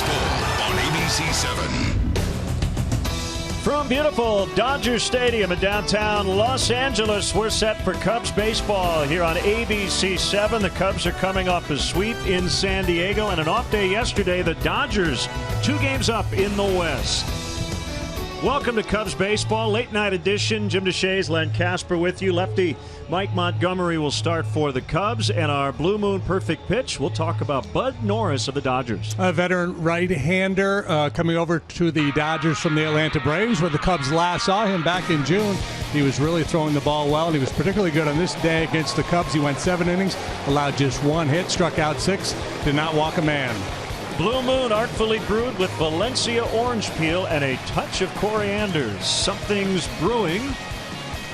Baseball on ABC 7. From beautiful Dodger Stadium in downtown Los Angeles, we're set for Cubs baseball here on ABC 7. The Cubs are coming off a sweep in San Diego and an off day yesterday. The Dodgers 2 games up in the West. Welcome to Cubs baseball, late night edition. Jim DeShays, Len Casper with you. Lefty Mike Montgomery will start for the Cubs, and our Blue Moon Perfect Pitch, we'll talk about Bud Norris of the Dodgers. A veteran right-hander coming over to the Dodgers from the Atlanta Braves, where the Cubs last saw him back in June. He was really throwing the ball well, and he was particularly good on this day against the Cubs. He went 7 innings, allowed just 1 hit, struck out 6, did not walk a man. Blue Moon artfully brewed with Valencia orange peel and a touch of coriander. Something's brewing.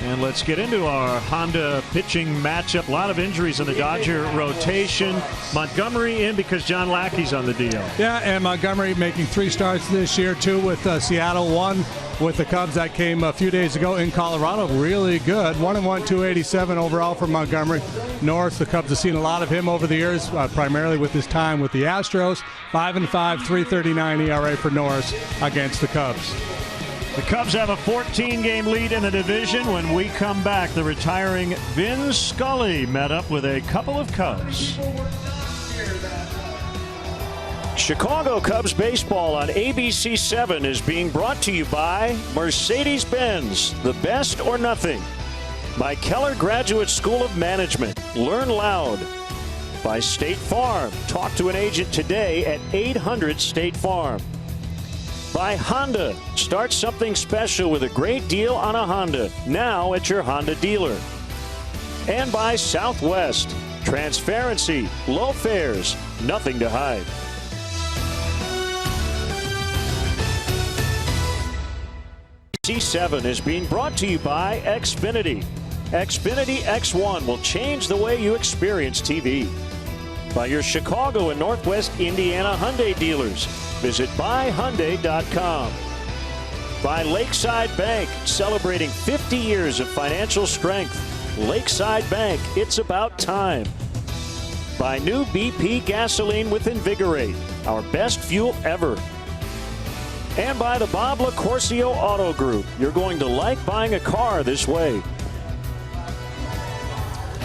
And let's get into our Honda pitching matchup. A lot of injuries in the Dodger rotation. Montgomery in because John Lackey's on the DL. Yeah, and Montgomery making 3 starts this year, 2 with Seattle, 1 with the Cubs. That came a few days ago in Colorado. Really good. 1-1, 287 overall for Montgomery. Norris, the Cubs have seen a lot of him over the years, primarily with his time with the Astros. 5-5, 3.39 ERA for Norris against the Cubs. The Cubs have a 14-game lead in the division. When we come back, the retiring Vin Scully met up with a couple of Cubs. Chicago Cubs baseball on ABC 7 is being brought to you by Mercedes-Benz, the best or nothing. By Keller Graduate School of Management, learn loud. By State Farm, talk to an agent today at 800 State Farm. By Honda, start something special with a great deal on a Honda, now at your Honda dealer. And by Southwest, transparency, low fares, nothing to hide. C7 is being brought to you by Xfinity. Xfinity X1 will change the way you experience TV. By your Chicago and Northwest Indiana Hyundai dealers. Visit buyhyundai.com. By Lakeside Bank, celebrating 50 years of financial strength. Lakeside Bank, it's about time. By new BP gasoline with Invigorate, our best fuel ever. And by the Bob LaCourcio Auto Group. You're going to like buying a car this way.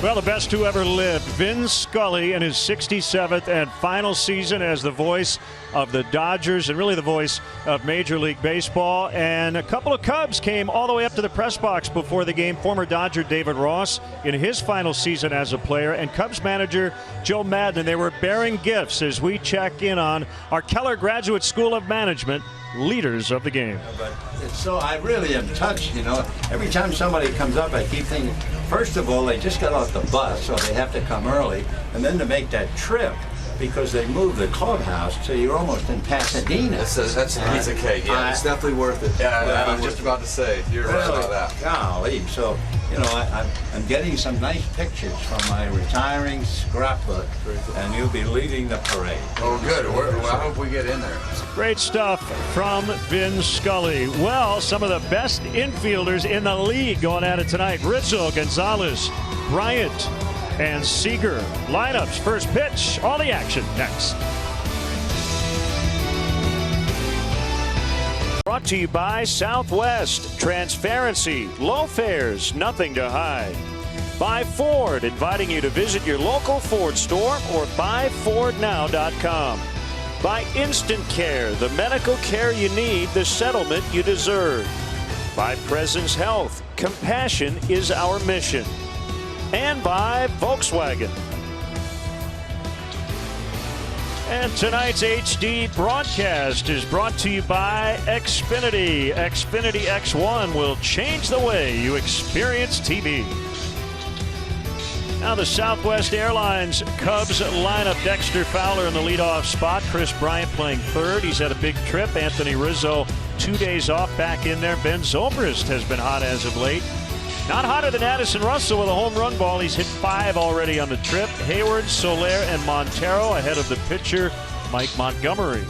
Well, the best who ever lived, Vin Scully in his 67th and final season as the voice of the Dodgers and really the voice of Major League Baseball. And a couple of Cubs came all the way up to the press box before the game. Former Dodger David Ross in his final season as a player, and Cubs manager Joe Maddon. They were bearing gifts as we check in on our Keller Graduate School of Management leaders of the game. But so I really am touched, you know. Every time somebody comes up, I keep thinking, first of all, they just got off the bus, so they have to come early, and then to make that trip, because they moved the clubhouse, so you're almost in Pasadena. That's a piece of cake. Yeah, it's definitely worth it. Yeah, well, I was just about to say, you're right about that. Golly, so, you know, I'm getting some nice pictures from my retiring scrapbook, and you'll be leading the parade. Oh, good. I hope we get in there. Great stuff from Vin Scully. Well, some of the best infielders in the league going at it tonight. Rizzo, Gonzalez, Bryant, and Seager. Lineups, first pitch, all the action next. Brought to you by Southwest, transparency, low fares, nothing to hide. By Ford, inviting you to visit your local Ford store or buyfordnow.com. By Instant Care, the medical care you need, the settlement you deserve. By Presence Health, compassion is our mission. And by Volkswagen. And tonight's HD broadcast is brought to you by Xfinity. Xfinity X1 will change the way you experience TV. Now the Southwest Airlines Cubs lineup. Dexter Fowler in the leadoff spot. Chris Bryant playing third. He's had a big trip. Anthony Rizzo 2 days off, back in there. Ben Zobrist has been hot as of late. Not hotter than Addison Russell with a home run ball. He's hit 5 already on the trip. Hayward, Soler, and Montero ahead of the pitcher, Mike Montgomery.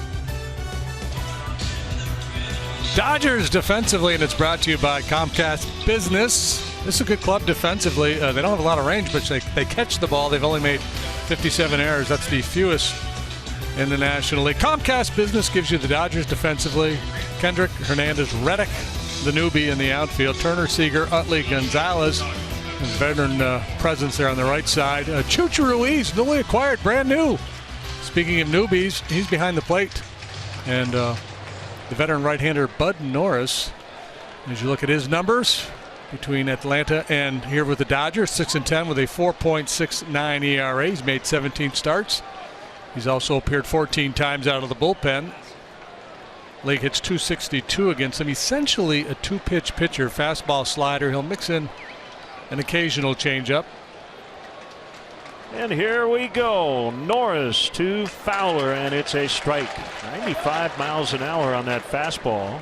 Dodgers defensively, and it's brought to you by Comcast Business. This is a good club defensively. They don't have a lot of range, but they catch the ball. They've only made 57 errors. That's the fewest in the National League. Comcast Business gives you the Dodgers defensively. Kendrick, Hernandez, Reddick, the newbie in the outfield. Turner, Seager, Utley, Gonzalez, and veteran presence there on the right side. Chucho Ruiz, newly acquired, brand new. Speaking of newbies, he's behind the plate. And the veteran right-hander Bud Norris, as you look at his numbers between Atlanta and here with the Dodgers, 6-10 with a 4.69 ERA. He's made 17 starts. He's also appeared 14 times out of the bullpen. League hits .262 against him. Essentially a two-pitch pitcher, fastball, slider. He'll mix in an occasional changeup. And here we go. Norris to Fowler, and it's a strike. 95 miles an hour on that fastball.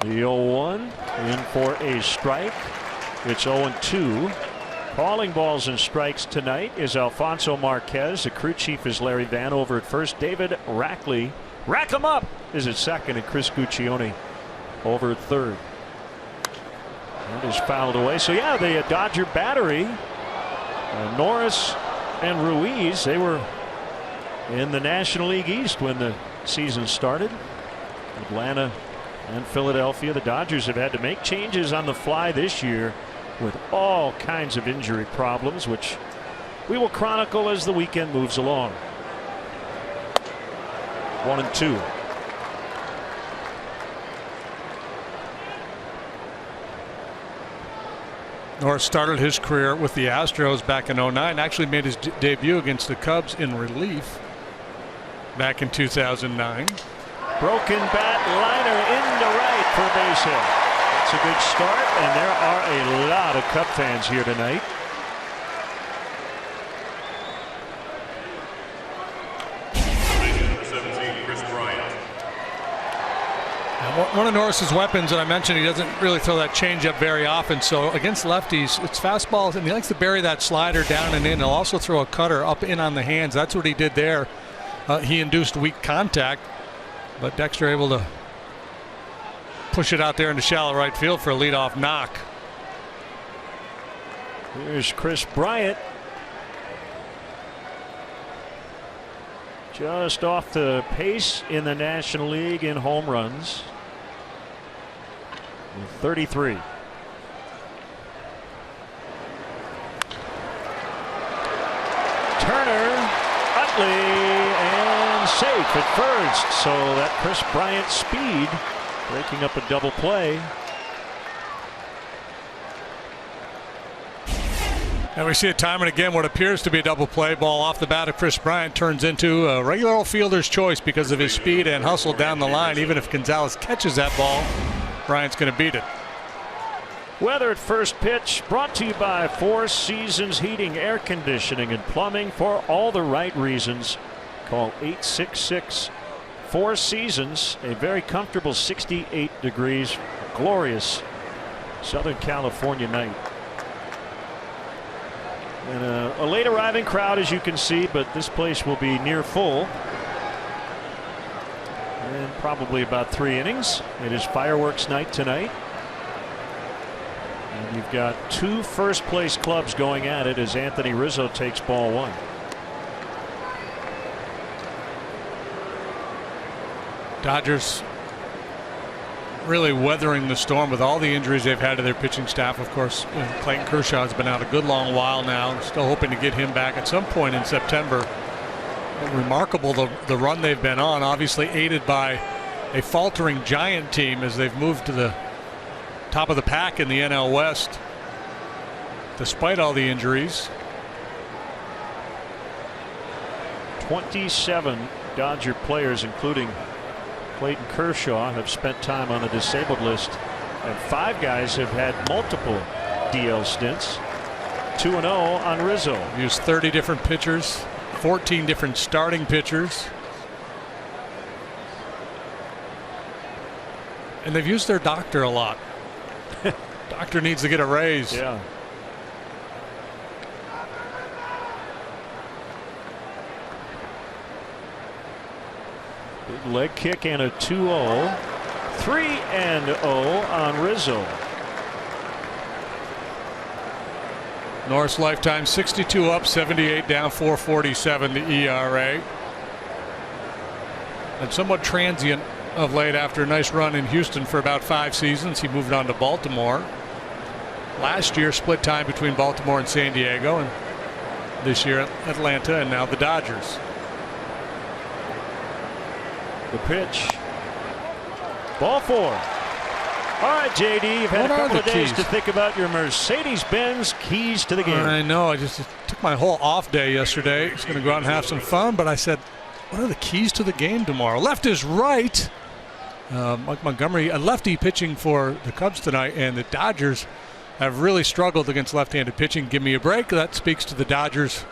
The 0-1 in for a strike. It's 0-2. Calling balls and strikes tonight is Alfonso Marquez. The crew chief is Larry Vanover at first. David Rackley, rack 'em up, is at second, and Chris Guccione over at third. That is fouled away. So yeah, the Dodger battery, Norris and Ruiz, they were in the National League East when the season started. Atlanta and Philadelphia. The Dodgers have had to make changes on the fly this year with all kinds of injury problems, which we will chronicle as the weekend moves along. 1-2. Norris started his career with the Astros back in 09. Actually made his debut against the Cubs in relief back in 2009. Broken bat liner into right for a base hit. That's a good start, and there are a lot of Cub fans here tonight. One of Norris's weapons that I mentioned, he doesn't really throw that changeup very often. So against lefties, it's fastballs, and he likes to bury that slider down and in. He'll also throw a cutter up in on the hands. That's what he did there. He induced weak contact, but Dexter able to push it out there into shallow right field for a leadoff knock. Here's Chris Bryant. Just off the pace in the National League in home runs. 33. Turner, Utley, and safe at first. So that Chris Bryant speed breaking up a double play. And we see it time and again. What appears to be a double play ball off the bat of Chris Bryant turns into a regular old fielder's choice because of his speed and hustle down the line. Even if Gonzalez catches that ball, Bryant's going to beat it. Weather at first pitch brought to you by Four Seasons Heating, Air Conditioning, and Plumbing for all the right reasons. Call 866 Four Seasons. A very comfortable 68 degrees. Glorious Southern California night. And a late arriving crowd, as you can see, but this place will be near full. And probably about 3 innings. It is fireworks night tonight. And you've got 2 first place clubs going at it as Anthony Rizzo takes ball 1. Dodgers really weathering the storm with all the injuries they've had to their pitching staff. Of course, Clayton Kershaw has been out a good long while now. Still hoping to get him back at some point in September. Remarkable the run they've been on, obviously aided by a faltering Giant team as they've moved to the top of the pack in the NL West despite all the injuries. 27 Dodger players, including Clayton Kershaw, have spent time on the disabled list, and 5 guys have had multiple DL stints. 2-0 on Rizzo. Used 30 different pitchers, 14 different starting pitchers. And they've used their doctor a lot. Doctor needs to get a raise. Yeah. Big leg kick and a 2-0. 3-0 on Rizzo. Norris lifetime 62 up, 78 down, 4.47 the ERA. And somewhat transient of late after a nice run in Houston for about 5 seasons. He moved on to Baltimore. Last year split time between Baltimore and San Diego, and this year Atlanta, and now the Dodgers. The pitch. Ball 4. All right, JD, you've had a couple of days to think about your Mercedes-Benz keys to the game. I know. I just took my whole off day yesterday. I was going to go out and have some fun, but I said, what are the keys to the game tomorrow? Left is right. Mike Montgomery, a lefty pitching for the Cubs tonight, and the Dodgers have really struggled against left-handed pitching. Give me a break. That speaks to the Dodgers.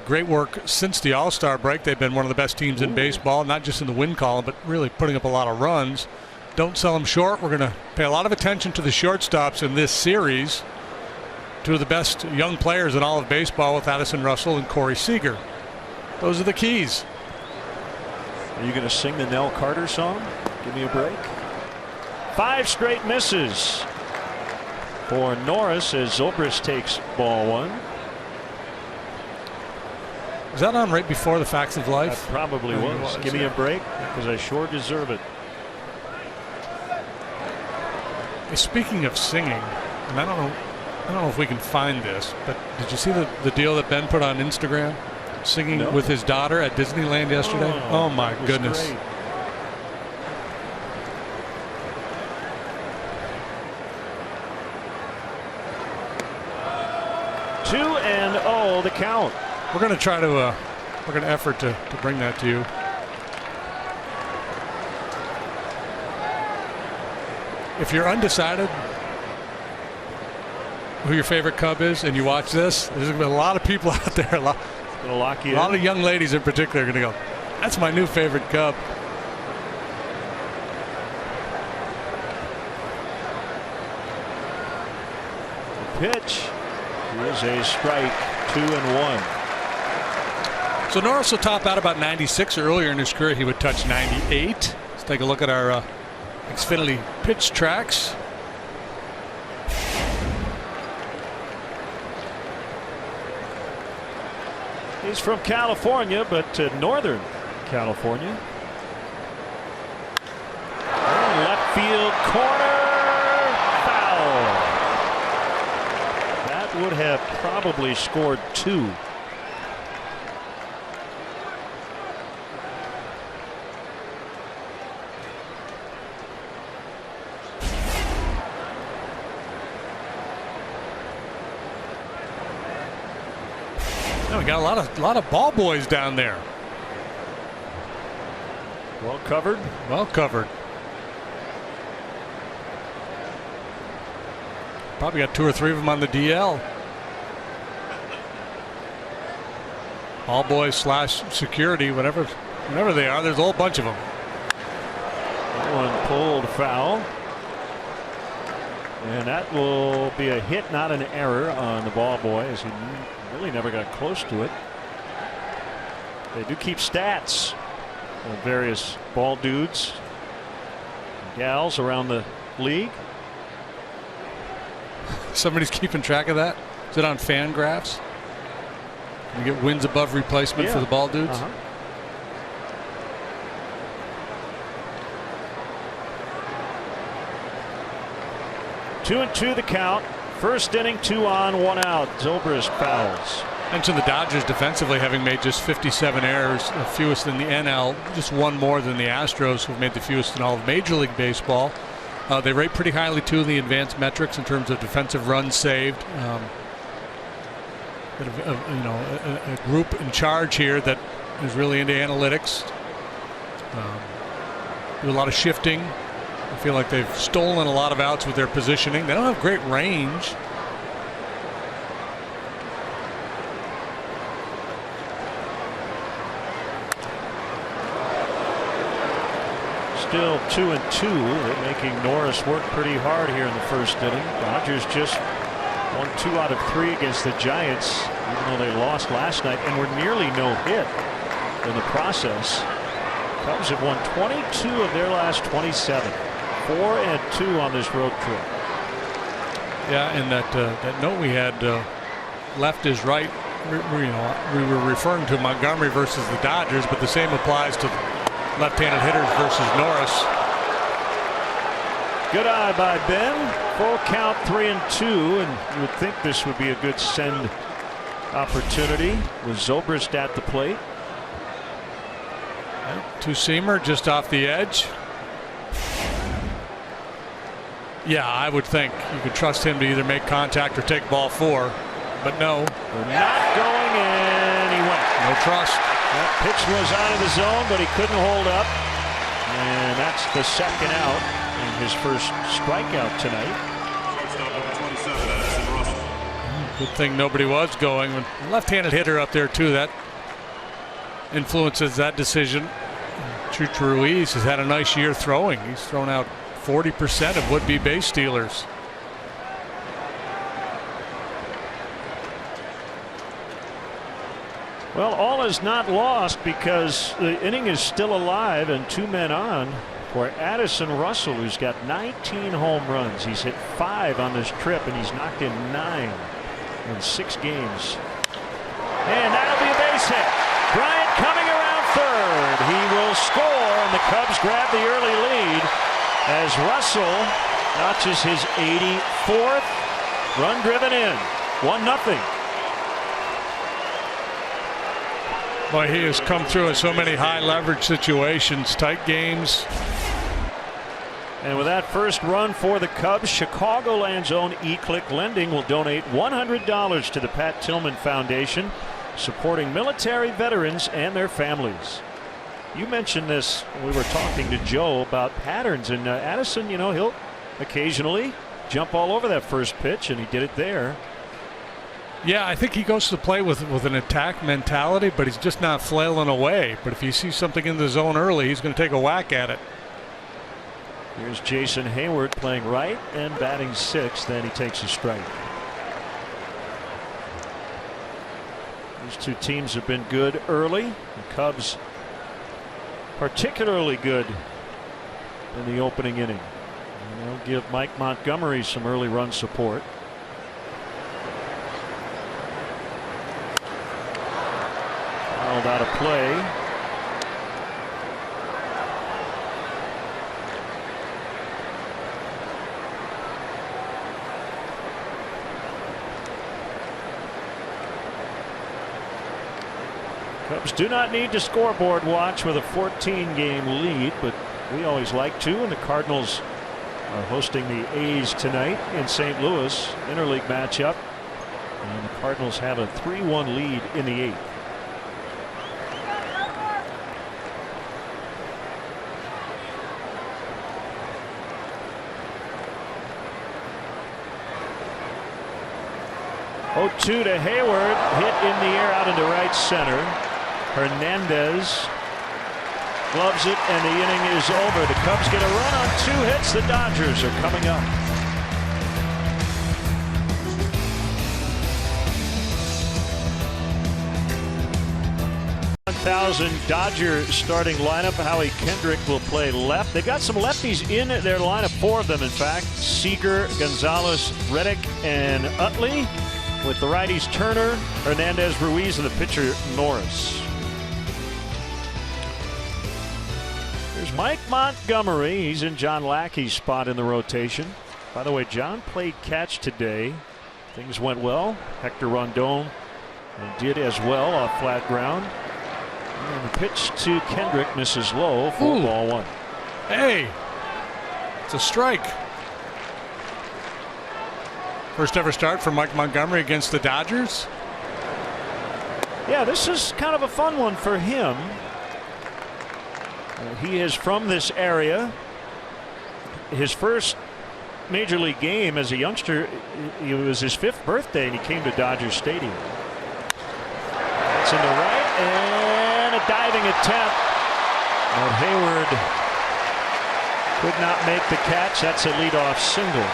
Great work since the All-Star break. They've been one of the best teams in baseball, not just in the win column, but really putting up a lot of runs. Don't sell them short. We're going to pay a lot of attention to the shortstops in this series. Two of the best young players in all of baseball with Addison Russell and Corey Seager. Those are the keys. Are you going to sing the Nell Carter song? Give me a break. 5 straight misses for Norris as Zobrist takes ball 1. Was that on right before the Facts of Life? That probably was. Give me a break because I sure deserve it. Speaking of singing, and I don't know if we can find this, but did you see the deal that Ben put on Instagram? Singing with his daughter at Disneyland yesterday. Oh my goodness. Great. Two and oh, the count. We're going to try to we're going to effort to bring that to you. If you're undecided who your favorite Cub is and you watch this, there's going to be a lot of people out there, a lot of young ladies in particular are going to go, that's my new favorite Cub. The pitch is a strike. 2-1. So Norris will top out about 96. Earlier in his career, he would touch 98. Let's take a look at our Xfinity pitch tracks. He's from California, but Northern California. Left field corner, foul. That would have probably scored 2. We got a lot of ball boys down there. Well covered. Well covered. Probably got 2 or 3 of them on the DL. Ball boys / security, whatever they are. There's a whole bunch of them. That one pulled foul. And that will be a hit, not an error on the ball boy, as he really never got close to it. They do keep stats of various ball dudes and gals around the league. Somebody's keeping track of that? Is it on Fangraphs? Can you get wins above replacement for the ball dudes? 2-2 the count. First inning, 2 on, 1 out. Zobrist fouls. Mentioned the Dodgers defensively having made just 57 errors, the fewest in the NL, just 1 more than the Astros, who've made the fewest in all of Major League Baseball. They rate pretty highly too in the advanced metrics in terms of defensive runs saved. A group in charge here that is really into analytics. Do a lot of shifting. I feel like they've stolen a lot of outs with their positioning. They don't have great range. Still 2-2. They're making Norris work pretty hard here in the first inning. Dodgers just won 2 out of 3 against the Giants, even though they lost last night and were nearly no hit in the process. Cubs have won 22 of their last 27. 4-2 on this road trip. Yeah, and that note we had left is right. We were referring to Montgomery versus the Dodgers, but the same applies to left-handed hitters versus Norris. Good eye by Ben. Full count, 3-2, and you would think this would be a good send opportunity with Zobrist at the plate. Two-seamer just off the edge. Yeah, I would think you could trust him to either make contact or take ball 4, but no. Not going, and he went. No trust. That pitch was out of the zone, but he couldn't hold up, and that's the second out and his first strikeout tonight. Good thing nobody was going. Left-handed hitter up there too. That influences that decision. Chucho Ruiz has had a nice year throwing. He's thrown out 40% of would-be base stealers. Well, all is not lost because the inning is still alive and 2 men on for Addison Russell, who's got 19 home runs. He's hit 5 on this trip, and he's knocked in 9 in 6 games. And that'll be a base hit. Bryant coming around third. He will score, and the Cubs grab the early lead as Russell notches his 84th run driven in. 1-0. Boy, he has come through in so many high leverage situations, tight games. And with that first run for the Cubs, Chicagoland's own eClick Lending will donate $100 to the Pat Tillman Foundation, supporting military veterans and their families. You mentioned this when we were talking to Joe about patterns, and Addison, you know, he'll occasionally jump all over that first pitch, and he did it there. Yeah, I think he goes to the play with an attack mentality, but he's just not flailing away. But if he sees something in the zone early, he's going to take a whack at it. Here's Jason Hayward playing right and batting 6th, then he takes a strike. These two teams have been good early. The Cubs particularly good in the opening inning. And they'll give Mike Montgomery some early run support. Fouled out of play. Cubs do not need to scoreboard watch with a 14-game lead, but we always like to, and the Cardinals are hosting the A's tonight in St. Louis, interleague matchup, and the Cardinals have a 3-1 lead in the 8th. Oh-2 to Hayward, hit in the air out into right center. Hernandez gloves it, and the inning is over. The Cubs get a run on 2 hits. The Dodgers are coming up. 1,000 Dodger starting lineup. Howie Kendrick will play left. They've got some lefties in their lineup, 4 of them in fact. Seager, Gonzalez, Reddick, and Utley. With the righties Turner, Hernandez, Ruiz, and the pitcher Norris. There's Mike Montgomery. He's in John Lackey's spot in the rotation. By the way, John played catch today. Things went well. Hector Rondon did as well off flat ground. And the pitch to Kendrick misses low for ball 1. Hey, it's a strike. First ever start for Mike Montgomery against the Dodgers. Yeah, this is kind of a fun one for him. He is from this area. His first major league game as a youngster, it was his 5th birthday, and he came to Dodger Stadium. It's in the right, and a diving attempt. And Hayward could not make the catch. That's a leadoff single.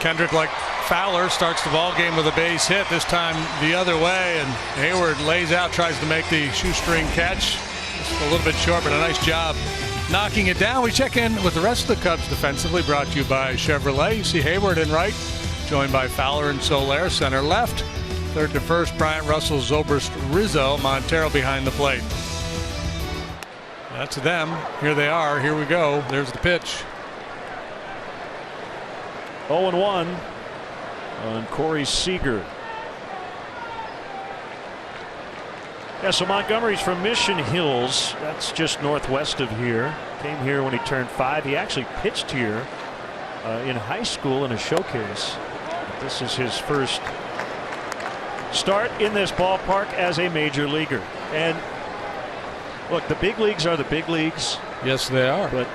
Kendrick, like Fowler, starts the ball game with a base hit, this time the other way, and Hayward lays out, tries to make the shoestring catch. Just a little bit short, but a nice job. knocking it down. We check in with the rest of the Cubs defensively, brought to you by Chevrolet. You see Hayward in right, joined by Fowler and Soler, center left. Third to first, Bryant, Russell, Zobrist, Rizzo, Montero behind the plate. That's them. Here they are. Here we go. There's the pitch. 0-1 on Corey Seager. Yeah, so Montgomery's from Mission Hills. That's just northwest of here. Came here when he turned 5. He actually pitched here in high school in a showcase. This is his first start in this ballpark as a major leaguer. And look, the big leagues are the big leagues. Yes, they are. But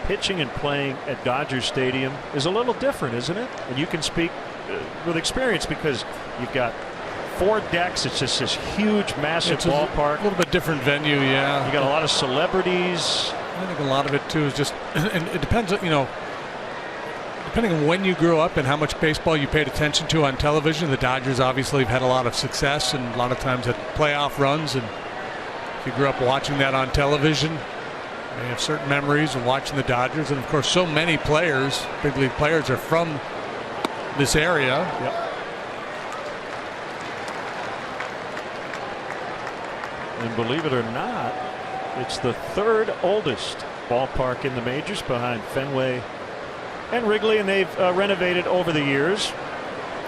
pitching and playing at Dodger Stadium is a little different, isn't it? And you can speak with experience because you've got 4 decks. It's just this huge, massive ballpark. A little bit different venue, yeah. You got a lot of celebrities. I think a lot of it too is just, and it depends, you know, depending on when you grew up and how much baseball you paid attention to on television. The Dodgers obviously have had a lot of success and a lot of times had playoff runs, and if you grew up watching that on television, you have certain memories of watching the Dodgers. And of course, so many players, big league players, are from this area. Yep. And believe it or not, it's the 3rd oldest ballpark in the majors behind Fenway and Wrigley, and they've renovated over the years.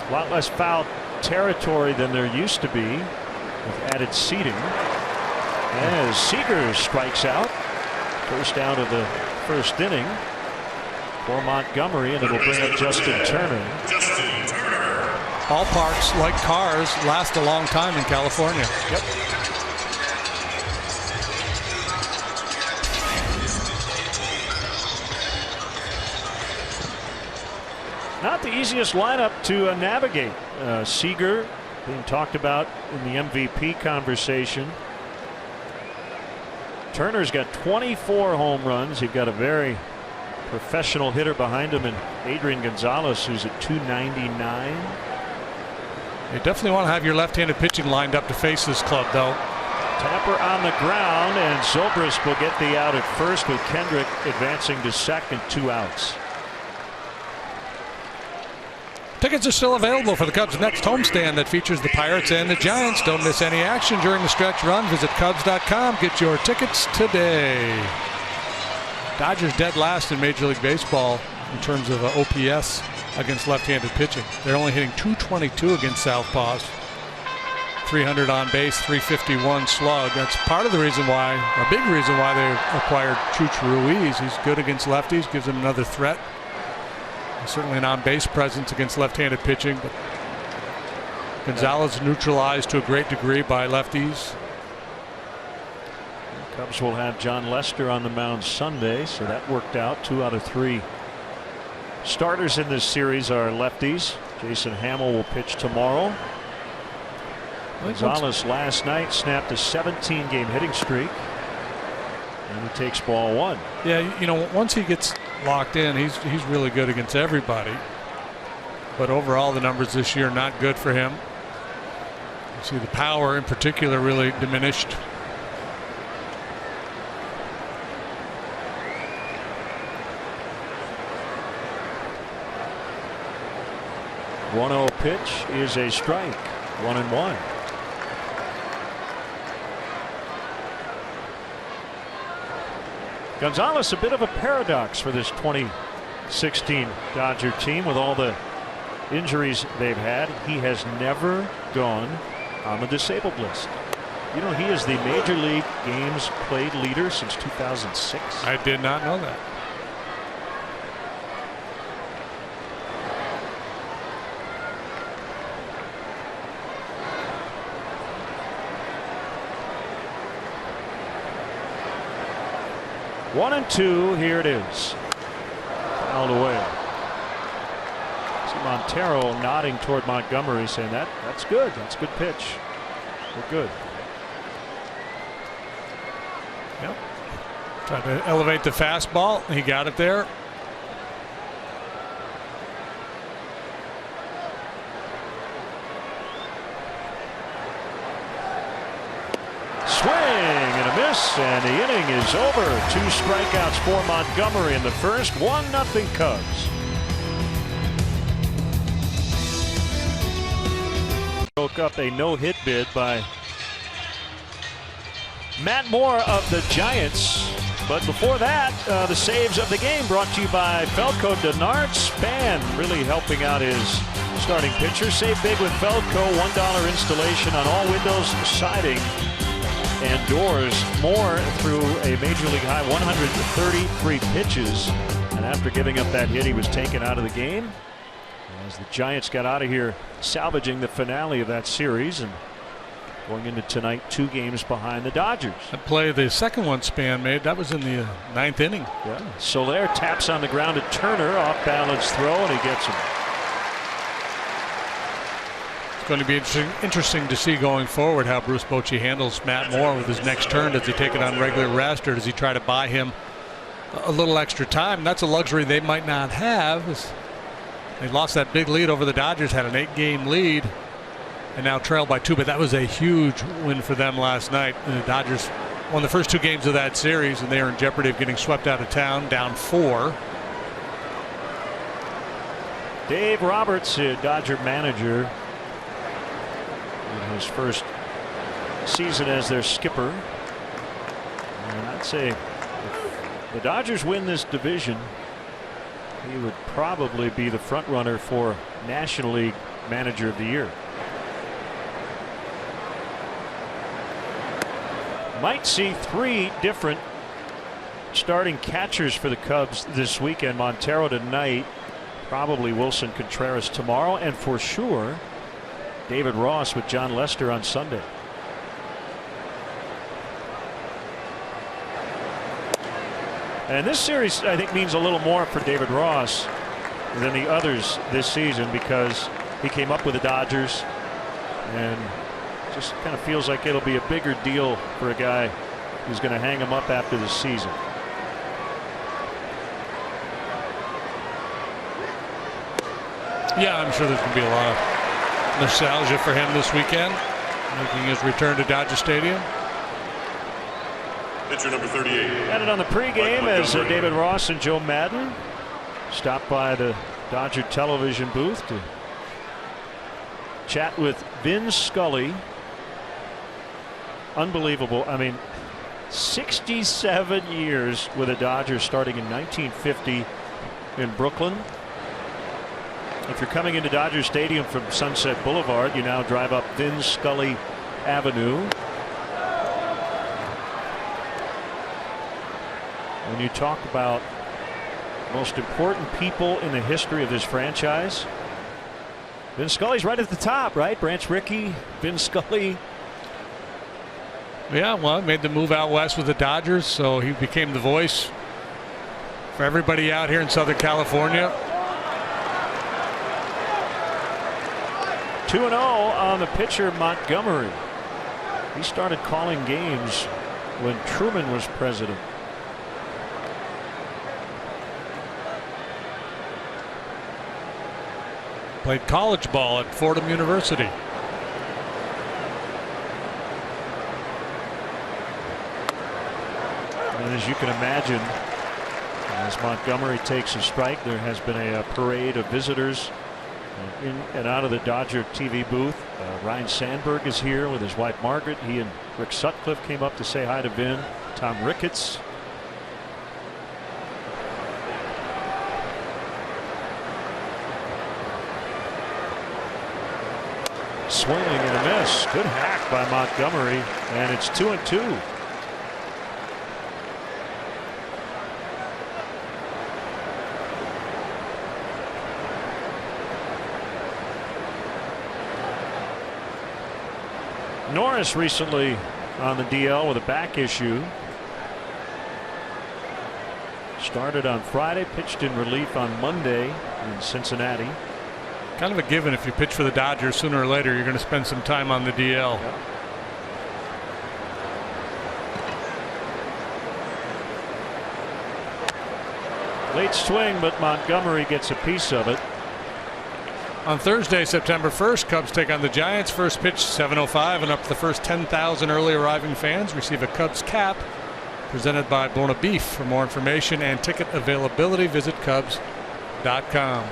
A lot less foul territory than there used to be with added seating. As Seager strikes out, first out of the first inning for Montgomery, and it'll bring up Justin Turner. Ballparks, like cars, last a long time in California. Yep. Not the easiest lineup to navigate. Seager being talked about in the MVP conversation. Turner's got 24 home runs. You've got a very professional hitter behind him in Adrian Gonzalez, who's at 299. You definitely want to have your left-handed pitching lined up to face this club, though. Tapper on the ground, and Zobrist will get the out at first with Kendrick advancing to second, 2 outs. Tickets are still available for the Cubs' next homestand that features the Pirates and the Giants. Don't miss any action during the stretch run. Visit Cubs.com. Get your tickets today. Dodgers dead last in Major League Baseball in terms of OPS against left-handed pitching. They're only hitting .222 against southpaws. 300 on base, .351 slug. That's part of the reason why, a big reason why they acquired Chuch Ruiz. He's good against lefties, gives them another threat. Certainly an on-base presence against left-handed pitching, but Gonzalez neutralized to a great degree by lefties. The Cubs will have John Lester on the mound Sunday, so that worked out. 2 out of 3 starters in this series are lefties. Jason Hamill will pitch tomorrow. Gonzalez last night snapped a 17-game hitting streak, and he takes ball 1. Yeah, you know, once he gets locked in, he's really good against everybody. But overall, the numbers this year not good for him. You see the power in particular really diminished. One-0 pitch is a strike. 1-1. Gonzalez, a bit of a paradox for this 2016 Dodger team with all the injuries they've had. He has never gone on the disabled list. You know, he is the Major League games played leader since 2006. I did not know that. One and 2, here it is. Fouled away. See Montero nodding toward Montgomery, saying that's good. That's a good pitch. We're good. Yep. Tried to elevate the fastball. He got it there. Swing and a miss. miss, and the inning is over. 2 strikeouts for Montgomery in the first. 1-0 Cubs. Broke up a no-hit bid by Matt Moore of the Giants. But before that, the saves of the game brought to you by Felco Denard Span, really helping out his starting pitcher. Save big with Felco. $1 installation on all windows, siding, and doors. Moore threw a Major League high 133 pitches. And after giving up that hit, he was taken out of the game as the Giants got out of here, salvaging the finale of that series and going into tonight 2 games behind the Dodgers. That play, the second one Span made, that was in the 9th inning. Yeah. Soler taps on the ground to Turner, off balance throw, and he gets him. It's going to be interesting to see going forward how Bruce Bochy handles Matt Moore with his next turn. Does he take it on regular rest, or does he try to buy him a little extra time? That's a luxury they might not have. They lost that big lead over the Dodgers, had an 8-game lead, and now trailed by 2. But that was a huge win for them last night. The Dodgers won the first 2 games of that series, and they are in jeopardy of getting swept out of town, down 4. Dave Roberts, Dodger manager, in his first season as their skipper. And I'd say if the Dodgers win this division, he would probably be the front runner for National League Manager of the Year. Might see 3 different starting catchers for the Cubs this weekend. Montero tonight, probably Wilson Contreras tomorrow, and for sure David Ross with John Lester on Sunday. And this series, I think, means a little more for David Ross than the others this season, because he came up with the Dodgers, and just kind of feels like it'll be a bigger deal for a guy who's going to hang him up after the season. Yeah, I'm sure there's going to be a lot of nostalgia for him this weekend, making his return to Dodger Stadium. Pitcher number 38. Added on the pregame as David Ross and Joe Madden stopped by the Dodger television booth to chat with Vin Scully. Unbelievable. I mean, 67 years with the Dodgers, starting in 1950 in Brooklyn. If you're coming into Dodger Stadium from Sunset Boulevard, you now drive up Vin Scully Avenue. When you talk about most important people in the history of this franchise, Vin Scully's right at the top, right? Branch Rickey, Vin Scully. Yeah, well, he made the move out west with the Dodgers, so he became the voice for everybody out here in Southern California. 2-0 on the pitcher Montgomery. He started calling games when Truman was president. Played college ball at Fordham University. And as you can imagine, as Montgomery takes a strike, there has been a parade of visitors in and out of the Dodger TV booth. Ryan Sandberg is here with his wife Margaret. He and Rick Sutcliffe came up to say hi to Vin. Tom Ricketts. Swinging and a miss. Good hack by Montgomery, and it's 2-2. Norris recently on the DL with a back issue. Started on Friday, pitched in relief on Monday in Cincinnati. Kind of a given, if you pitch for the Dodgers, sooner or later you're going to spend some time on the DL. Yep. Late swing, but Montgomery gets a piece of it. On Thursday, September 1st, Cubs take on the Giants. First pitch 7:05, and up to the first 10,000 early arriving fans receive a Cubs cap presented by Bona Beef. For more information and ticket availability, visit Cubs.com.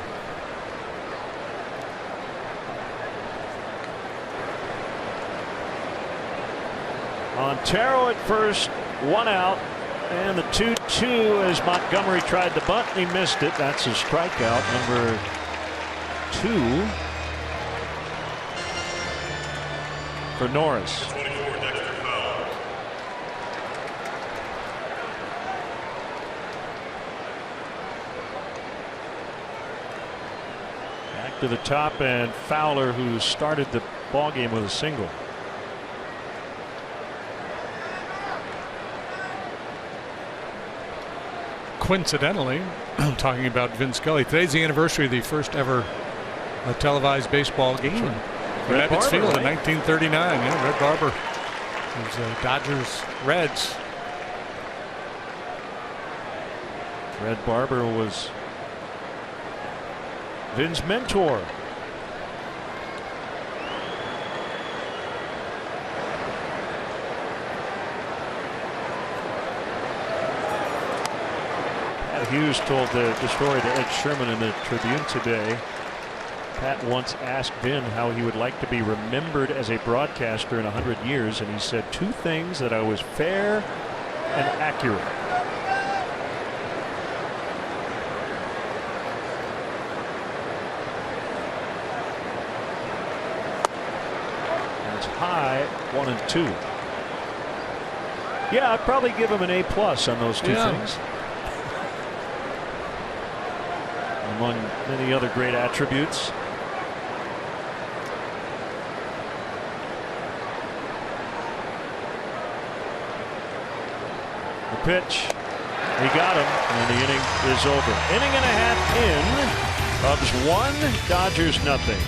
Montero at first, 1 out, and the 2-2 as Montgomery tried to bunt and he missed it. That's a strikeout, number 2 for Norris. Back to the top, and Fowler, who started the ball game with a single. Coincidentally, I'm talking about Vin Scully. Today's the anniversary of the first ever televised baseball game in Ebbets Field in 1939. Yeah, Red Barber. It was Dodgers Reds. Red Barber was Vin's mentor. Hughes told the story to Ed Sherman in the Tribune today. Pat once asked Vin how he would like to be remembered as a broadcaster in 100 years, and he said 2 things: that I was fair and accurate. That's high, 1 and 2. Yeah, I'd probably give him an A+ on those 2 things. Among many other great attributes. The pitch, he got him, and the inning is over. Inning and a half in. Cubs 1, Dodgers nothing.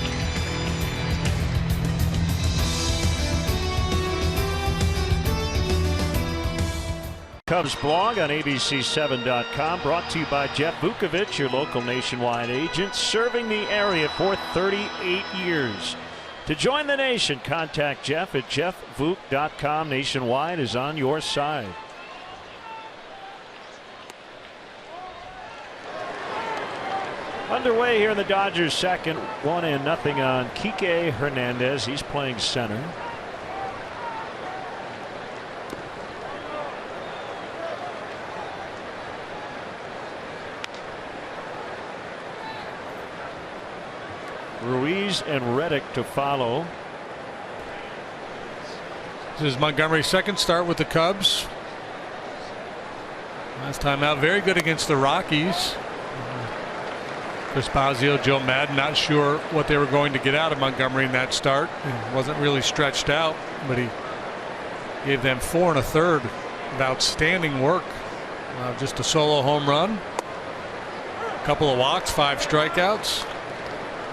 Cubs blog on ABC7.com, brought to you by Jeff Vukovich, your local nationwide agent, serving the area for 38 years. To join the nation, contact Jeff at jeffvuk.com. Nationwide is on your side. Underway here in the Dodgers second, 1-0 on Kike Hernandez. He's playing center. Ruiz and Reddick to follow. This is Montgomery's second start with the Cubs. Last time out, very good against the Rockies. Chris Bosio, Joe Madden, not sure what they were going to get out of Montgomery in that start. He wasn't really stretched out, but he gave them 4 1/3 of outstanding work. Just a solo home run, a couple of walks, 5 strikeouts.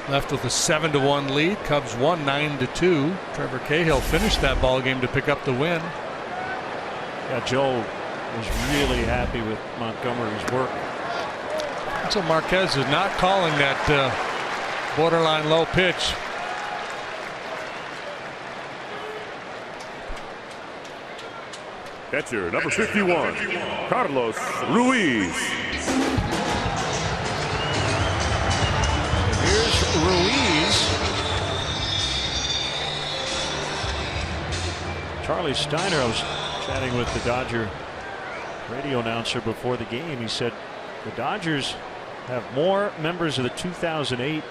Left with a 7-1 lead. Cubs won 9-2. Trevor Cahill finished that ball game to pick up the win. Yeah, Joe was really happy with Montgomery's work. So Marquez is not calling that borderline low pitch. Catcher number 51, Carlos Ruiz. Here's Ruiz. Charlie Steiner, I was chatting with the Dodger radio announcer before the game. He said the Dodgers have more members of the 2008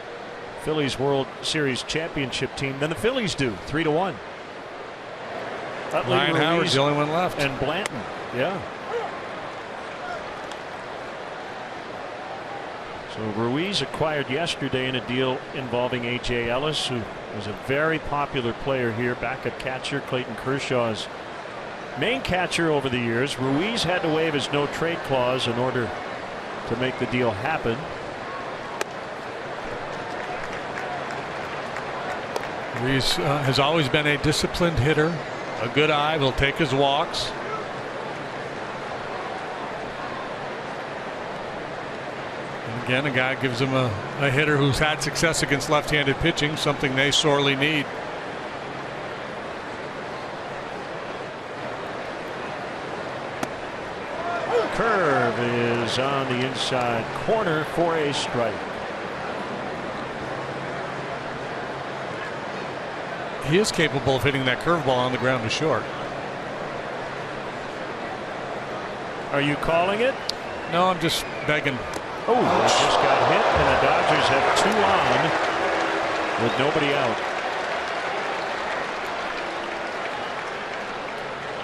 Phillies World Series championship team than the Phillies do, 3-1. Ryan Howard's the only one left. And Blanton, yeah. So Ruiz acquired yesterday in a deal involving A.J. Ellis, who was a very popular player here, backup catcher, Clayton Kershaw's main catcher over the years. Ruiz had to waive his no trade clause in order to make the deal happen. Ruiz has always been a disciplined hitter, a good eye, will take his walks. Again, a guy gives him a hitter who's had success against left-handed pitching, something they sorely need. Curve is on the inside corner for a strike. He is capable of hitting that curveball on the ground to short. Are you calling it? No, I'm just begging. Oh, it just got hit, and the Dodgers have 2 on with nobody out.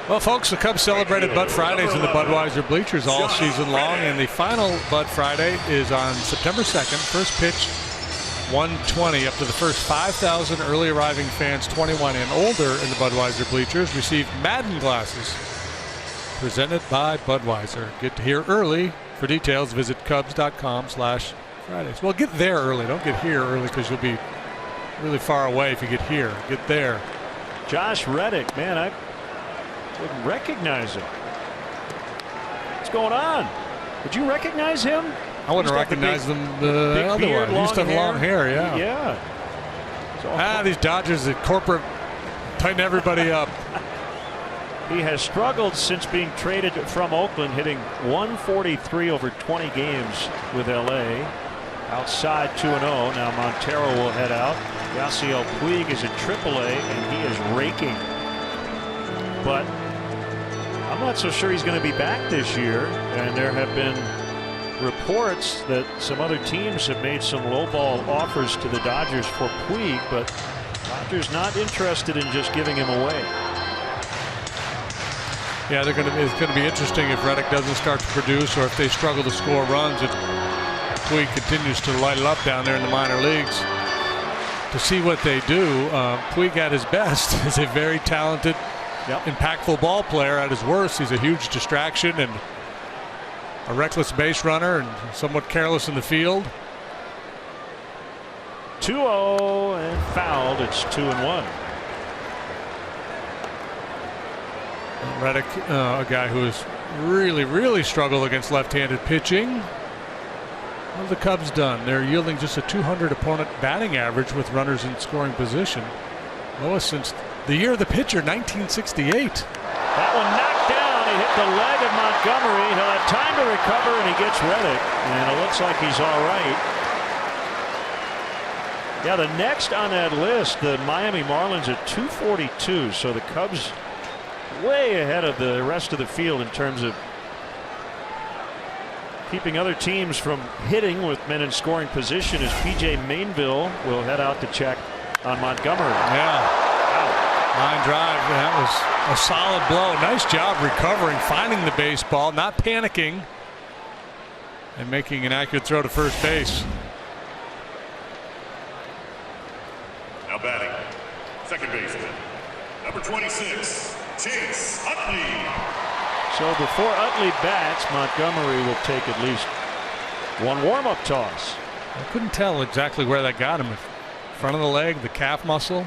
Well, folks, the Cubs celebrated Bud Fridays in the Budweiser bleachers all season long, and the final Bud Friday is on September 2nd. First pitch, 1:20. Up to the first 5,000 early arriving fans 21 and older in the Budweiser bleachers receive Madden glasses presented by Budweiser. Get here early. For details, visit Cubs.com/Fridays. Well, get there early. Don't get here early because you'll be really far away if you get here. Get there. Josh Reddick, man, I wouldn't recognize him. What's going on? Would you recognize him? I wouldn't recognize them otherwise. He used to have long hair, yeah. Yeah. These Dodgers at corporate tighten everybody up. He has struggled since being traded from Oakland, hitting 143 over 20 games with LA. Outside 2-0. Now Montero will head out. Yasiel Puig is at AAA, and he is raking. But I'm not so sure he's going to be back this year. And there have been reports that some other teams have made some lowball offers to the Dodgers for Puig, but Dodgers not interested in just giving him away. Yeah, it's going to be interesting if Reddick doesn't start to produce, or if they struggle to score runs, and Puig continues to light it up down there in the minor leagues. To see what they do, Puig at his best is a very talented, impactful ball player. At his worst, he's a huge distraction and a reckless base runner and somewhat careless in the field. 2-0 and fouled. It's 2-1. Reddick, a guy who has really struggled against left-handed pitching. What have the Cubs done? They're yielding just a .200 opponent batting average with runners in scoring position. Lowest since the year of the pitcher, 1968. That one knocked down. He hit the leg of Montgomery. He'll have time to recover, and he gets Reddick. And it looks like he's all right. Yeah, the next on that list, the Miami Marlins at 242. So the Cubs way ahead of the rest of the field in terms of keeping other teams from hitting with men in scoring position, as P.J. Mainville will head out to check on Montgomery. Yeah. Line drive. That was a solid blow. Nice job recovering, finding the baseball, not panicking, and making an accurate throw to first base. Now batting, second baseman, number 26, Chase Utley. So before Utley bats, Montgomery will take at least one warm-up toss. I couldn't tell exactly where that got him. Front of the leg, the calf muscle.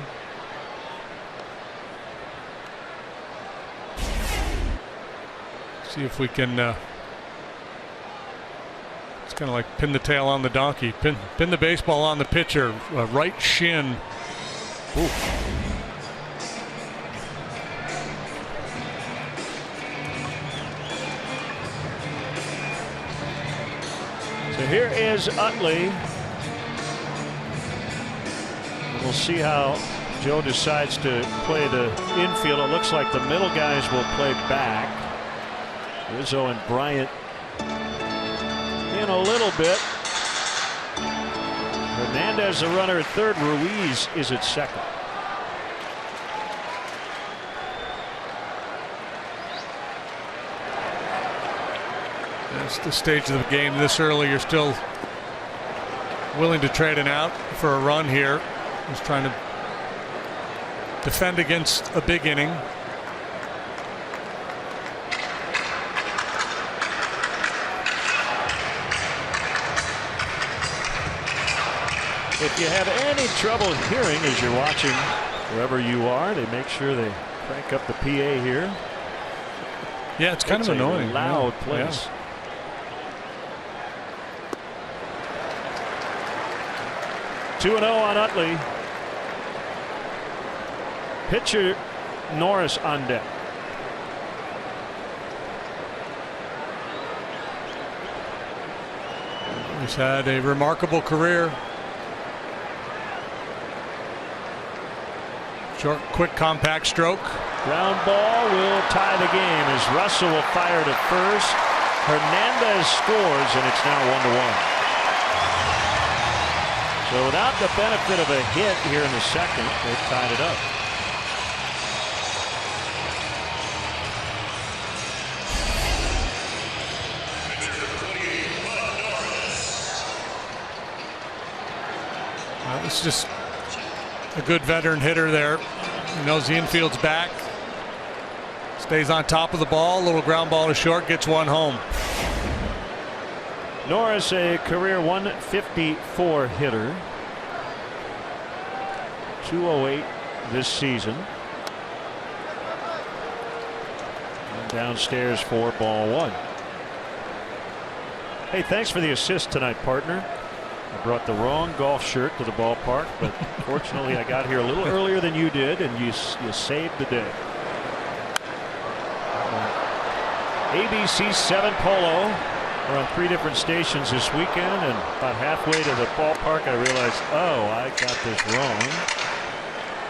See if we can. It's kind of like pin the tail on the donkey. Pin the baseball on the pitcher. Right shin. Ooh. So here is Utley. We'll see how Joe decides to play the infield. It looks like the middle guys will play back. Rizzo and Bryant in a little bit. Hernandez the runner at third. Ruiz is at second. That's the stage of the game this early. You're still willing to trade an out for a run here. Just trying to defend against a big inning. If you have any trouble hearing as you're watching wherever you are, they make sure they crank up the PA here. Yeah, it's kind of annoying. Loud place. 2-0 on Utley. Pitcher Norris on deck. He's had a remarkable career. Short, quick, compact stroke. Ground ball will tie the game as Russell will fire to first. Hernandez scores, and it's now 1-1. So without the benefit of a hit here in the second, they've tied it up. It's just a good veteran hitter there. He knows the infield's back. Stays on top of the ball. Little ground ball to short. Gets one home. Norris, a career 154 hitter. 208 this season. And downstairs for ball one. Hey, thanks for the assist tonight, partner. I brought the wrong golf shirt to the ballpark, but fortunately I got here a little earlier than you did, and you saved the day. ABC 7 Polo. We're on 3 different stations this weekend, and about halfway to the ballpark I realized, oh, I got this wrong.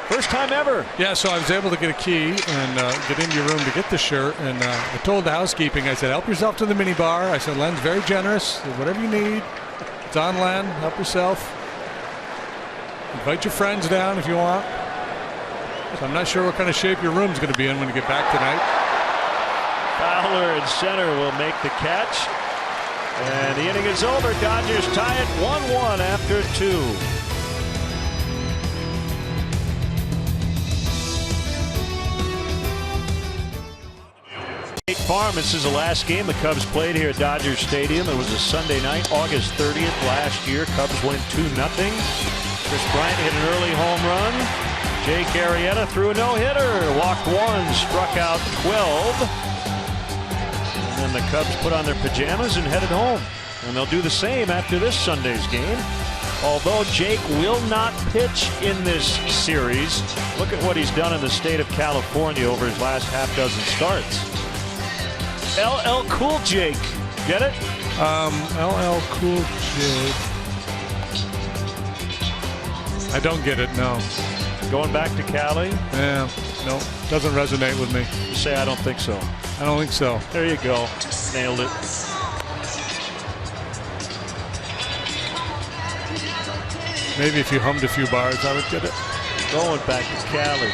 First time ever. Yeah, so I was able to get a key and get into your room to get the shirt, and I told the housekeeping, I said, help yourself to the minibar. I said, Len's very generous. Whatever you need. It's on Len. Help yourself. Invite your friends down if you want. So I'm not sure what kind of shape your room's going to be in when you get back tonight. Fowler in center will make the catch. And the inning is over. Dodgers tie it 1-1 after 2. Farm. This is the last game the Cubs played here at Dodger Stadium. It was a Sunday night, August 30th last year. Cubs win 2-0. Chris Bryant hit an early home run. Jake Arrieta threw a no-hitter. Walked 1, struck out 12. And then the Cubs put on their pajamas and headed home. And they'll do the same after this Sunday's game. Although Jake will not pitch in this series, look at what he's done in the state of California over his last half dozen starts. LL Cool Jake. Get it? LL Cool Jake. I don't get it, no. Going back to Cali? Yeah, no. Doesn't resonate with me. You say I don't think so. I don't think so. There you go. Nailed it. Maybe if you hummed a few bars, I would get it. Going back to Cali.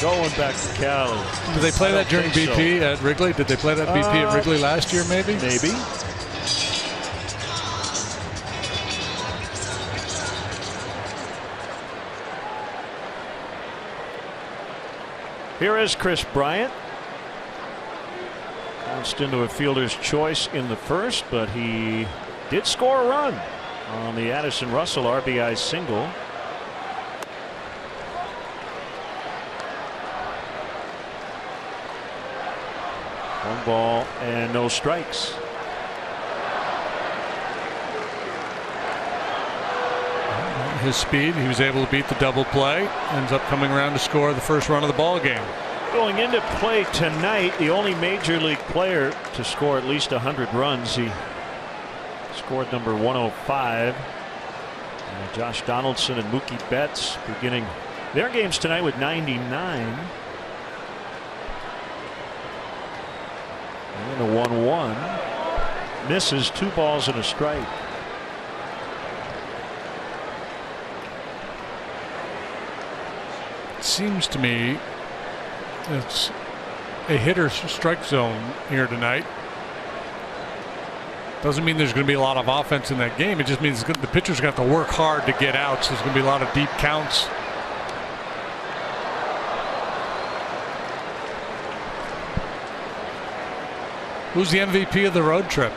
Going back to Cali. Did they play that during BP at Wrigley? Did they play that BP at Wrigley last year, maybe? Maybe. Here is Chris Bryant. Bounced into a fielder's choice in the first, but he did score a run on the Addison Russell RBI single. One ball and no strikes. His speed, he was able to beat the double play. Ends up coming around to score the first run of the ball game. Going into play tonight, the only major league player to score at least 100 runs. He scored number 105. Josh Donaldson and Mookie Betts beginning their games tonight with 99. And a 1-1. Misses 2 balls and a strike. It seems to me it's a hitter's strike zone here tonight. Doesn't mean there's going to be a lot of offense in that game. It just means the pitcher's going to have to work hard to get out. So there's going to be a lot of deep counts. Who's the MVP of the road trip?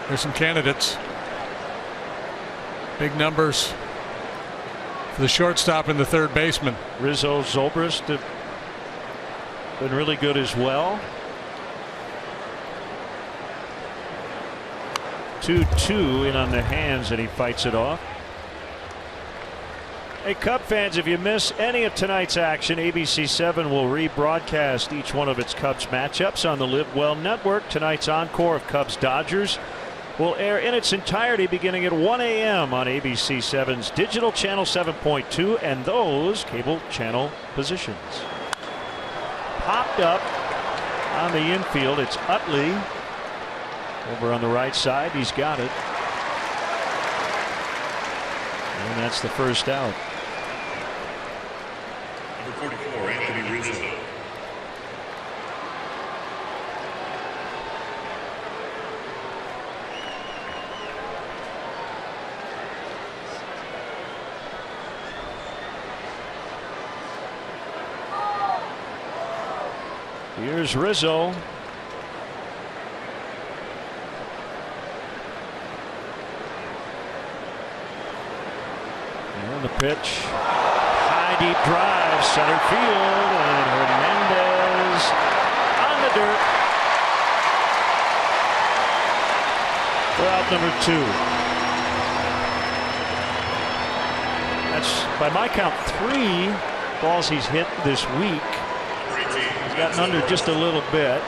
There's some candidates. Big numbers for the shortstop and the third baseman. Rizzo, Zobrist have been really good as well. 2-2 in on the hands, and he fights it off. Hey, Cub fans, if you miss any of tonight's action, ABC 7 will rebroadcast each one of its Cubs matchups on the Live Well Network. Tonight's encore of Cubs Dodgers will air in its entirety beginning at 1 a.m. on ABC 7's digital channel 7.2 and those cable channel positions. Popped up on the infield. It's Utley over on the right side. He's got it. And that's the first out. Number 44, Anthony Rizzo. Here's Rizzo. And the pitch. High deep drive, center field, and Hernandez on the dirt for out number 2. That's, by my count, 3 balls he's hit this week. He's gotten under just a little bit.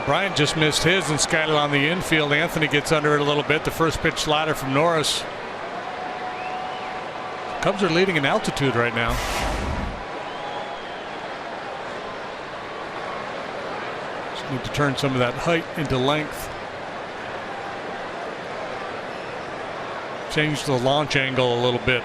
Bryant just missed his and Skyler on the infield. Anthony gets under it a little bit. The first pitch slider from Norris. Cubs are leading in altitude right now. Just need to turn some of that height into length. Change the launch angle a little bit.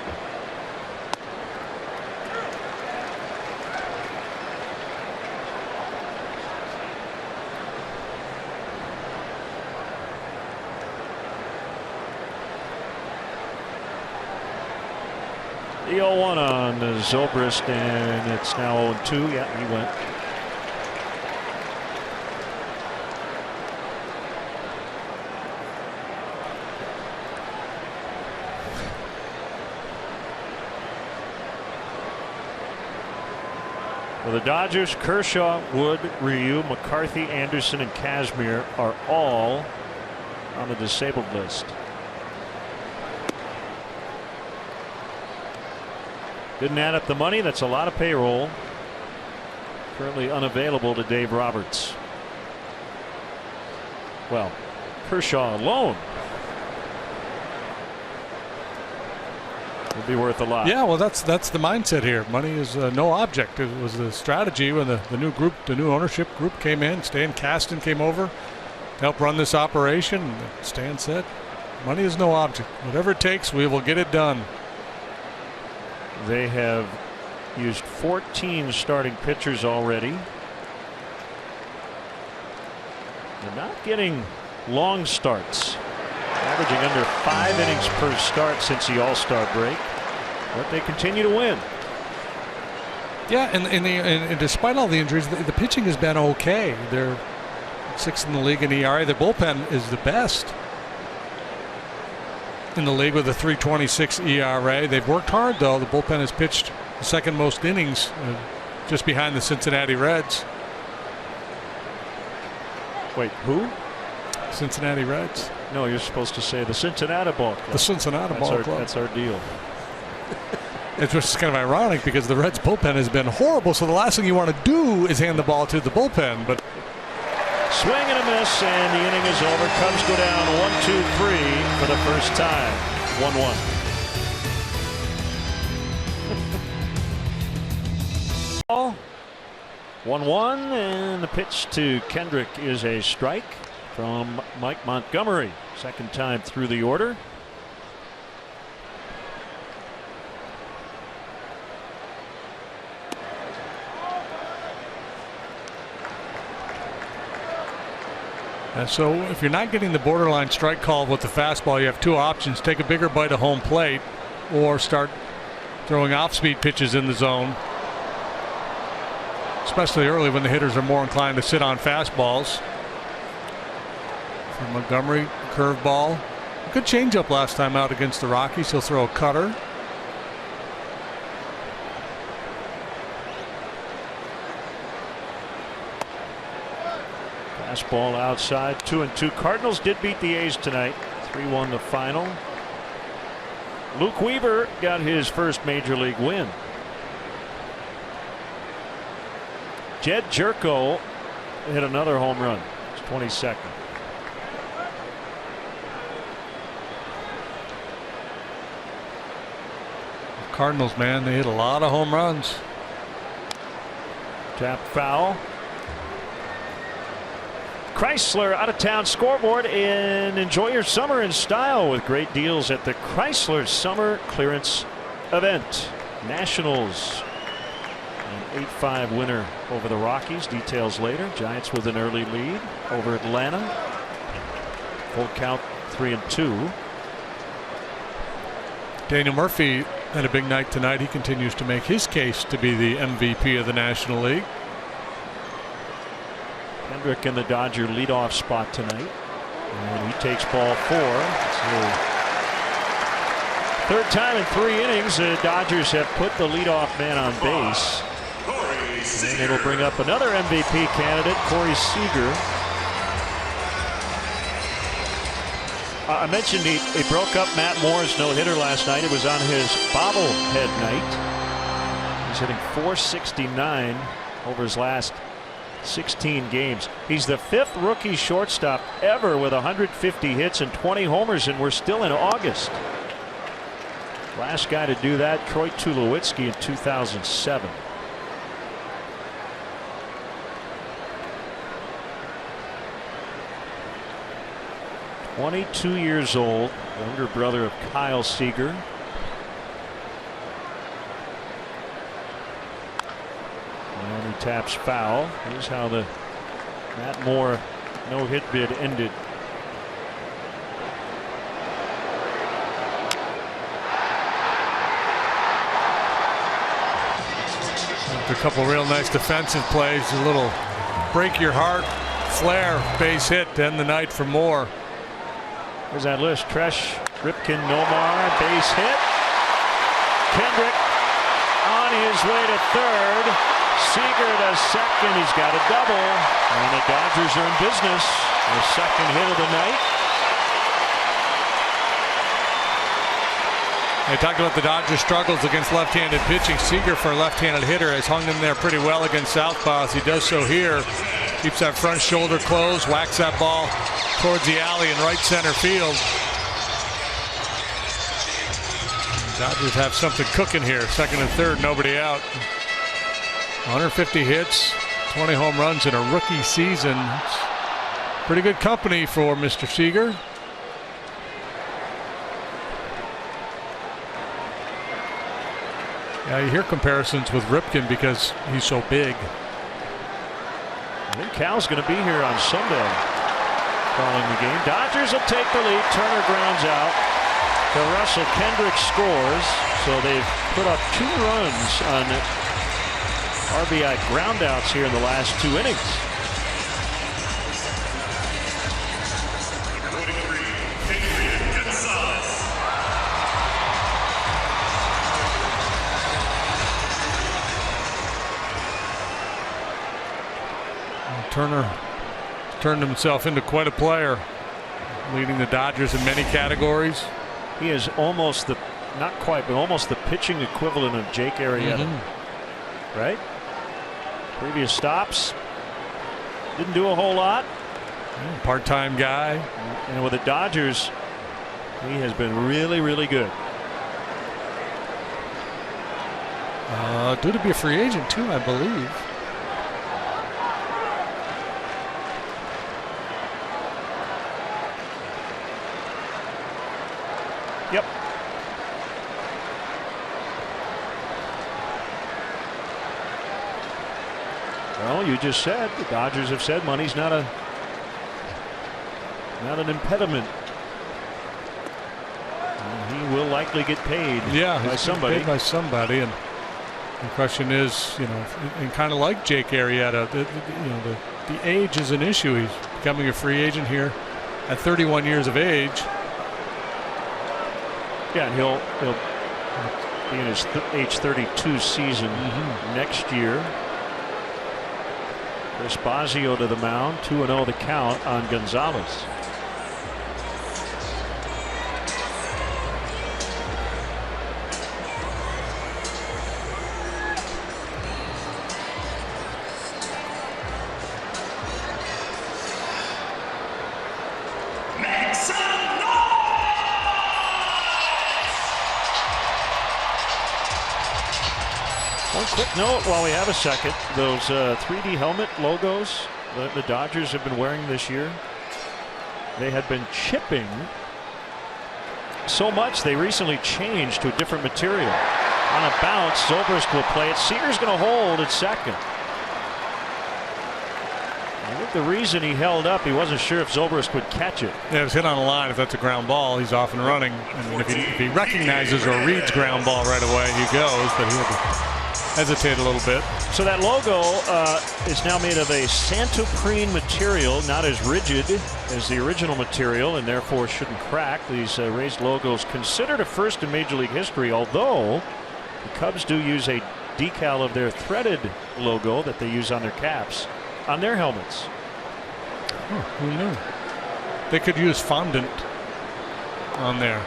The 0-1 on Zobrist, and it's now 0-2. Yeah, he went. For the Dodgers, Kershaw, Wood, Ryu, McCarthy, Anderson, and Kazmir are all on the disabled list. Didn't add up the money. That's a lot of payroll. Currently unavailable to Dave Roberts. Well, Kershaw alone would be worth a lot. Yeah, well, that's the mindset here. Money is no object. It was the strategy when the new group, the new ownership group came in. Stan Kasten came over to help run this operation. Stan said, money is no object. Whatever it takes, we will get it done. They have used 14 starting pitchers already. They're not getting long starts, averaging under 5 innings per start since the All-Star break, but they continue to win. Yeah, and despite all the injuries, the pitching has been okay. They're 6th in the league in ERA. The bullpen is the best in the league with a 3.26 ERA. They've worked hard, though. The bullpen has pitched the second most innings, just behind the Cincinnati Reds. Wait, who? Cincinnati Reds. No, you're supposed to say the Cincinnati Ball Club. The Cincinnati Ball Club. That's our deal. It's just kind of ironic because the Reds bullpen has been horrible, so the last thing you want to do is hand the ball to the bullpen. But swing and a miss, and the inning is over. Cubs go down 1-2-3 for the first time. 1-1. 1-1, and the pitch to Kendrick is a strike from Mike Montgomery. Second time through the order. And so if you're not getting the borderline strike call with the fastball, you have two options. Take a bigger bite of home plate or start throwing off-speed pitches in the zone, especially early when the hitters are more inclined to sit on fastballs. For Montgomery, curveball. Good changeup last time out against the Rockies. He'll throw a cutter. Fastball outside, 2-2. Cardinals did beat the A's tonight, 3-1 the final. Luke Weaver got his first major league win. Jed Jerko hit another home run. It's 22nd. Cardinals, man, they hit a lot of home runs. Tap foul. Chrysler out of town scoreboard, and enjoy your summer in style with great deals at the Chrysler Summer Clearance Event. Nationals, an 8-5 winner over the Rockies. Details later. Giants with an early lead over Atlanta. Full count 3-2. Daniel Murphy had a big night tonight. He continues to make his case to be the MVP of the National League. Kendrick in the Dodger leadoff spot tonight, and he takes ball 4. Third time in 3 innings the Dodgers have put the leadoff man on base, and it'll bring up another MVP candidate, Corey Seager. I mentioned he broke up Matt Moore's no-hitter last night. It was on his bobblehead night. He's hitting .469 over his last 16 games. He's the 5th rookie shortstop ever with 150 hits and 20 homers, and we're still in August. Last guy to do that, Troy Tulowitzki in 2007. "22 years old, younger brother of Kyle Seager. And he taps foul. Here's how the Matt Moore no-hit bid ended. After a couple real nice defensive plays, a little break your heart flare base hit to end the night for Moore. There's that list. Tresh, Ripken, Nomar, base hit. Kendrick on his way to third. Seager to second. He's got a double, and the Dodgers are in business. The second hit of the night. They talked about the Dodgers' struggles against left-handed pitching. Seager, for a left-handed hitter, has hung in there pretty well against southpaws. He does so here. Keeps that front shoulder closed, whacks that ball towards the alley in right center field. Dodgers have something cooking here. Second and third, nobody out. 150 hits, 20 home runs in a rookie season. It's pretty good company for Mr. Seager. Yeah, you hear comparisons with Ripken because he's so big. I think Cal's going to be here on Sunday calling the game. Dodgers will take the lead. Turner grounds out to Russell. Kendrick scores. So they've put up 2 runs on RBI groundouts here in the last 2 innings. Turner turned himself into quite a player, leading the Dodgers in many categories. He is almost the, not quite, but almost the pitching equivalent of Jake Arrieta. Right? Previous stops, didn't do a whole lot. Part-time guy. And with the Dodgers, he has been really, really good. Due to be a free agent too, I believe. Yep. Well, you just said the Dodgers have said money's not an impediment. And he will likely get paid. By somebody. Paid by somebody, and the question is, you know, and kind of like Jake Arrieta, the age is an issue. He's becoming a free agent here at 31 years of age. Yeah, and he'll be in his age 32 season next year. Chris Bosio to the mound. 2-0 the count on Gonzalez. One quick note while we have a second, those 3D helmet logos that the Dodgers have been wearing this year, they had been chipping so much they recently changed to a different material. On a bounce, Zobrist will play it. Seager's going to hold at second. I think the reason he held up, he wasn't sure if Zobrist would catch it. Yeah, it was hit on the line. If that's a ground ball, he's off and running. And if he recognizes or reads ground ball right away, he goes. But he had to hesitate a little bit. So that logo is now made of a Santoprene material, not as rigid as the original material, and therefore shouldn't crack. These raised logos considered a first in Major League history, although the Cubs do use a decal of their threaded logo that they use on their caps, on their helmets. Oh, who knew? They could use fondant on there.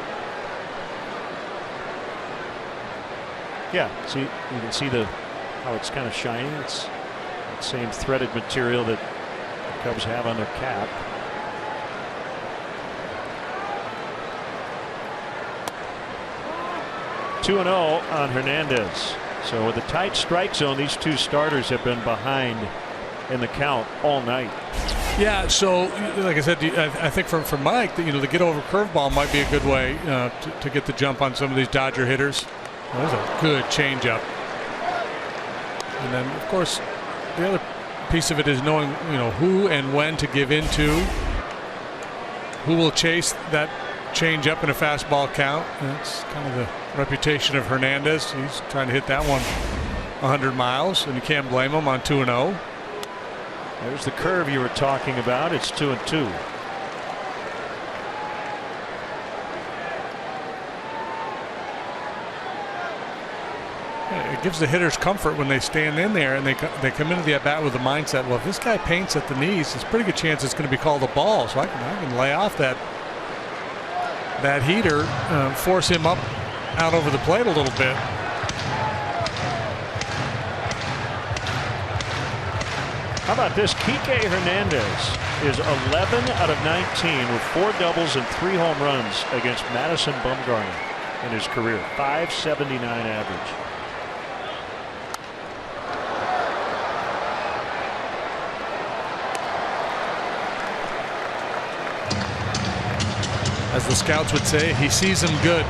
Yeah, see, you can see how it's kind of shiny. It's that same threaded material that the Cubs have on their cap. (2-0) on Hernandez. So with a tight strike zone, these two starters have been behind in the count all night. Yeah, so like I said, I think for Mike, the get over curveball might be a good way to get the jump on some of these Dodger hitters. Well, that was a good changeup. And then, of course, the other piece of it is knowing, who and when to give into, who will chase that changeup in a fastball count. And that's kind of the reputation of Hernandez. He's trying to hit that one 100 miles, and you can't blame him on 2-0. There's the curve you were talking about. It's 2-2. It gives the hitters comfort when they stand in there and they come into the at bat with the mindset, well, if this guy paints at the knees, there's a pretty good chance it's going to be called a ball, so I can lay off that heater, force him up out over the plate a little bit. How about this? Kike Hernandez is 11 out of 19 with 4 doubles and 3 home runs against Madison Bumgarner in his career. .579 average. As the scouts would say, he sees him good.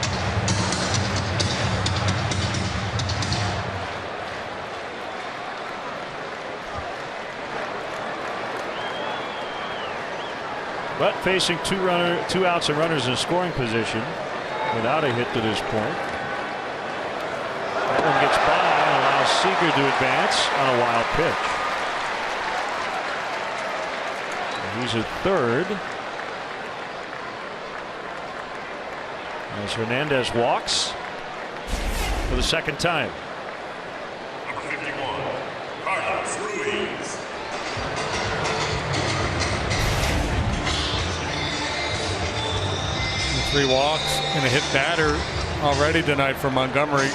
But facing two outs and runners in scoring position without a hit to this point. That one gets by and allows Seager to advance on a wild pitch. And he's at third. As Hernandez walks for the second time. Number 51, Carlos Ruiz. 3 walks and a hit batter already tonight for Montgomery.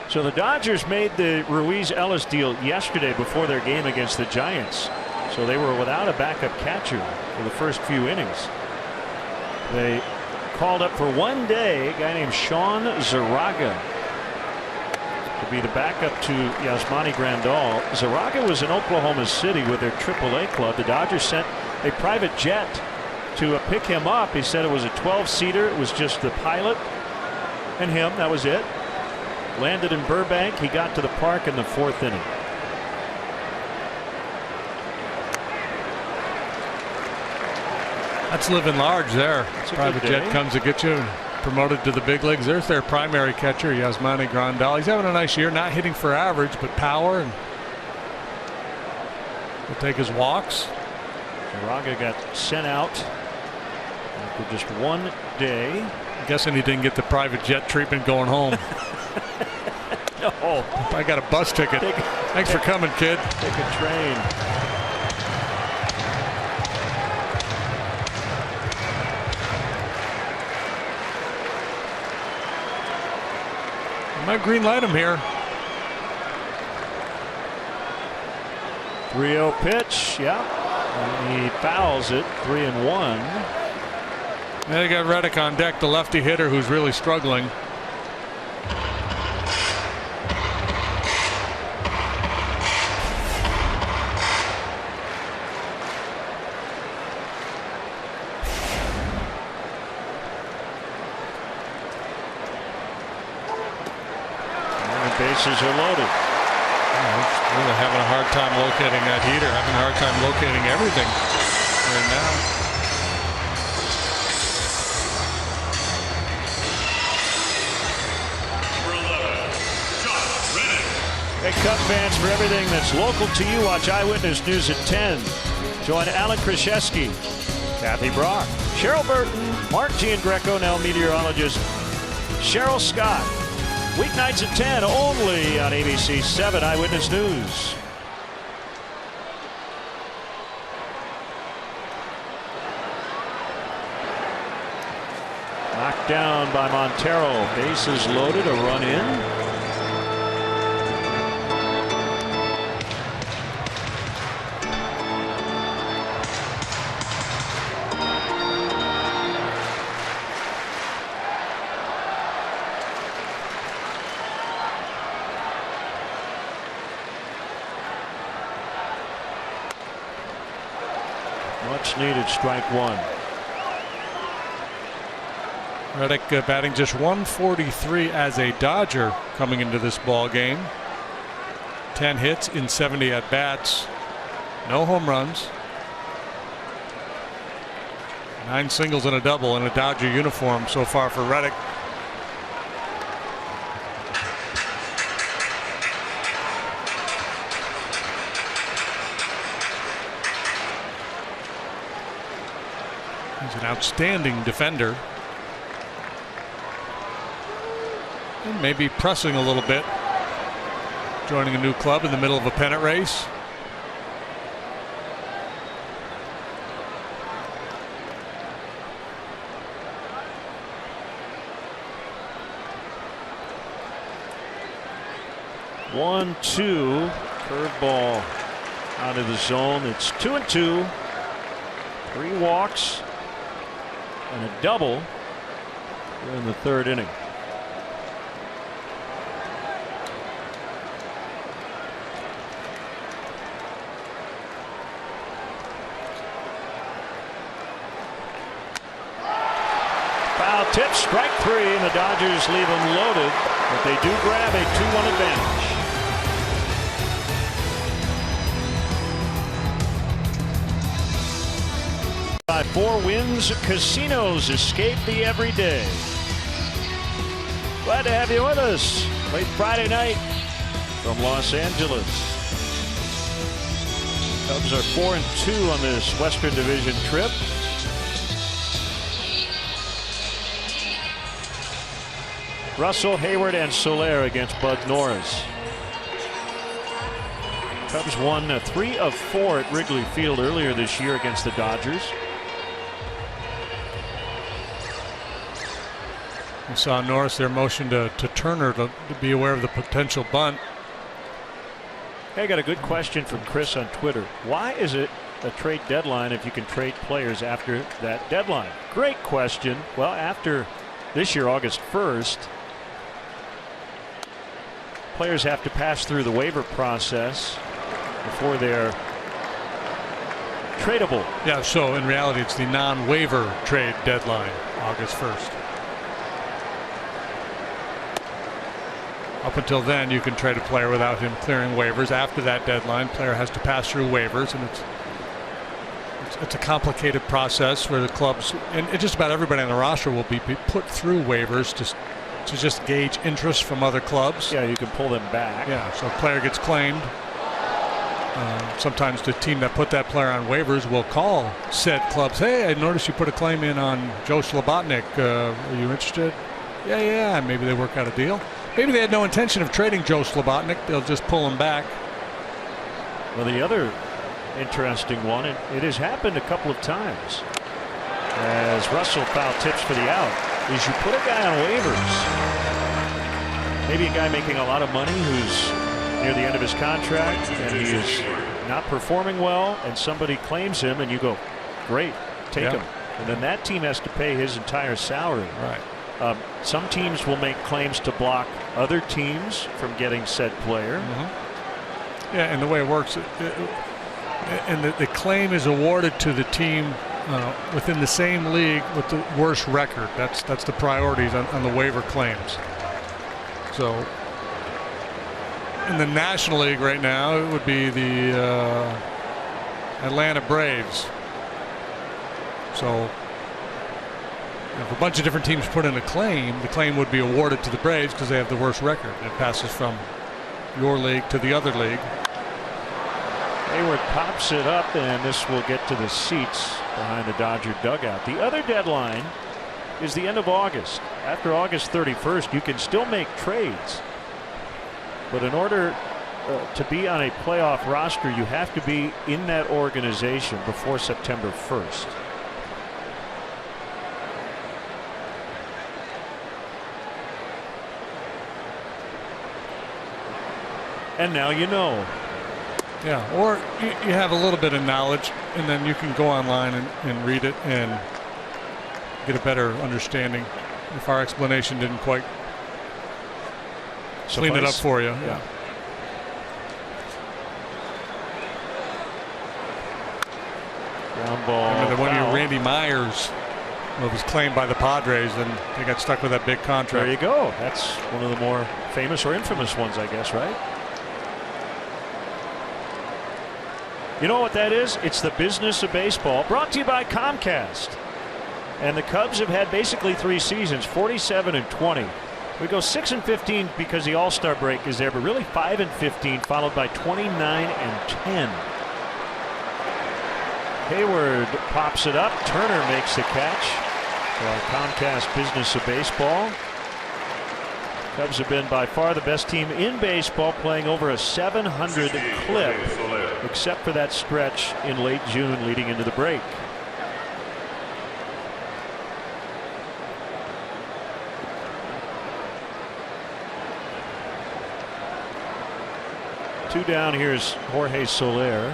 So the Dodgers made the Ruiz-Ellis deal yesterday before their game against the Giants. So they were without a backup catcher for the first few innings. They called up for one day a guy named Sean Zaraga to be the backup to Yasmani Grandal. Zaraga was in Oklahoma City with their AAA club. The Dodgers sent a private jet to pick him up. He said it was a 12-seater. It was just the pilot and him. That was it. Landed in Burbank. He got to the park in the 4th inning. That's living large there. Private jet comes to get you promoted to the big leagues. There's their primary catcher, Yasmani Grandal. He's having a nice year, not hitting for average, but power. And He'll take his walks. Moraga got sent out after just 1 day. I'm guessing he didn't get the private jet treatment going home. No. I got a bus ticket. Thanks for coming, kid. Take a train. I might green light him here. 3-0 pitch. Yeah. And he fouls it. 3-1. Now they got Reddick on deck, the lefty hitter who's really struggling. Bases are loaded. Really having a hard time locating that heater, having a hard time locating everything right now. Hey, Cub fans, for everything that's local to you, watch Eyewitness News at 10. Join Alan Krzyzewski, Kathy Brock, Cheryl Burton, Mark Giangreco, now meteorologist Cheryl Scott. Weeknights at 10 only on ABC 7 Eyewitness News. Knocked down by Montero. Bases loaded, a run in. Much needed strike one. Reddick batting just 143 as a Dodger coming into this ball game. 10 hits in 70 at bats. No home runs. 9 singles and a double in a Dodger uniform so far for Reddick. He's an outstanding defender. And maybe pressing a little bit. Joining a new club in the middle of a pennant race. One, two, curveball out of the zone. It's 2-2. 3 walks and a double in the 3rd inning. Foul tip, strike 3, and the Dodgers leave them loaded, but they do grab a 2-1 advantage. By 4 wins, casinos escape the everyday. Glad to have you with us late Friday night from Los Angeles. Cubs are 4-2 on this Western Division trip. Russell, Hayward, and Soler against Bud Norris. Cubs won 3 of 4 at Wrigley Field earlier this year against the Dodgers. We saw Norris their motion to Turner to be aware of the potential bunt. Hey, I got a good question from Chris on Twitter. Why is it a trade deadline if you can trade players after that deadline? Great question. Well, after this year, August 1st, players have to pass through the waiver process before they're tradable. Yeah, so in reality, it's the non-waiver trade deadline, August 1st. Up until then, you can trade a player without him clearing waivers. After that deadline, player has to pass through waivers, and it's a complicated process where the clubs and just about everybody on the roster will be put through waivers to just gauge interest from other clubs. Yeah, you can pull them back. Yeah, so a player gets claimed, Sometimes the team that put that player on waivers will call said clubs, hey, I noticed you put a claim in on Joe Slobotnik. Are you interested? Yeah. Maybe they work out a deal. Maybe they had no intention of trading Joe Slobotnik. They'll just pull him back. Well, the other interesting one, and it has happened a couple of times, as Russell foul tips for the out, is you put a guy on waivers. Maybe a guy making a lot of money who's near the end of his contract and he is not performing well, and somebody claims him, and you go, great, take him. And then that team has to pay his entire salary. Right. Some teams will make claims to block other teams from getting said player. Yeah, and the way it works, and the claim is awarded to the team within the same league with the worst record. That's the priorities on the waiver claims. So in the National League right now, it would be the Atlanta Braves. So if a bunch of different teams put in a claim, the claim would be awarded to the Braves because they have the worst record. It passes from your league to the other league. Hayward pops it up, and this will get to the seats behind the Dodger dugout. The other deadline is the end of August. After August 31st, you can still make trades. But in order to be on a playoff roster, you have to be in that organization before September 1st. And now you know. Yeah, or you have a little bit of knowledge, and then you can go online and read it and get a better understanding if our explanation didn't quite clean it up for you. Yeah. Ground ball. Remember the one year Randy Myers was claimed by the Padres, and they got stuck with that big contract. There you go. That's one of the more famous or infamous ones, I guess, right? You know what that is? It's the business of baseball, brought to you by Comcast. And the Cubs have had basically 3 seasons, 47-20. We go 6-15 because the All-Star break is there, but really 5-15, followed by 29-10. Hayward pops it up. Turner makes the catch for our Comcast business of baseball. Cubs have been by far the best team in baseball, playing over a 700 clip, except for that stretch in late June leading into the break. Two down. Here's Jorge Soler.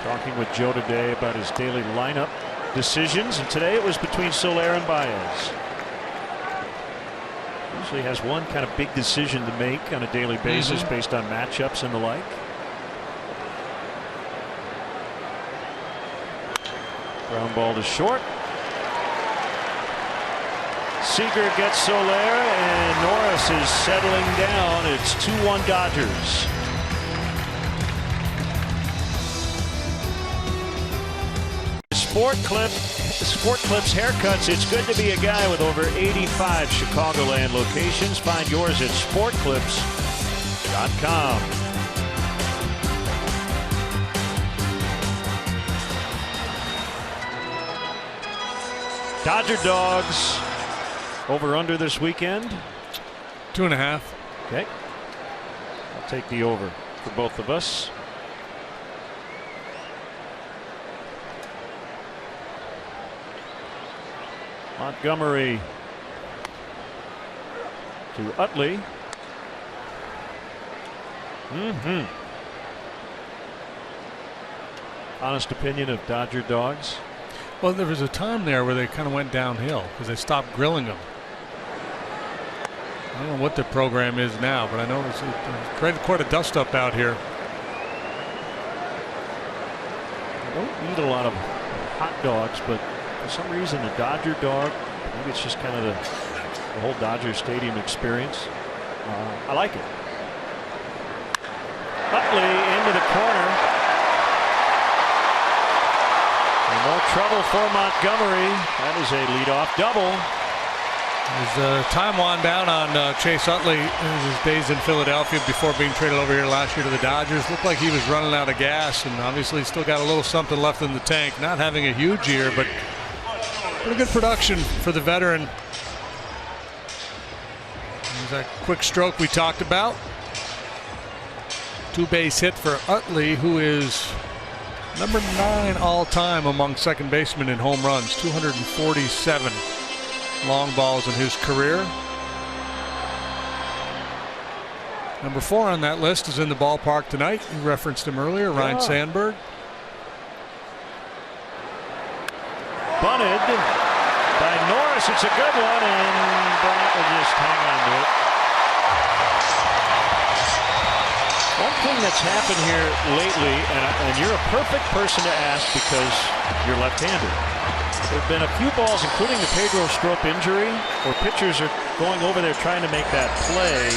Talking with Joe today about his daily lineup decisions, and today it was between Soler and Baez. Usually has one kind of big decision to make on a daily basis based on matchups and the like. Ground ball to short. Seager gets Soler, and Norris is settling down. It's 2-1 Dodgers. Sport Clips haircuts. It's good to be a guy with over 85 Chicagoland locations. Find yours at sportclips.com. Dodger Dogs over under this weekend. 2.5. Okay. I'll take the over for both of us. Montgomery to Utley. Honest opinion of Dodger Dogs? Well, there was a time there where they kind of went downhill because they stopped grilling them. I don't know what the program is now, but I know it's created quite a dust-up out here. I don't eat a lot of hot dogs, but for some reason the Dodger dog, maybe it's just kind of the whole Dodger Stadium experience. I like it. Utley into the corner. And More trouble for Montgomery. That is a leadoff double. His time wound down on Chase Utley in his days in Philadelphia before being traded over here last year to the Dodgers. Looked like he was running out of gas, and obviously still got a little something left in the tank. Not having a huge year, but pretty good production for the veteran. There's that quick stroke we talked about. 2-base hit for Utley, who is number 9 all-time among second basemen in home runs, 247 long balls in his career. Number 4 on that list is in the ballpark tonight. You referenced him earlier, Ryan Sandberg. Bunted by Norris. It's a good one, and Bryant will just hang on to it. One thing that's happened here lately, and you're a perfect person to ask because you're left-handed. There have been a few balls, including the Pedro Strop injury, where pitchers are going over there trying to make that play.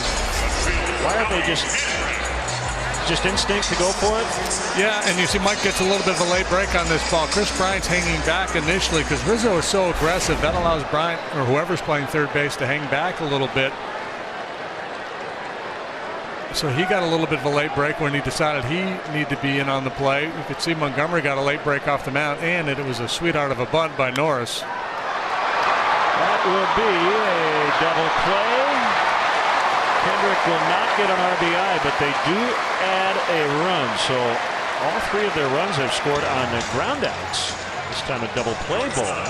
Why aren't they just instinct to go for it? Yeah, and you see Mike gets a little bit of a late break on this ball. Chris Bryant's hanging back initially because Rizzo is so aggressive. That allows Bryant, or whoever's playing third base, to hang back a little bit. So he got a little bit of a late break when he decided he needed to be in on the play. You could see Montgomery got a late break off the mound, and it was a sweetheart of a bunt by Norris. That will be a double play. Kendrick will not get an RBI, but they do add a run. So all 3 of their runs have scored on the groundouts. This time a double play ball.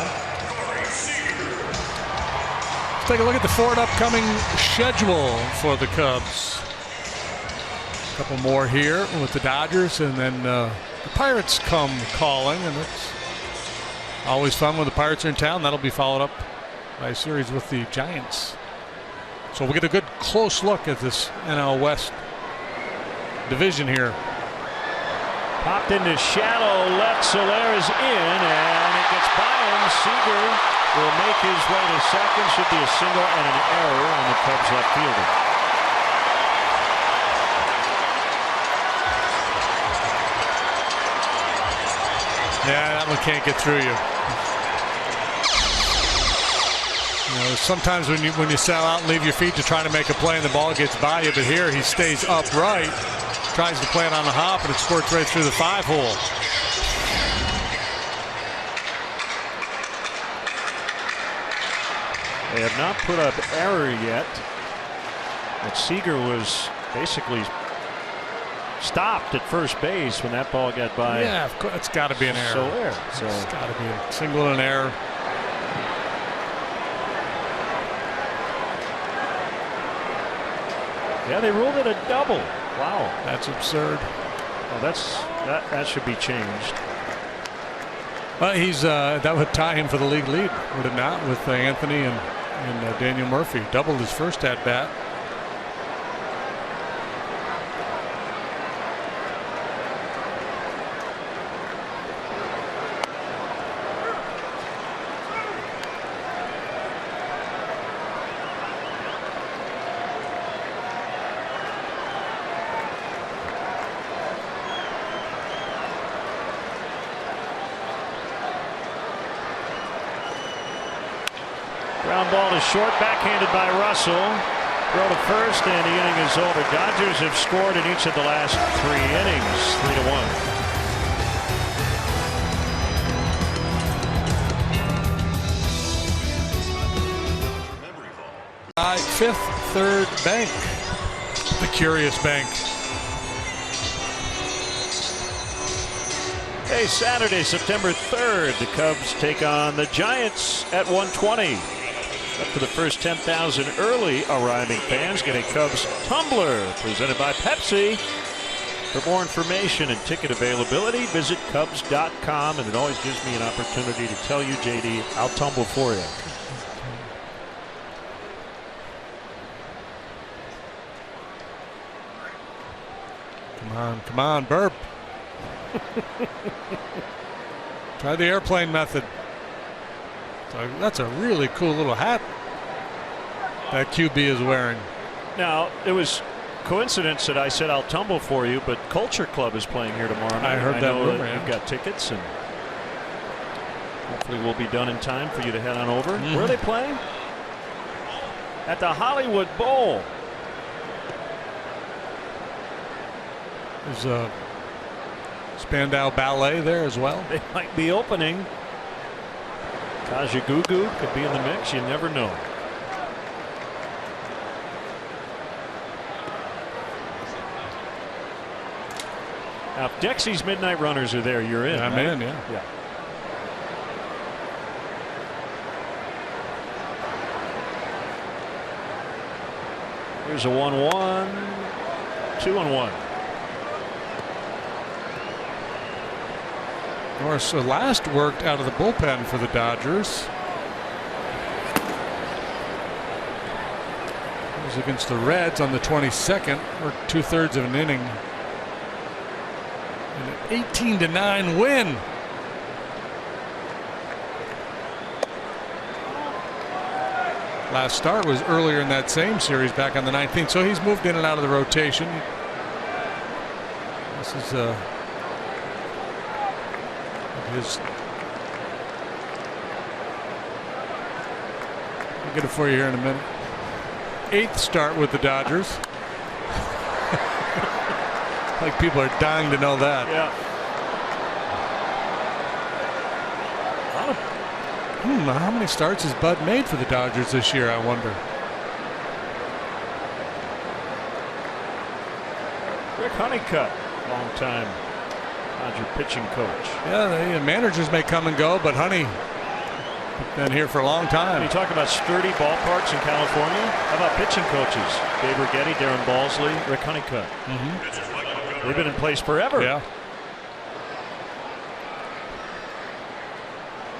Let's take a look at the forward upcoming schedule for the Cubs. A couple more here with the Dodgers, and then the Pirates come calling, and it's always fun when the Pirates are in town. That'll be followed up by a series with the Giants. So we'll get a good close look at this NL West division here. Popped into shallow left. Soler is in, and it gets by him. Seager will make his way to second. Should be a single and an error on the Cubs left fielder. Yeah, that one can't get through you. You know, sometimes when you sell out and leave your feet to try to make a play and the ball gets by you, but here he stays upright, tries to play it on the hop, and it squirts right through the 5-hole. They have not put up error yet, but Seager was basically stopped at first base when that ball got by. Yeah, of course, it's got to be an error. So it's got to be a single and an error. Yeah, they ruled it a double. Wow, that's absurd. Well, that should be changed. Well, that would tie him for the league lead, would it not? With Anthony and Daniel Murphy, doubled his first at bat. Ground ball to short, backhanded by Russell. Throw to first, and the inning is over. Dodgers have scored in each of the last 3 innings, 3-1. Fifth Third Bank, the curious bank. Hey, Saturday, September 3rd, the Cubs take on the Giants at 1:20. Up to the first 10,000 early arriving fans get a Cubs tumbler presented by Pepsi. For more information and ticket availability, visit Cubs.com, and it always gives me an opportunity to tell you, JD, I'll tumble for you. Come on, burp. Try the airplane method. So that's a really cool little hat that QB is wearing. Now, it was coincidence that I said I'll tumble for you, but Culture Club is playing here tomorrow night. I heard that rumor. You've got tickets, and Hopefully we'll be done in time for you to head on over. Where are they playing? At the Hollywood Bowl. There's a Spandau Ballet there as well. They might be opening. Kajagoogoo could be in the mix. You never know. Now, if Dexy's Midnight Runners are there, you're in. I'm right? in, yeah. Yeah. Here's a 1-1, 2-1. Norris last worked out of the bullpen for the Dodgers. It was against the Reds on the 22nd, worked 2/3 of an inning. And an 18-9 win. Last start was earlier in that same series back on the 19th, so he's moved in and out of the rotation. This is his. I'll get it for you here in a minute. 8th start with the Dodgers. Like people are dying to know that. Yeah. How many starts has Bud made for the Dodgers this year, I wonder? Rick Honeycutt, long time Dodger pitching coach. Yeah, the managers may come and go, but Honey been here for a long time. You talk about sturdy ballparks in California. How about pitching coaches? Dave Righetti, Darren Balsley, Rick Honeycutt. They've been in place forever. Yeah.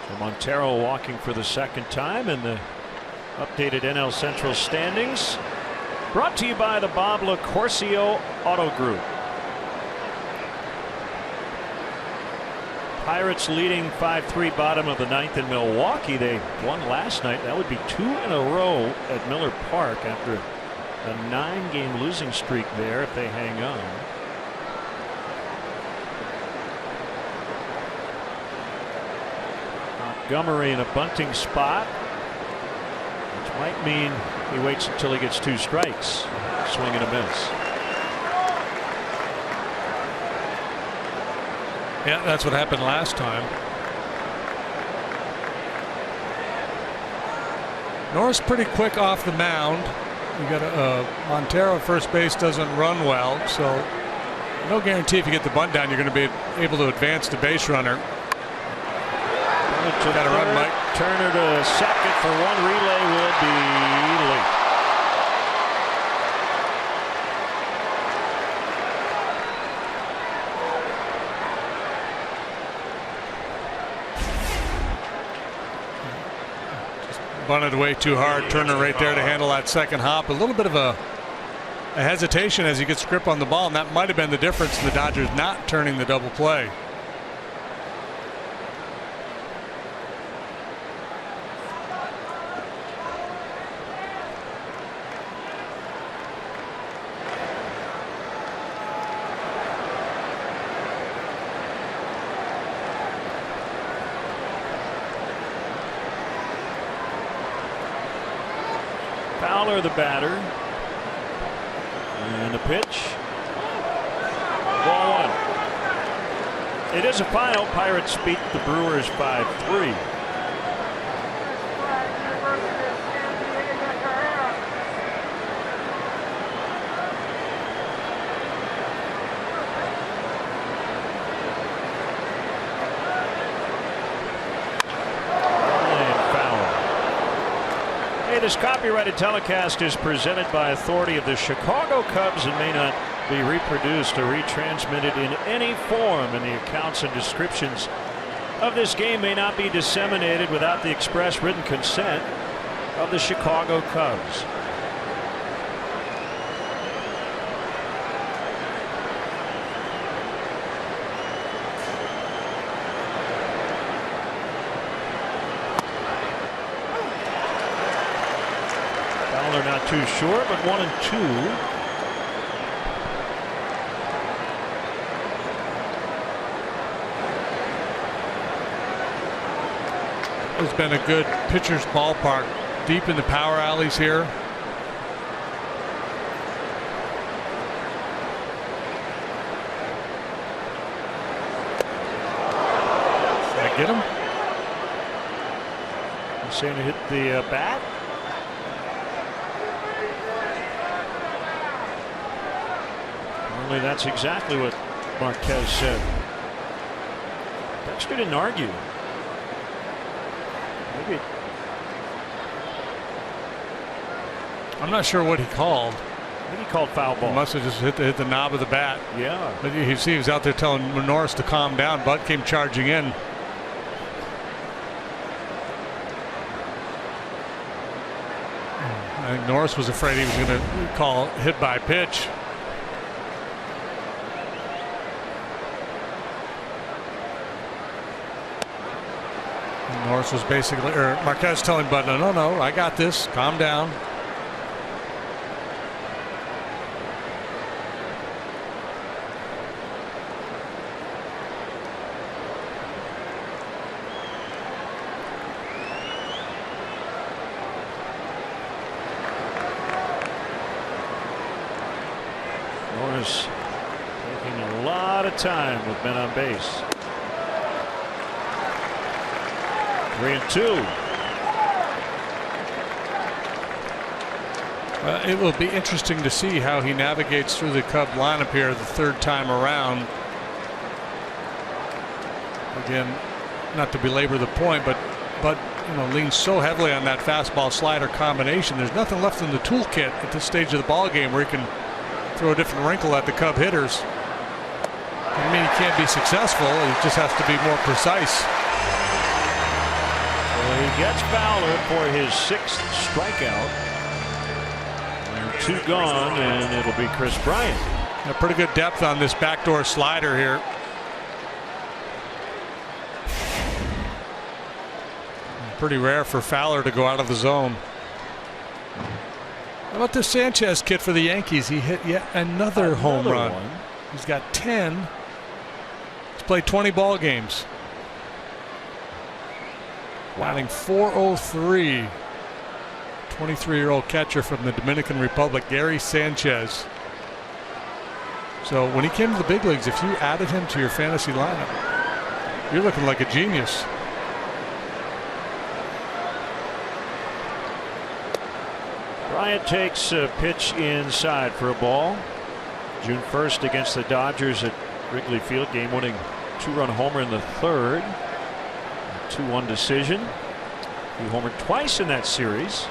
So Montero walking for the second time in the updated NL Central standings. Brought to you by the Bob LaCourcio Auto Group. Pirates leading 5-3 bottom of the 9th in Milwaukee. They won last night. That would be 2 in a row at Miller Park after a 9-game losing streak there if they hang on. Montgomery in a bunting spot, which might mean he waits until he gets 2 strikes. Swing and a miss. Yeah, that's what happened last time. Norris pretty quick off the mound. You got Montero at first base doesn't run well, so no guarantee if you get the bunt down you're going to be able to advance the base runner. Got to run, Mike. Turner to second for one. Relay will be late. Bunted way too hard. Turner right there to handle that second hop. A little bit of a hesitation as he gets grip on the ball, and that might have been the difference in the Dodgers not turning the double play. Fowler, the batter, and the pitch. Ball 1. It is a final. Pirates beat the Brewers 5-3. This copyrighted telecast is presented by authority of the Chicago Cubs and may not be reproduced or retransmitted in any form, and the accounts and descriptions of this game may not be disseminated without the express written consent of the Chicago Cubs. Fowler not too sure, but 1-2. has been a good pitcher's ballpark, deep in the power alleys here. Did I get him? You saying to hit the bat? Apparently that's exactly what Marquez said. Dexter didn't argue. Maybe. I'm not sure what he called. I think he called foul ball. He must have just hit the knob of the bat. Yeah. But you see he was out there telling Norris to calm down. Bud came charging in. I think Norris was afraid he was going to call hit by pitch. And Norris was basically, or Marquez telling Bud, no, I got this. Calm down. Norris taking a lot of time with men on base. 3-2. It will be interesting to see how he navigates through the Cub lineup here the third time around. Again, not to belabor the point, but leans so heavily on that fastball slider combination. There's nothing left in the toolkit at this stage of the ball game where he can throw a different wrinkle at the Cub hitters. I mean, he can't be successful. He just has to be more precise. Well, he gets Fowler for his 6th strikeout. And 2 gone, and it'll be Chris Bryant. Yeah, pretty good depth on this backdoor slider here. Pretty rare for Fowler to go out of the zone. How about this Sanchez kid for the Yankees? He hit yet another home run. He's got 10. He's played 20 ball games. Batting .403. 23-year-old catcher from the Dominican Republic, Gary Sanchez. So when he came to the big leagues, if you added him to your fantasy lineup, you're looking like a genius. Bryant takes a pitch inside for a ball. June 1st against the Dodgers at Wrigley Field. Game-winning 2-run homer in the 3rd. 2-1 decision. He homered twice in that series.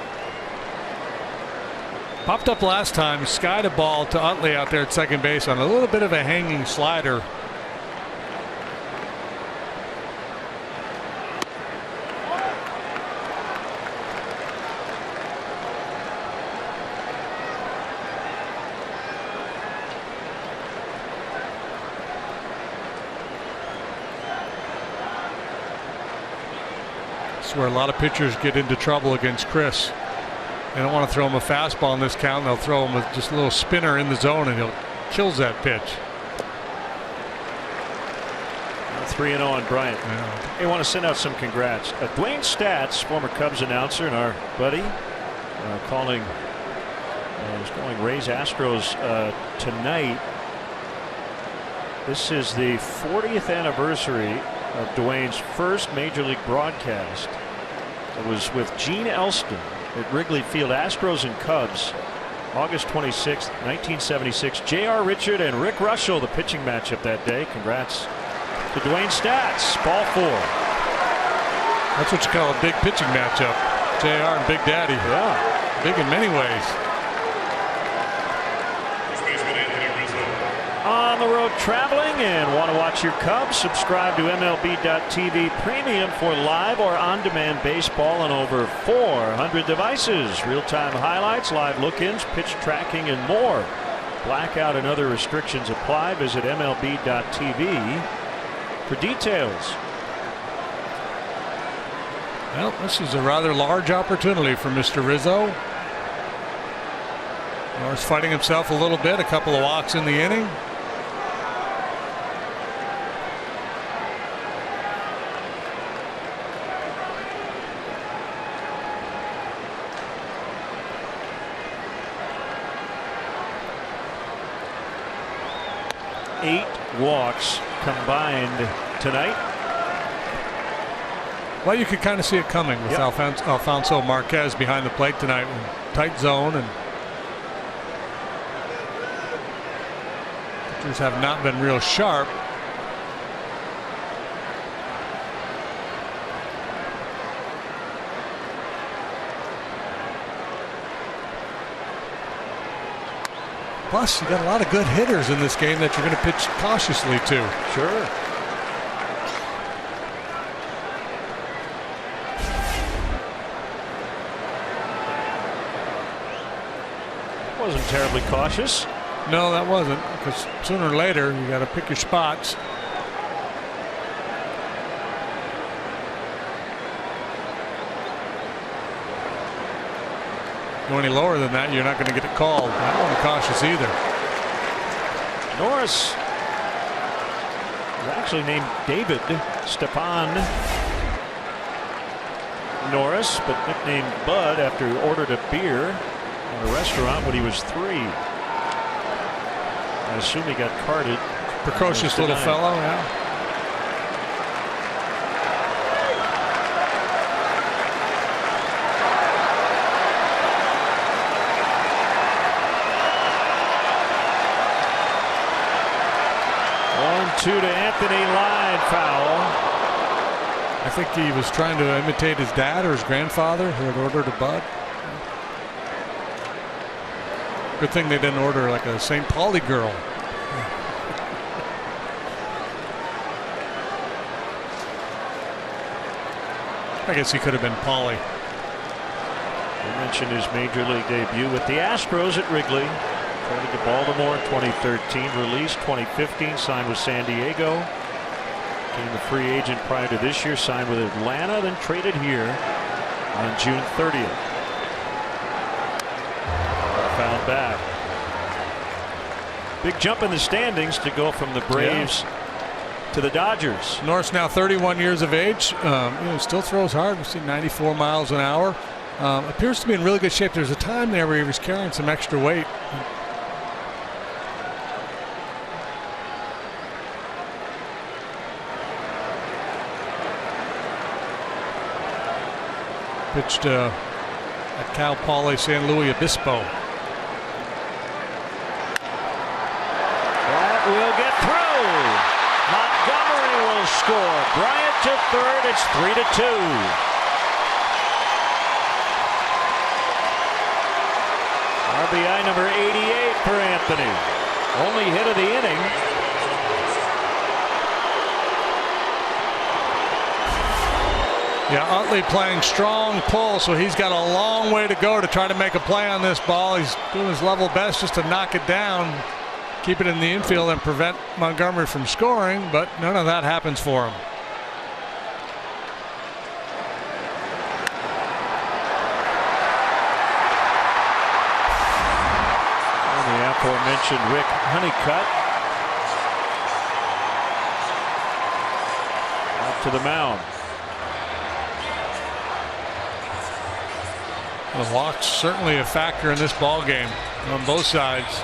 Popped up last time, skied a ball to Utley out there at second base on a little bit of a hanging slider. Where a lot of pitchers get into trouble against Chris. They don't want to throw him a fastball in this count. They'll throw him with just a little spinner in the zone, and he'll kills that pitch. 3-0 on Bryant. Yeah. They want to send out some congrats. Dwayne Statz, former Cubs announcer and our buddy, is calling Rays Astros tonight. This is the 40th anniversary of Dwayne's first major league broadcast. It was with Gene Elston at Wrigley Field. Astros and Cubs, August 26th, 1976. J.R. Richard and Rick Russell, the pitching matchup that day. Congrats to Dwayne Statz. Ball 4. That's what you call a big pitching matchup. J.R. and Big Daddy. Yeah. Big in many ways. On the road traveling and want to watch your Cubs? Subscribe to MLB.TV Premium for live or on-demand baseball on over 400 devices. Real-time highlights, live look-ins, pitch tracking, and more. Blackout and other restrictions apply. Visit MLB.TV for details. Well, this is a rather large opportunity for Mr. Rizzo. Norris fighting himself a little bit. A couple of walks in the inning. 8 walks combined tonight. Well, you could kind of see it coming with Alfonso Marquez behind the plate tonight. Tight zone, and pitchers have not been real sharp. Plus, you got a lot of good hitters in this game that you're going to pitch cautiously to. Sure. Wasn't terribly cautious. No, that wasn't, because sooner or later you got to pick your spots. Go any lower than that, you're not going to get it called. That wasn't cautious either. Norris is actually named David Stepan Norris, but nicknamed Bud after he ordered a beer at a restaurant when he was 3. I assume he got carded. Precocious little fellow, yeah. To Anthony, line foul. I think he was trying to imitate his dad or his grandfather who had ordered a Bud. Good thing they didn't order like a St. Pauli girl. I guess he could have been Pauli. We mentioned his major league debut with the Astros at Wrigley. Traded to Baltimore in 2013, released 2015, signed with San Diego. Became a free agent prior to this year, signed with Atlanta, then traded here on June 30th. Found back. Big jump in the standings to go from the Braves to the Dodgers. Norris now 31 years of age. Still throws hard. We see 94 miles an hour. Appears to be in really good shape. There's a time there where he was carrying some extra weight. Pitched at Cal Poly San Luis Obispo. That will get through. Montgomery will score. Bryant to third. It's 3-2. RBI number 88 for Anthony. Only hit of the inning. Yeah, Utley playing strong pull, so he's got a long way to go to try to make a play on this ball. He's doing his level best just to knock it down, keep it in the infield, and prevent Montgomery from scoring, but none of that happens for him. And the aforementioned Rick Honeycutt up to the mound. The walks certainly a factor in this ball game on both sides.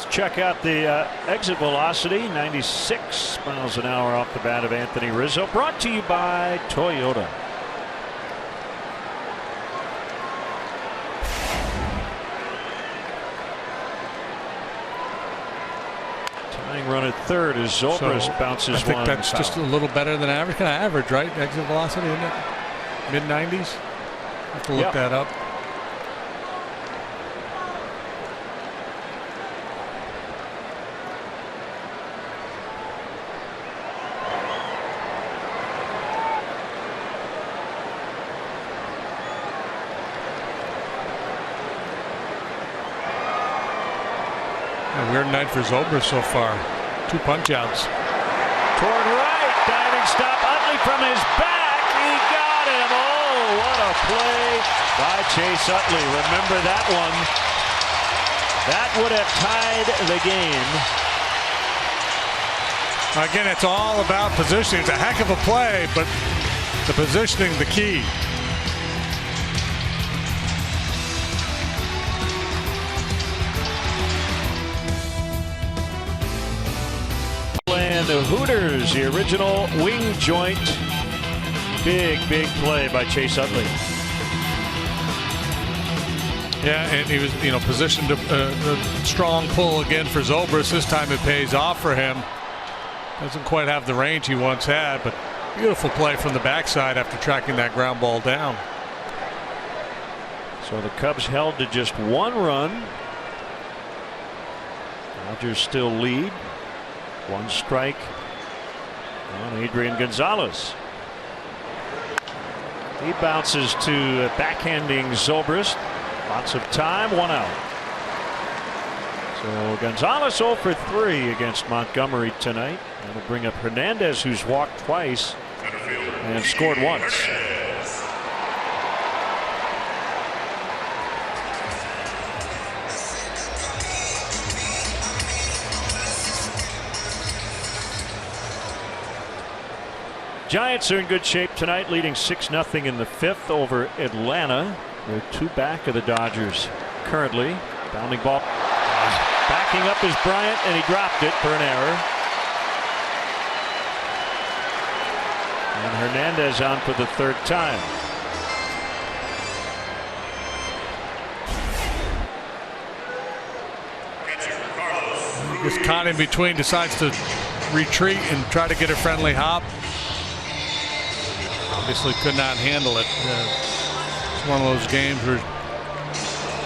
Check out the exit velocity, 96 miles an hour off the bat of Anthony Rizzo. Brought to you by Toyota. Tying run at third as Zobrist bounces I think one. that's just a little better than average. Kind of average, right? Exit velocity, isn't it? Mid-90s. Have to look that up. Weird night for Zobrist so far. 2 punch-outs. Toward right, diving stop. Utley from his back. He got him. what a play by Chase Utley. Remember that one. That would have tied the game. Again, it's all about positioning. It's a heck of a play, but the positioning, the key. And the Hooters, the original wing joint. Big play by Chase Utley. Yeah, and he was, positioned a strong pull again for Zobrist. This time it pays off for him. Doesn't quite have the range he once had, but beautiful play from the backside after tracking that ground ball down. So the Cubs held to just 1 run. Dodgers still lead. 1 strike on Adrian Gonzalez. He bounces to backhanding Zobrist. Lots of time, 1 out. So Gonzalez 0 for 3 against Montgomery tonight. That'll bring up Hernandez, who's walked twice and scored once. Giants are in good shape tonight, leading 6-0 in the 5th over Atlanta. They're 2 back of the Dodgers currently. Bounding ball. Backing up is Bryant, and he dropped it for an error. And Hernandez on for the 3rd time. Just caught in between, decides to retreat and try to get a friendly hop. Obviously could not handle it. It's one of those games where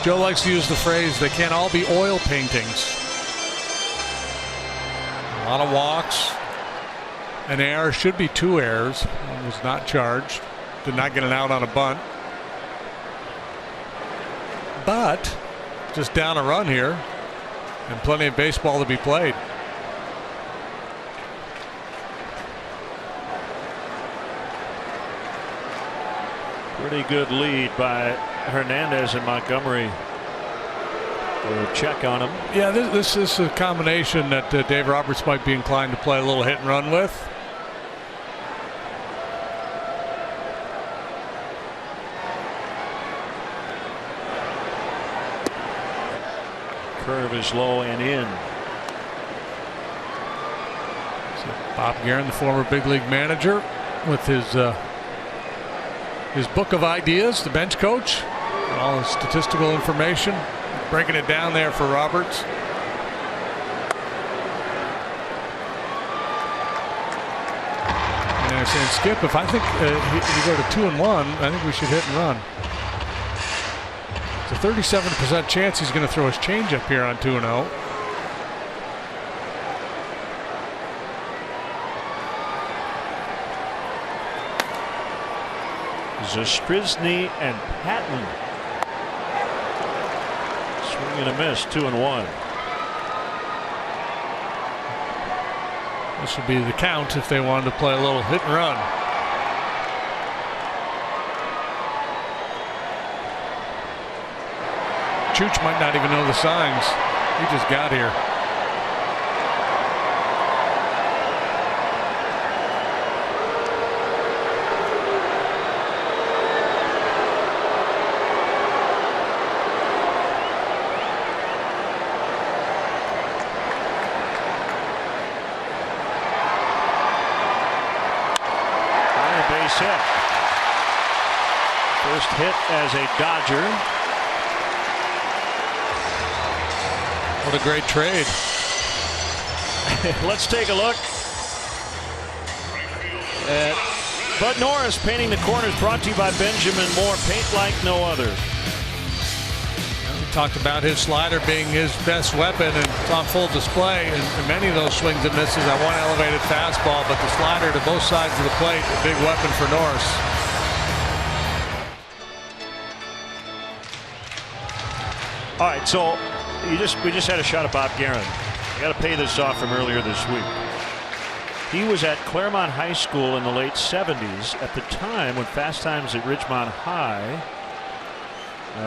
Joe likes to use the phrase, they can't all be oil paintings. A lot of walks. An error, should be 2 errors. One was not charged. Did not get an out on a bunt. But just down a run here and plenty of baseball to be played. Pretty good lead by Hernandez and Montgomery. We'll check on him. Yeah, this is a combination that Dave Roberts might be inclined to play a little hit and run with. Curve is low and in. So Bob Guerin, the former big league manager, with his book of ideas, the bench coach, all his statistical information, breaking it down there for Roberts. And they're saying, Skip, if I think you go to 2-1, I think we should hit and run. It's a 37% chance he's going to throw his changeup here on 2-0. Zastryzny and Patton. Swing and a miss, 2-1. This would be the count if they wanted to play a little hit and run. Chooch might not even know the signs. He just got here. Base hit. First hit as a Dodger. What a great trade. Let's take a look at Bud Norris painting the corners, brought to you by Benjamin Moore. Paint like no other. We talked about his slider being his best weapon, and it's on full display in many of those swings and misses. That one elevated fastball, but the slider to both sides of the plate, a big weapon for Norris. All right, so we just had a shot of Bob Guerin. I got to pay this off from earlier this week. He was at Claremont High School in the late 70s at the time when Fast Times at Ridgemont High.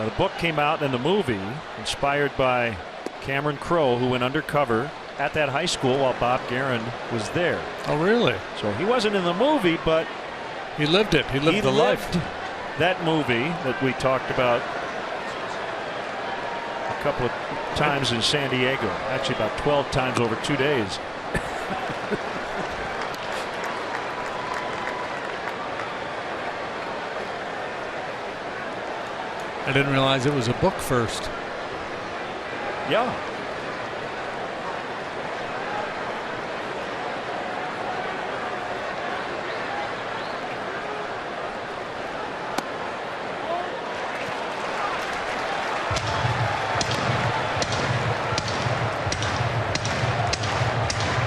The book came out and the movie, inspired by Cameron Crowe, who went undercover at that high school while Bob Guerin was there. Oh, really? So he wasn't in the movie, but he lived it. He lived the life. That movie that we talked about a couple of times in San Diego, actually about 12 times over 2 days. I didn't realize it was a book first. Yeah.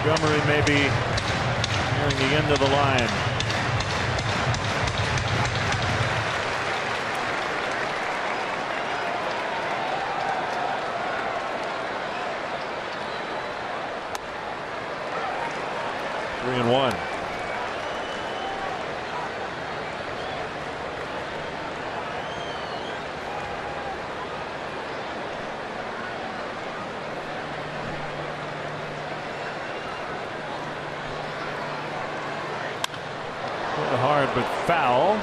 Montgomery may be nearing the end of the line. Three and one. Hard but foul.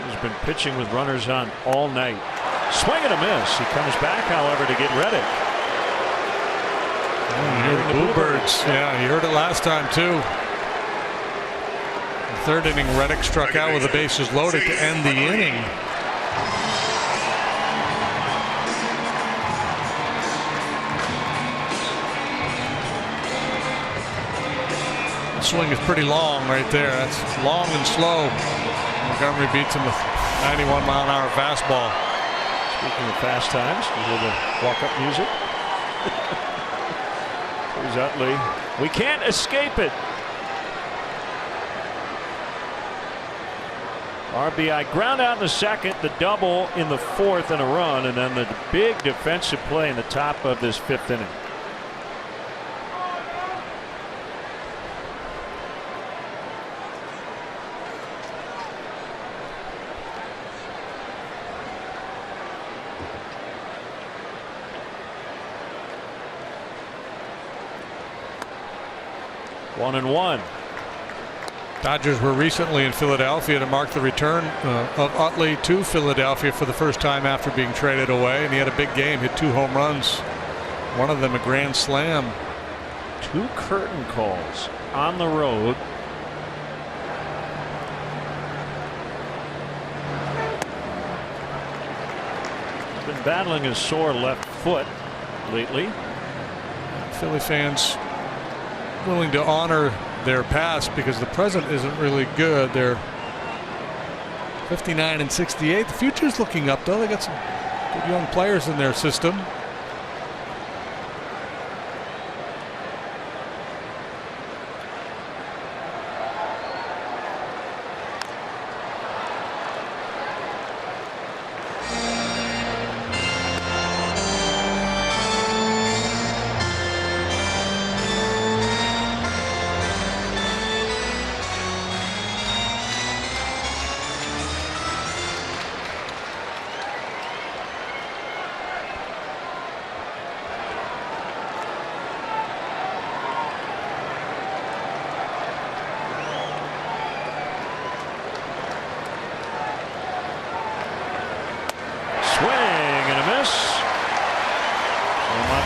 He's been pitching with runners on all night. Swing and a miss. He comes back, however, to get Reddick. You heard the Bluebirds. Yeah, you heard it last time too. The third inning, Reddick struck out with the bases loaded to end the inning. The swing is pretty long right there. That's long and slow. Montgomery beats him with 91-mile-an-hour fastball. Speaking of fast times, you hear the walk-up music. Here's Utley. We can't escape it. RBI ground out in the second, the double in the fourth and a run, and then the big defensive play in the top of this fifth inning. One and one. Dodgers were recently in Philadelphia to mark the return of Utley to Philadelphia for the first time after being traded away, and he had a big game, hit 2 home runs, one of them a grand slam. 2 curtain calls on the road. He's been battling a sore left foot lately. Philly fans willing to honor their past because the present isn't really good. They're 59 and 68. The future's looking up though. They got some good young players in their system.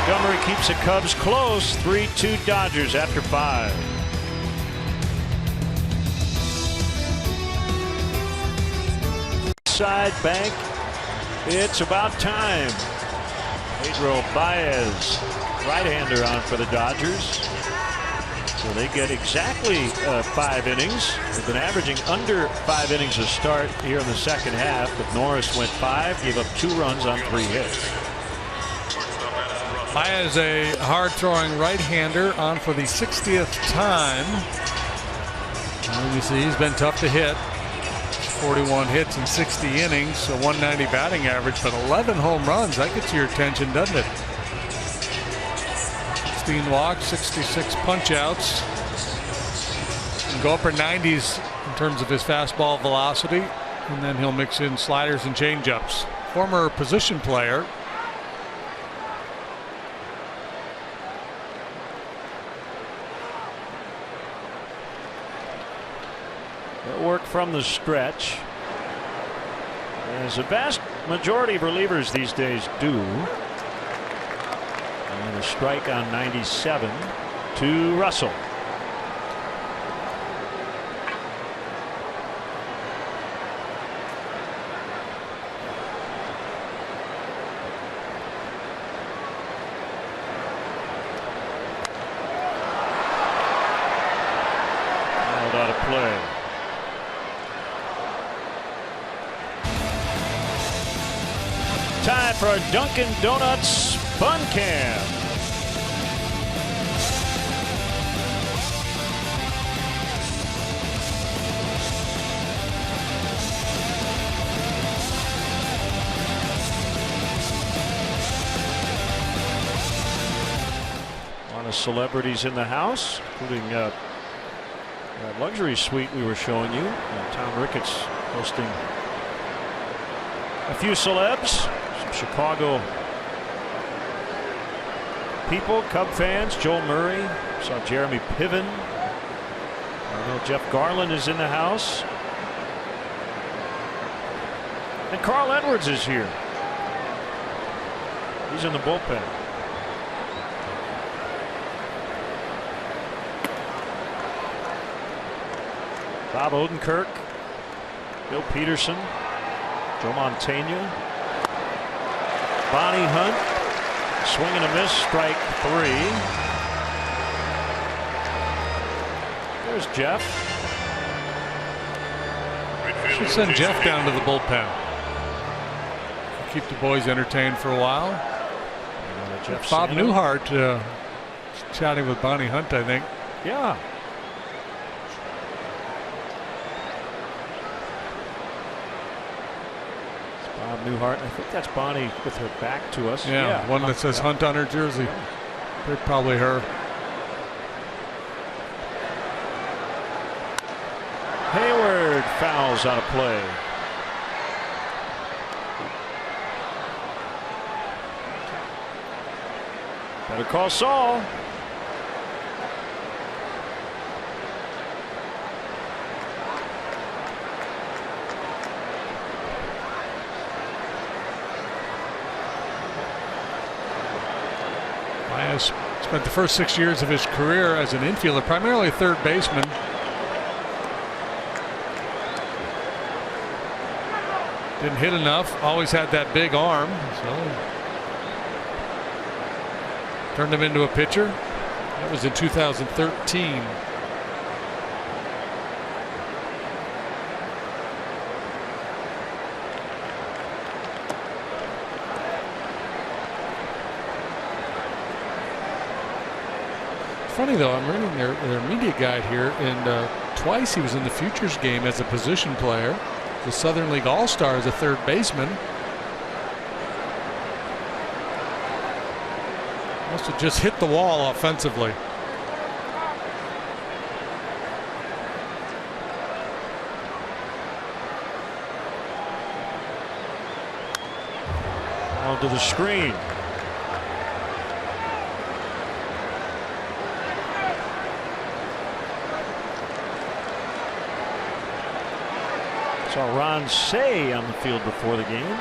Montgomery keeps the Cubs close. 3-2 Dodgers after 5. Side bank. It's about time. Pedro Baez, right-hander on for the Dodgers. So they get exactly 5 innings. They've been averaging under 5 innings a start here in the second half. But Norris went 5, gave up 2 runs on 3 hits. Maya is a hard-throwing right-hander on for the 60th time. And you see he's been tough to hit. 41 hits in 60 innings, so 190 batting average, but 11 home runs. That gets your attention, doesn't it? 16 walks, 66 punch-outs. Can go upper 90s in terms of his fastball velocity, and then he'll mix in sliders and change-ups. Former position player. Work from the stretch, as a vast majority of relievers these days do. And a strike on 97 to Russell. Held out of play. Time for a Dunkin' Donuts Fun Cam. A lot of celebrities in the house, including that luxury suite we were showing you. Tom Ricketts hosting a few celebs. Chicago people, Cub fans. Joel Murray, saw Jeremy Piven. I know Jeff Garland is in the house, and Carl Edwards is here. He's in the bullpen. Bob Odenkirk, Bill Peterson, Joe Montaigne, Bonnie Hunt, swing and a miss, strike 3. There's Jeff. Should send Jeff down to the bullpen. Keep the boys entertained for a while. Bob Newhart chatting with Bonnie Hunt, I think. Yeah. Newhart. I think that's Bonnie with her back to us. Yeah, one that says Hunt on her jersey. They're probably her. Hayward fouls out of play. Better call Saul. Spent the first 6 years of his career as an infielder, primarily third baseman. Didn't hit enough, always had that big arm, so turned him into a pitcher. That was in 2013. Funny though, I'm reading their media guide here, and twice he was in the Futures game as a position player. The Southern League All-Star as a third baseman. Must have just hit the wall offensively. Onto the screen. Saw Ron Say on the field before the game.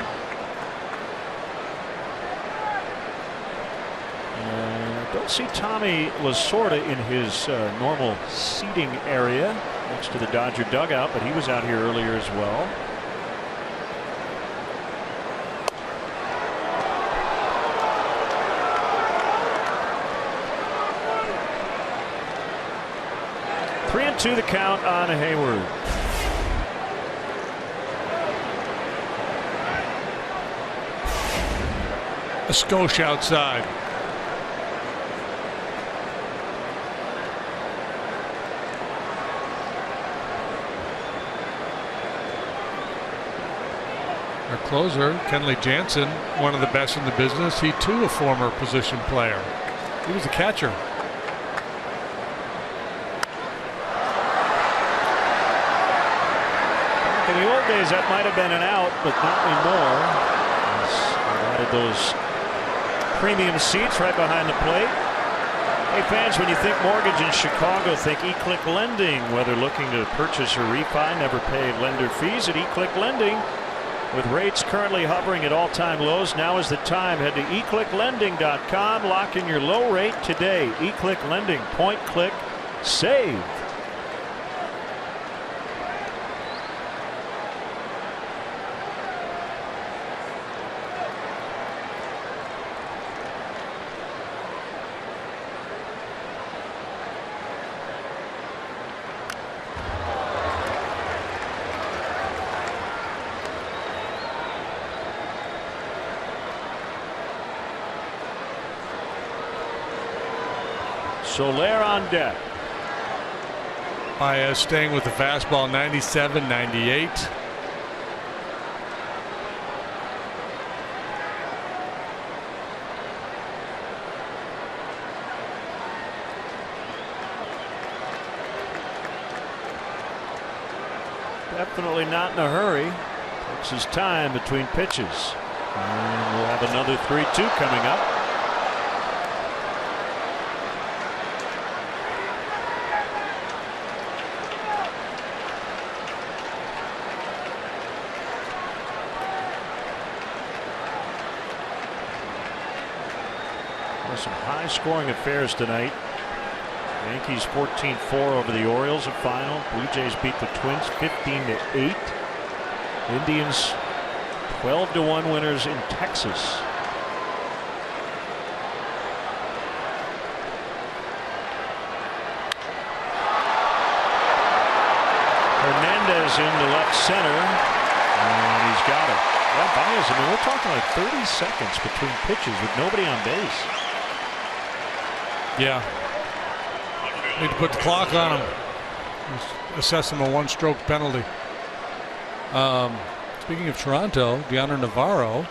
Don't see Tommy Lasorda in his normal seating area next to the Dodger dugout, but he was out here earlier as well. Three and two the count on Hayward. A skosh outside. Our closer, Kenley Jansen, one of the best in the business. He too a former position player. He was a catcher. In the old days, that might have been an out, but not anymore. They've added those premium seats right behind the plate. Hey fans, when you think mortgage in Chicago, think eClick Lending. Whether looking to purchase or refi, never pay lender fees at eClick Lending. With rates currently hovering at all-time lows, now is the time. Head to eClickLending.com. Lock in your low rate today. eClick Lending. Point, click, save. Soler on deck. Baez staying with the fastball, 97, 98. Definitely not in a hurry. Takes his time between pitches. And we'll have another 3-2 coming up. Some high-scoring affairs tonight. Yankees 14-4 over the Orioles, a final. Blue Jays beat the Twins 15-8. Indians 12-1 winners in Texas. Hernandez into left center, and he's got it. Well, Baez, I mean, we're talking like 30 seconds between pitches with nobody on base. Yeah. Need to put the clock on him. Assess him a one-stroke penalty. Speaking of Toronto, Deoner Navarro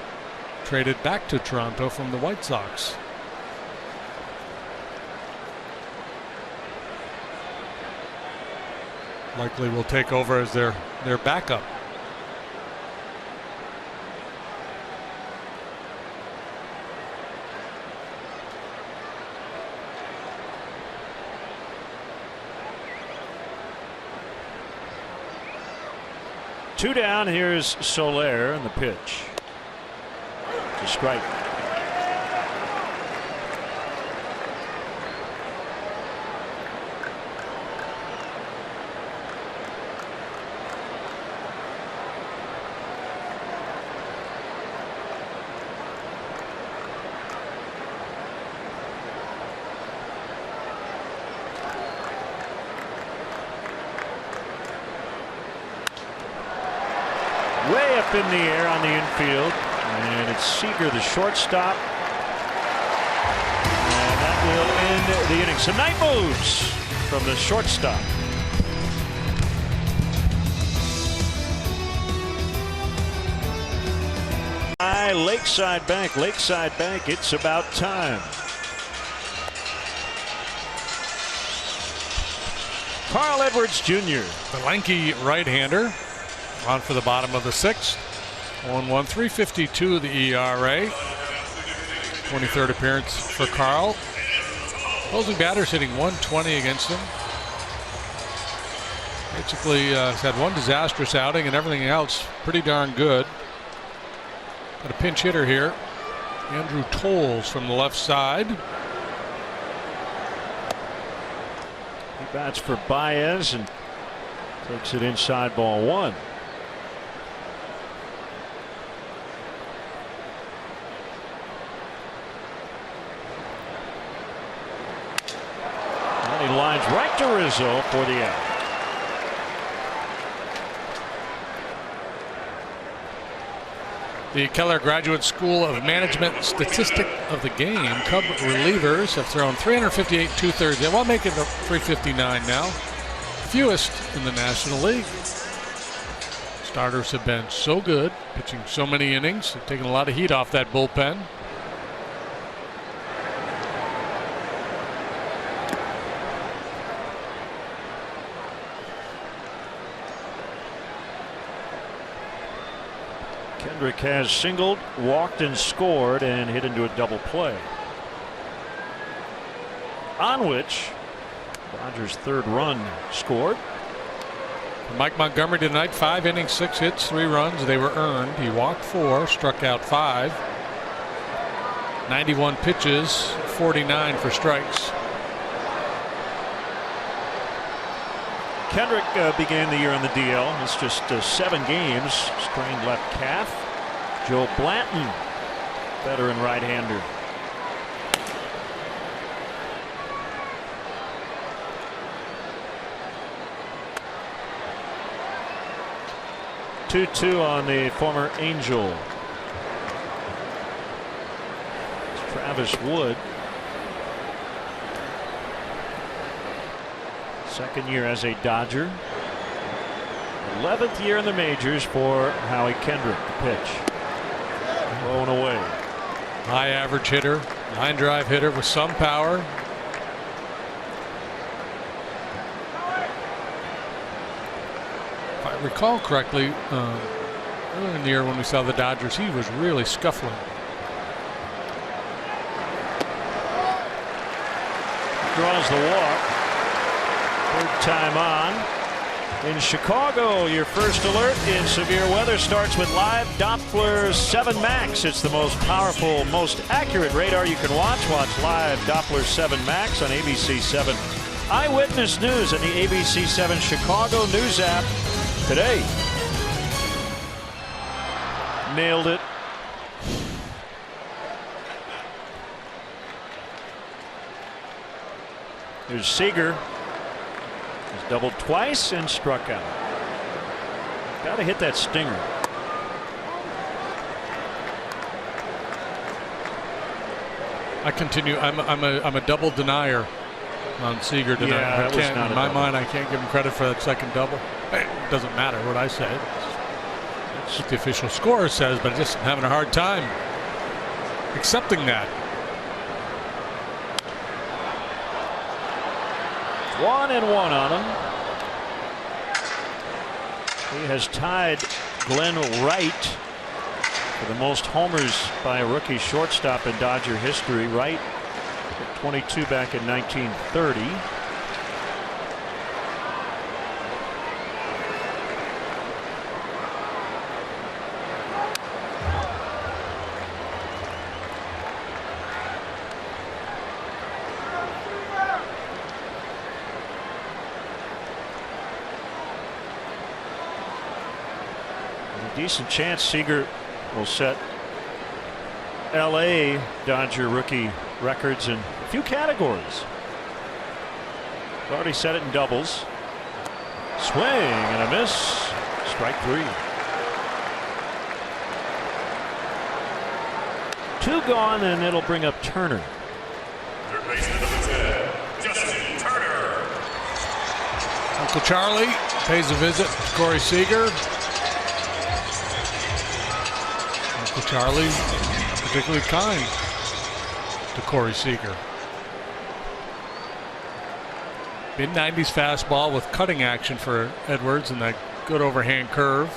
traded back to Toronto from the White Sox. Likely will take over as their backup. Two down. Here's Soler and the pitch. It's a strike. Way up in the air on the infield, and it's Seager, the shortstop, and that will end the inning. Some night moves from the shortstop. Lakeside Bank, it's about time. Carl Edwards Jr., the lanky right-hander, on for the bottom of the sixth. 1-1, 3.52 the ERA. 23rd appearance for Carl. Opposing batters hitting 120 against him. Basically has had one disastrous outing and everything else pretty darn good. Got a pinch hitter here. Andrew Tolles from the left side. He bats for Baez and takes it inside, ball one. And he lines right to Rizzo for the out. The Keller Graduate School of Management statistic of the game. Cub relievers have thrown 358 2/3. Well, make it 359 now. Fewest in the National League. Starters have been so good, pitching so many innings, they've taken a lot of heat off that bullpen. Kendrick has singled, walked, and scored, and hit into a double play. On which Dodgers' third run scored. Mike Montgomery tonight, 5 innings, 6 hits, 3 runs. They were earned. He walked 4, struck out 5. 91 pitches, 49 for strikes. Kendrick began the year on the DL. It's just 7 games. Strained left calf. Joe Blanton, veteran right-hander. Two on the former Angel. It's Travis Wood. Second year as a Dodger. 11th year in the majors for Howie Kendrick to pitch. Blown away. High average hitter, line drive hitter with some power. If I recall correctly, earlier in the year when we saw the Dodgers, he was really scuffling. Draws the walk. Third time on. In Chicago, your first alert in severe weather starts with live Doppler 7 Max. It's the most powerful, most accurate radar you can watch. Watch live Doppler 7 Max on ABC 7 Eyewitness News and the ABC 7 Chicago News app today. Nailed it. Here's Seager. He's doubled twice and struck out. Got to hit that stinger. I continue. I'm a double denier on Seager tonight. Yeah, I can't, in my double. mind, I can't give him credit for that second double. It doesn't matter what I say. That's what the official score says, but just having a hard time accepting that. 1-1 on him. He has tied Glenn Wright for the most homers by a rookie shortstop in Dodger history. Wright hit 22 back in 1930. Decent chance Seager will set LA Dodger rookie records in a few categories. Already set it in doubles. Swing and a miss. Strike 3. 2 gone, and it'll bring up Turner. Third baseman number 10, Justin Turner. Uncle Charlie pays a visit to Corey Seager. Uncle Charlie, particularly kind to Corey Seager. Mid-90s fastball with cutting action for Edwards and that good overhand curve.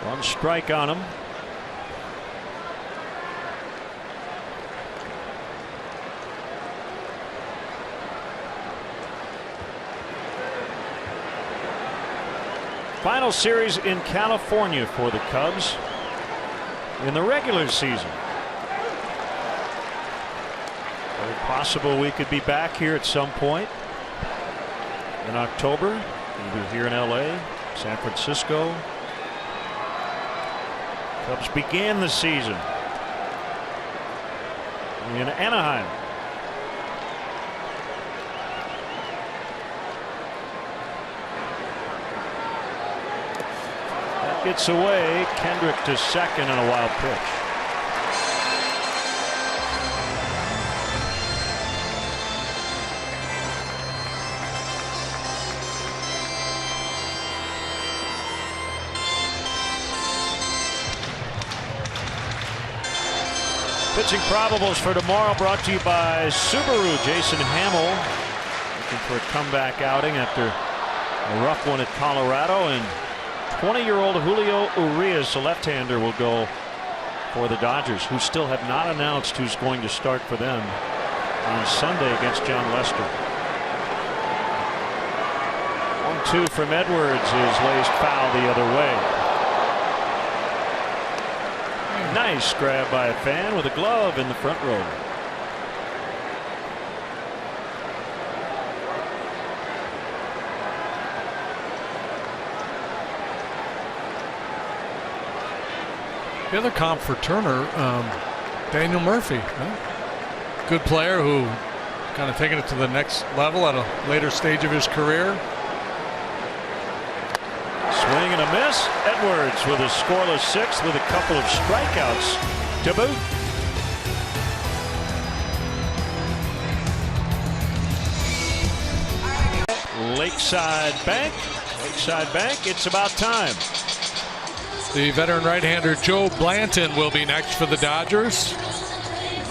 One strike on him. Final series in California for the Cubs in the regular season. Very possible we could be back here at some point in October, either here in LA, San Francisco. Cubs began the season in Anaheim. gets away. Kendrick to second on a wild pitch. Pitching probables for tomorrow brought to you by Subaru. Jason Hamill looking for a comeback outing after a rough one at Colorado. And 20-year-old Julio Urias, a left-hander, will go for the Dodgers, who still have not announced who's going to start for them on Sunday against John Lester. 1-2 from Edwards is laced foul the other way. Nice grab by a fan with a glove in the front row. The other comp for Turner, Daniel Murphy. Good player who kind of taking it to the next level at a later stage of his career. Swing and a miss. Edwards with a scoreless sixth with a couple of strikeouts to boot. Lakeside Bank, it's about time. The veteran right-hander Joe Blanton will be next for the Dodgers.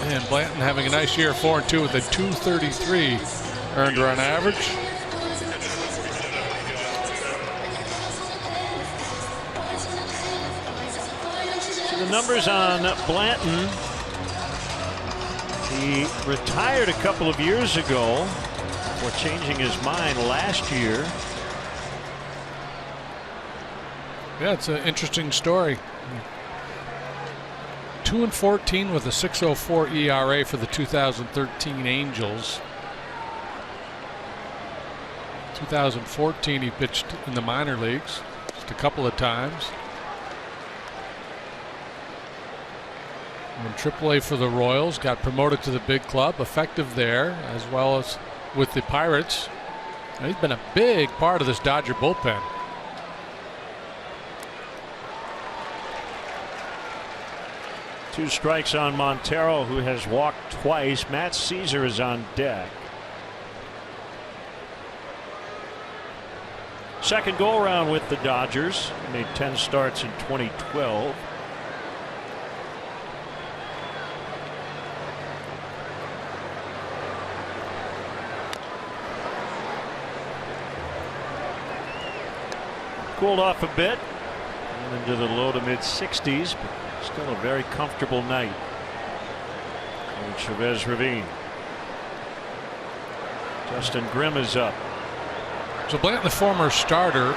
And Blanton having a nice year, 4-2 with a .233 earned run average. The numbers on Blanton. He retired a couple of years ago before changing his mind last year. Yeah, it's an interesting story. 2-14 with a 6.04 ERA for the 2013 Angels. 2014 he pitched in the minor leagues just a couple of times. And AAA for the Royals, got promoted to the big club, effective there as well as with the Pirates. And he's been a big part of this Dodger bullpen. Two strikes on Montero, who has walked twice. Matt Caesar is on deck. Second go around with the Dodgers. He made 10 starts in 2012. Cooled off a bit and into the low to mid 60s, but still a very comfortable night in Chavez Ravine. Justin Grimm is up. So Blanton, the former starter,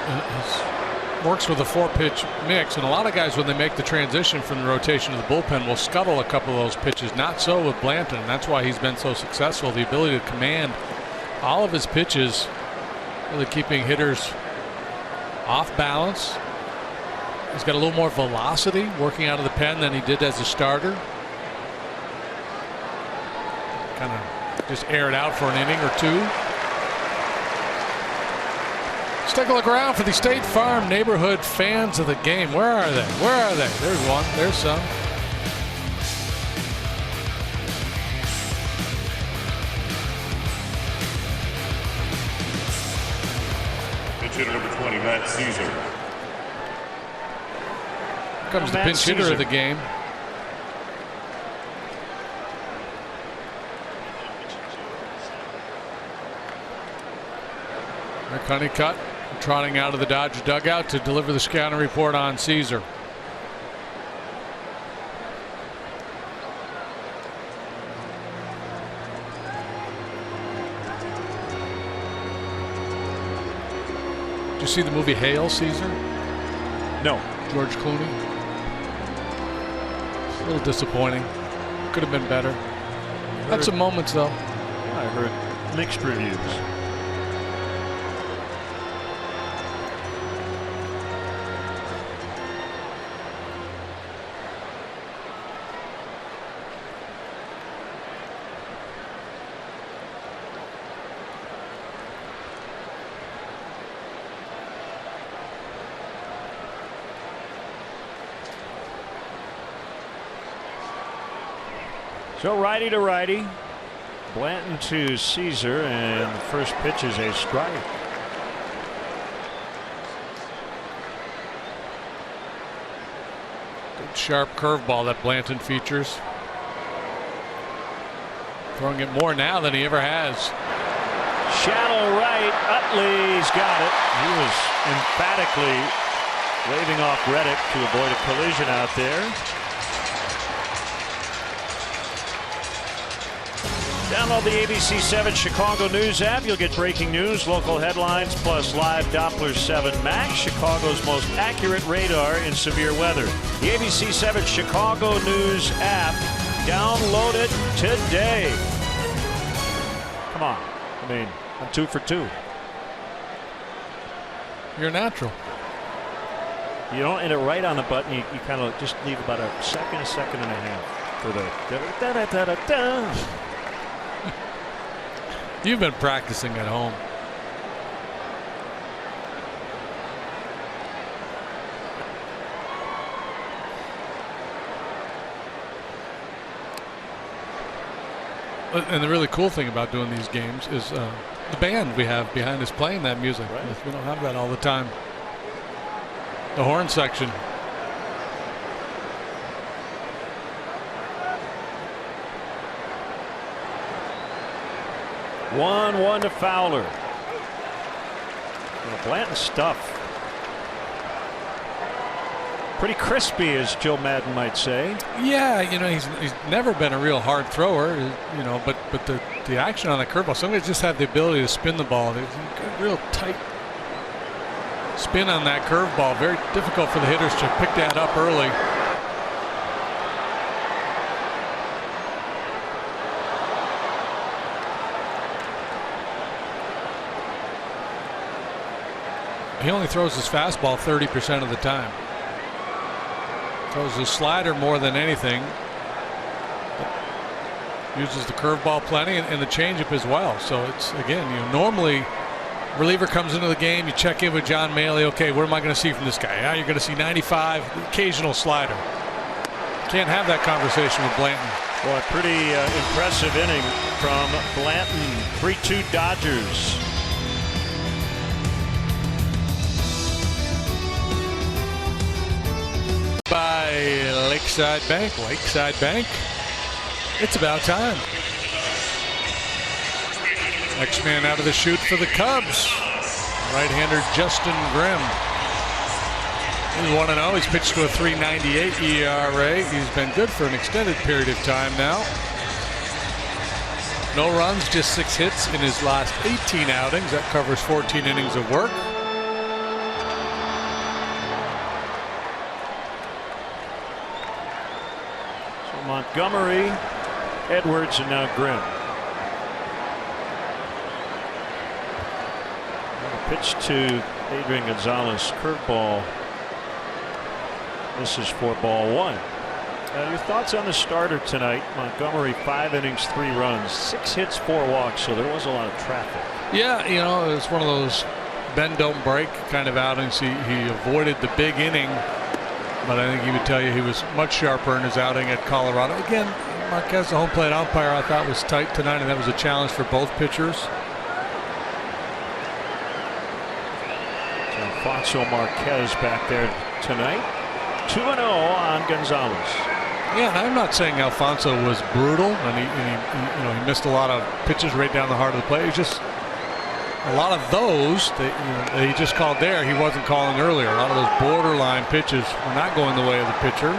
works with a 4-pitch mix, and a lot of guys, when they make the transition from the rotation to the bullpen, will scuttle a couple of those pitches. Not so with Blanton, and that's why he's been so successful. The ability to command all of his pitches, really keeping hitters off balance. He's got a little more velocity working out of the pen than he did as a starter. Kind of just air it out for an inning or two. Let's take a look around for the State Farm neighborhood fans of the game. Where are they? Where are they? There's one. There's some. Hitter number 20, Matt Caesar. Here comes the pinch hitter of the game. Rick Honeycutt trotting out of the Dodger dugout to deliver the scouting report on Caesar. Did you see the movie Hail, Caesar? No. George Clooney. It's a little disappointing. Could have been better. Had some moments though. I heard mixed reviews. So righty to righty. Blanton to Caesar, and the first pitch is a strike. Good sharp curveball that Blanton features. Throwing it more now than he ever has. Shallow right. Utley's got it. He was emphatically waving off Reddick to avoid a collision out there. Download the ABC 7 Chicago News app. You'll get breaking news, local headlines, plus live Doppler 7 Max, Chicago's most accurate radar in severe weather. The ABC 7 Chicago News app. Download it today. Come on. I mean, I'm 2 for 2. You're natural. You don't hit it right on the button. You kind of just leave about a second and a half for the da-da-da-da-da-da. You've been practicing at home. And the really cool thing about doing these games is the band we have behind us playing that music. Right. We don't have that all the time. The horn section. 1-1 to Fowler. Blanton's stuff. Pretty crispy, as Joe Madden might say. Yeah, you know, he's never been a real hard thrower, you know, but the action on the curveball, some guys just have the ability to spin the ball. There's a real tight spin on that curveball. Very difficult for the hitters to pick that up early. He only throws his fastball 30% of the time. Throws his slider more than anything. Uses the curveball plenty and the changeup as well. So it's, again, you know, normally reliever comes into the game, you check in with John Maley. Okay, what am I going to see from this guy? Yeah, you're going to see 95, occasional slider. Can't have that conversation with Blanton. Well, a pretty impressive inning from Blanton. 3-2 Dodgers. By Lakeside Bank. Lakeside Bank. It's about time. Next man out of the chute for the Cubs. Right-hander Justin Grimm. He's 1-0. He's pitched to a 3.98 ERA. He's been good for an extended period of time now. No runs, just 6 hits in his last 18 outings. That covers 14 innings of work. Montgomery, Edwards, and now Grimm. Pitch to Adrian Gonzalez, curveball. This is for ball 1. Your thoughts on the starter tonight? Montgomery, 5 innings, 3 runs, 6 hits, 4 walks, so there was a lot of traffic. Yeah, you know, it's one of those bend don't break kind of outings. He avoided the big inning. But I think he would tell you he was much sharper in his outing at Colorado. Again, Marquez, the home plate umpire, I thought was tight tonight, and that was a challenge for both pitchers. Alfonso Marquez back there tonight. 2-0 on Gonzalez. Yeah, and I'm not saying Alfonso was brutal, and he missed a lot of pitches right down the heart of the plate. It was just a lot of those that he just called there, he wasn't calling earlier. A lot of those borderline pitches were not going the way of the pitcher.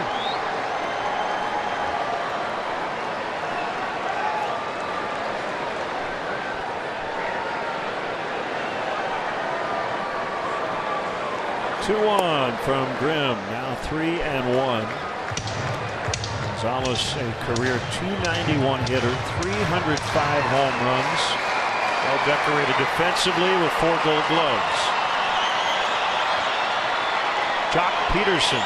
Two-one from Grimm. Now 3-1. Gonzalez, a career .291 hitter, 305 home runs. Well decorated defensively with 4 Gold Gloves. Jock Peterson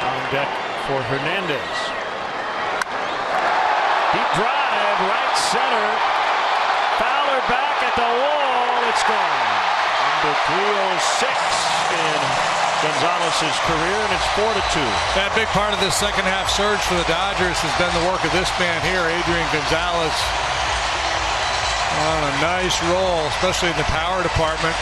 on deck for Hernandez. Deep drive, right center. Fowler back at the wall. It's gone. Number 306 in Gonzalez's career, and it's 4-2. That big part of this second half surge for the Dodgers has been the work of this man here, Adrian Gonzalez, on a nice roll, especially in the power department.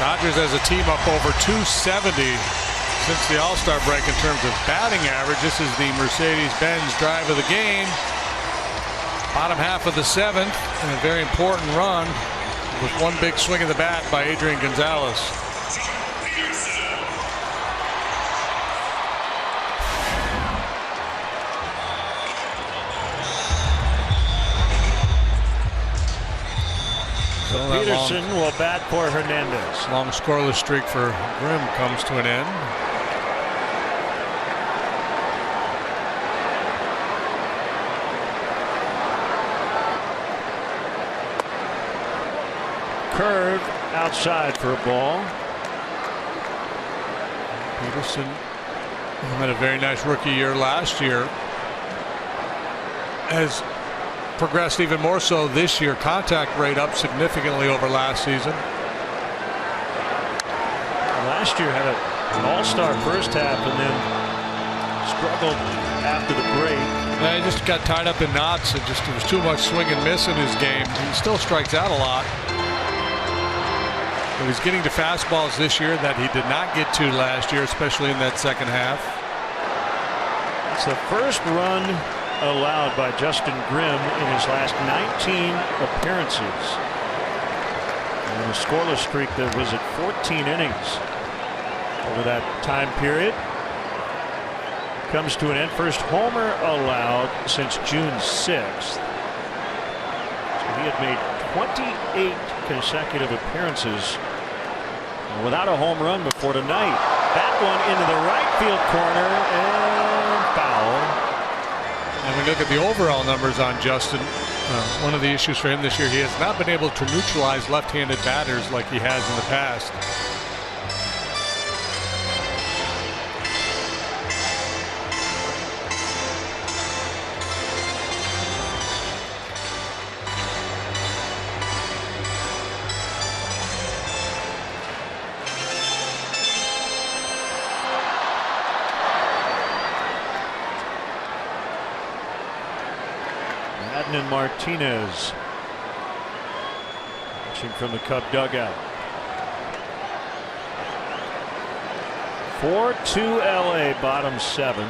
Dodgers as a team up over 270 since the All-Star break in terms of batting average. This is the Mercedes-Benz drive of the game. Bottom half of the seventh, and a very important run with one big swing of the bat by Adrian Gonzalez. Peterson will bat for Hernandez. Long scoreless streak for Grimm comes to an end. Curve outside for a ball. Peterson had a very nice rookie year last year. Has progressed even more so this year. Contact rate up significantly over last season. Last year had an all-star first half and then struggled after the break. He just got tied up in knots and just, it was too much swing and miss in his game. He still strikes out a lot. But he's getting to fastballs this year that he did not get to last year, especially in that second half. It's the first run allowed by Justin Grimm in his last 19 appearances. And a scoreless streak that was at 14 innings over that time period comes to an end. First homer allowed since June 6th. So he had made 28 consecutive appearances without a home run before tonight. That one into the right field corner and foul. And when you look at the overall numbers on Justin, one of the issues for him this year, he has not been able to neutralize left-handed batters like he has in the past. And Martinez watching from the Cub dugout. 4-2 LA, bottom seven.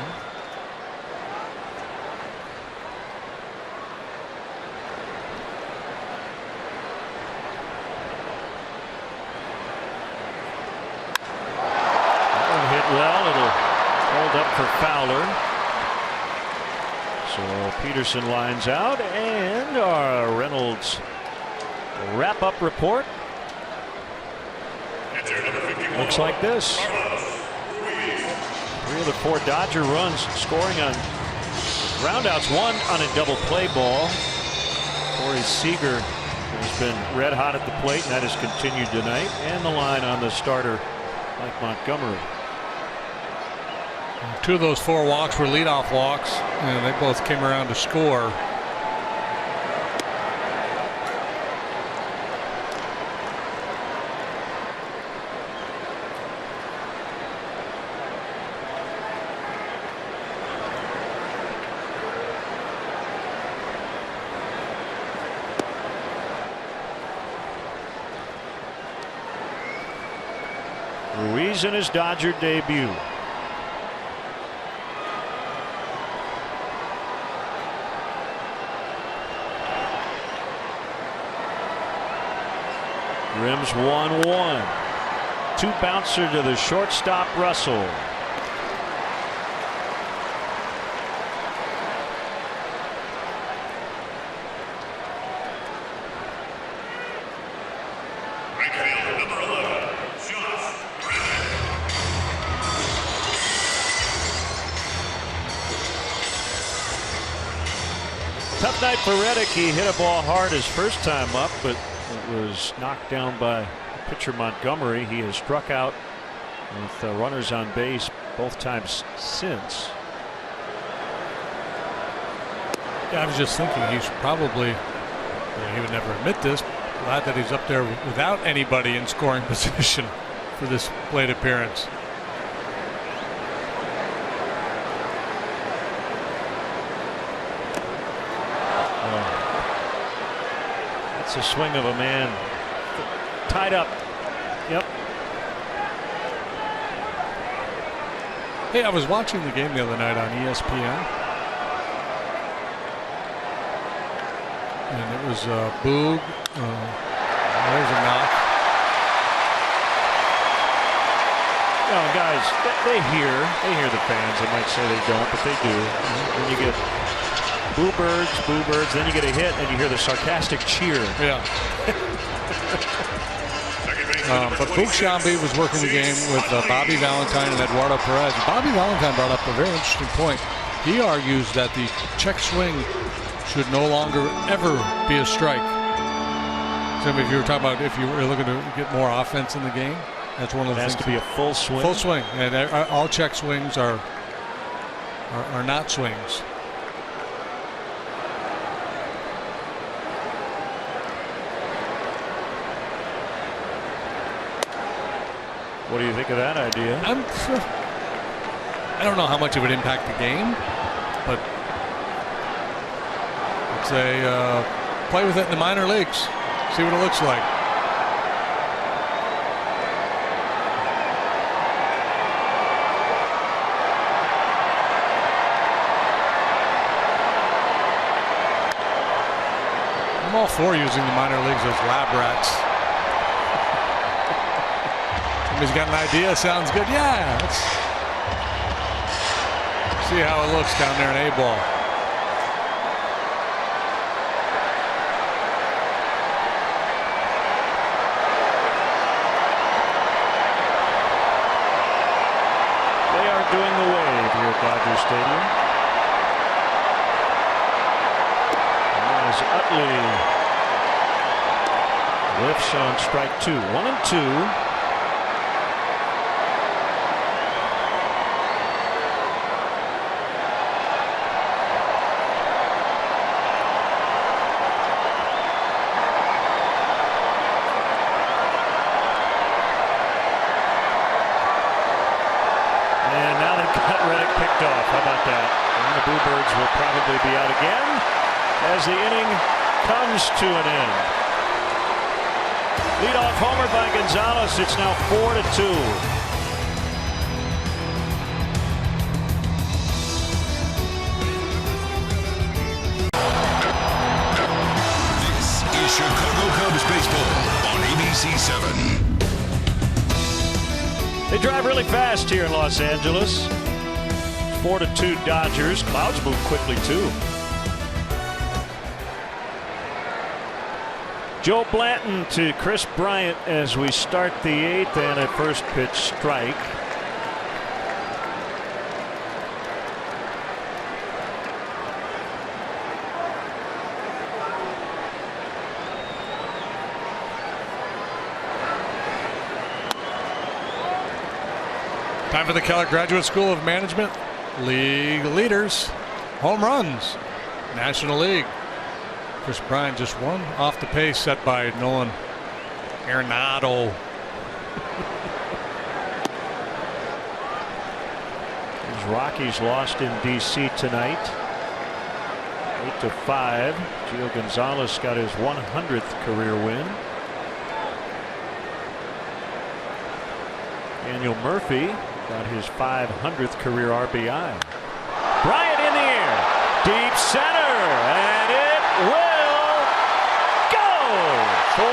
That one hit well. It'll hold up for Fowler. So Peterson lines out, and our Reynolds wrap-up report looks like this. 3 of the 4 Dodger runs scoring on groundouts, 1 on a double play ball. Corey Seager has been red hot at the plate, and that has continued tonight. And the line on the starter, Mike Montgomery. 2 of those 4 walks were leadoff walks, and they both came around to score. Ruiz in his Dodger debut. Grimm's 1-1. 2 bouncer to the shortstop Russell. Right field, number 11, Josh Reddick. Tough night for Reddick. He hit a ball hard his first time up, but it was knocked down by pitcher Montgomery. He has struck out with runners on base both times since. Yeah, I was just thinking he should probably, he would never admit this, glad that he's up there without anybody in scoring position for this plate appearance. That's a swing of a man tied up. Yep. Hey, I was watching the game the other night on ESPN. And it was Boog. There's a knock. You know, guys, they hear the fans. They might say they don't, but they do. When you get boo birds, then you get a hit, and you hear the sarcastic cheer. Yeah. But Boog Shambi was working the game with Bobby Valentine and Eduardo Perez. Bobby Valentine brought up a very interesting point. He argues that the check swing should no longer ever be a strike. So if you were talking about if you were looking to get more offense in the game, that's one of the things. It has to be a full swing. Full swing, and all check swings are not swings. What do you think of that idea? I don't know how much it would impact the game, but it's play with it in the minor leagues. See what it looks like. I'm all for using the minor leagues as lab rats. Somebody's got an idea, sounds good. Yeah, let's see how it looks down there in A-ball. They are doing the wave here at Dodger Stadium. As Utley lifts on strike 2. 1-2. How about that? And the Bluebirds will probably be out again as the inning comes to an end. Leadoff homer by Gonzalez. It's now 4-2. This is Chicago Cubs baseball on ABC 7. They drive really fast here in Los Angeles. 4-2 Dodgers. Clouds move quickly too. Joe Blanton to Chris Bryant as we start the 8th, and a first pitch strike. Time for the Keller Graduate School of Management. League leaders, home runs, National League. Chris Bryant just one off the pace set by Nolan Arenado. These Rockies lost in D.C. tonight, 8-5. Gio Gonzalez got his 100th career win. Daniel Murphy got his 500th career RBI. Bryant in the air, deep center, and it will go. 4-3.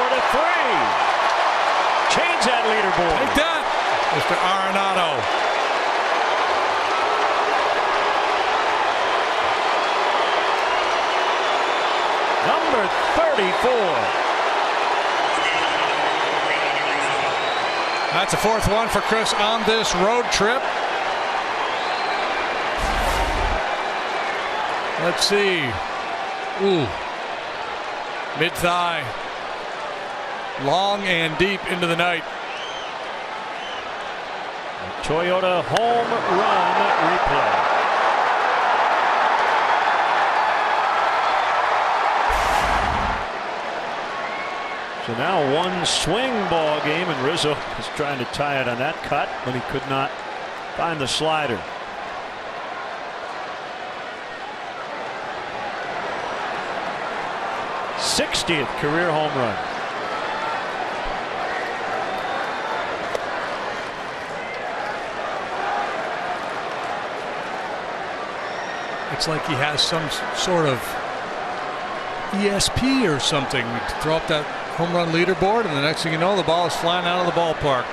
Change that leaderboard. Take that, Mr. Arenado. Number 34. That's a 4th one for Chris on this road trip. Let's see. Ooh. Mid-thigh. Long and deep into the night. A Toyota home run replay. So now one swing ball game, and Rizzo is trying to tie it on that cut, but he could not find the slider. '60th career home run. It's like he has some sort of ESP or something. To throw up that home run leaderboard, and the next thing you know, the ball is flying out of the ballpark.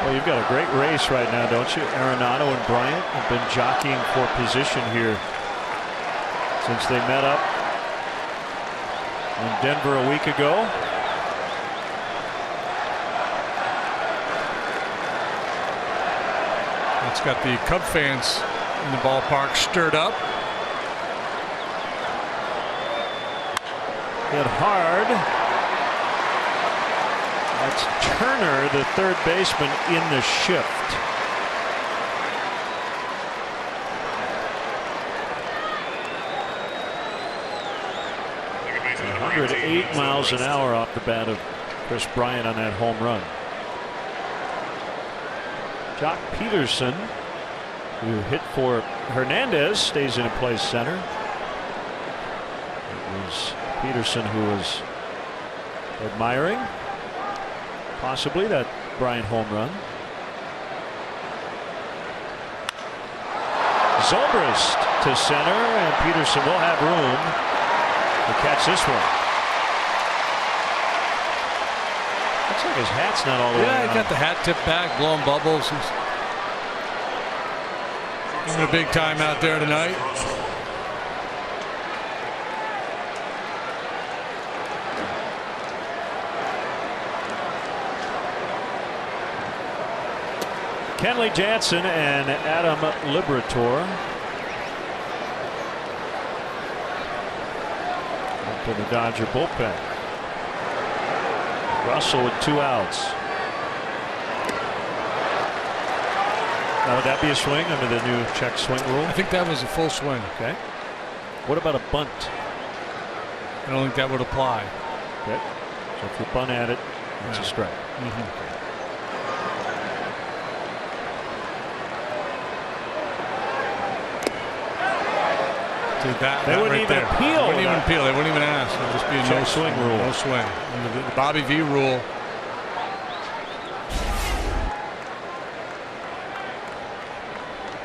Well, you've got a great race right now, don't you? Arenado and Bryant have been jockeying for position here since they met up in Denver a week ago. It's got the Cub fans in the ballpark stirred up. Hit hard. That's Turner, the third baseman, in the shift. Second baseman, number 108 miles an hour off the bat of Chris Bryant on that home run. Jock Peterson, who hit for Hernandez, stays in place center. It was Peterson who was admiring possibly that Bryant home run. Zobrist to center, and Peterson will have room to catch this one. Looks like his hat's not all the way Yeah, on. he got the hat tipped back, blowing bubbles. He's having a big time out there tonight. Kenley Jansen and Adam Liberator up in the Dodger bullpen. Russell with 2 outs. Now, would that be a swing under the new check swing rule? I think that was a full swing. Okay. What about a bunt? I don't think that would apply. Okay. So if you bunt at it, it's a strike. They wouldn't even appeal. They wouldn't even appeal. They wouldn't even ask. It would just be a Check swing rule. No swing. Under the Bobby V rule.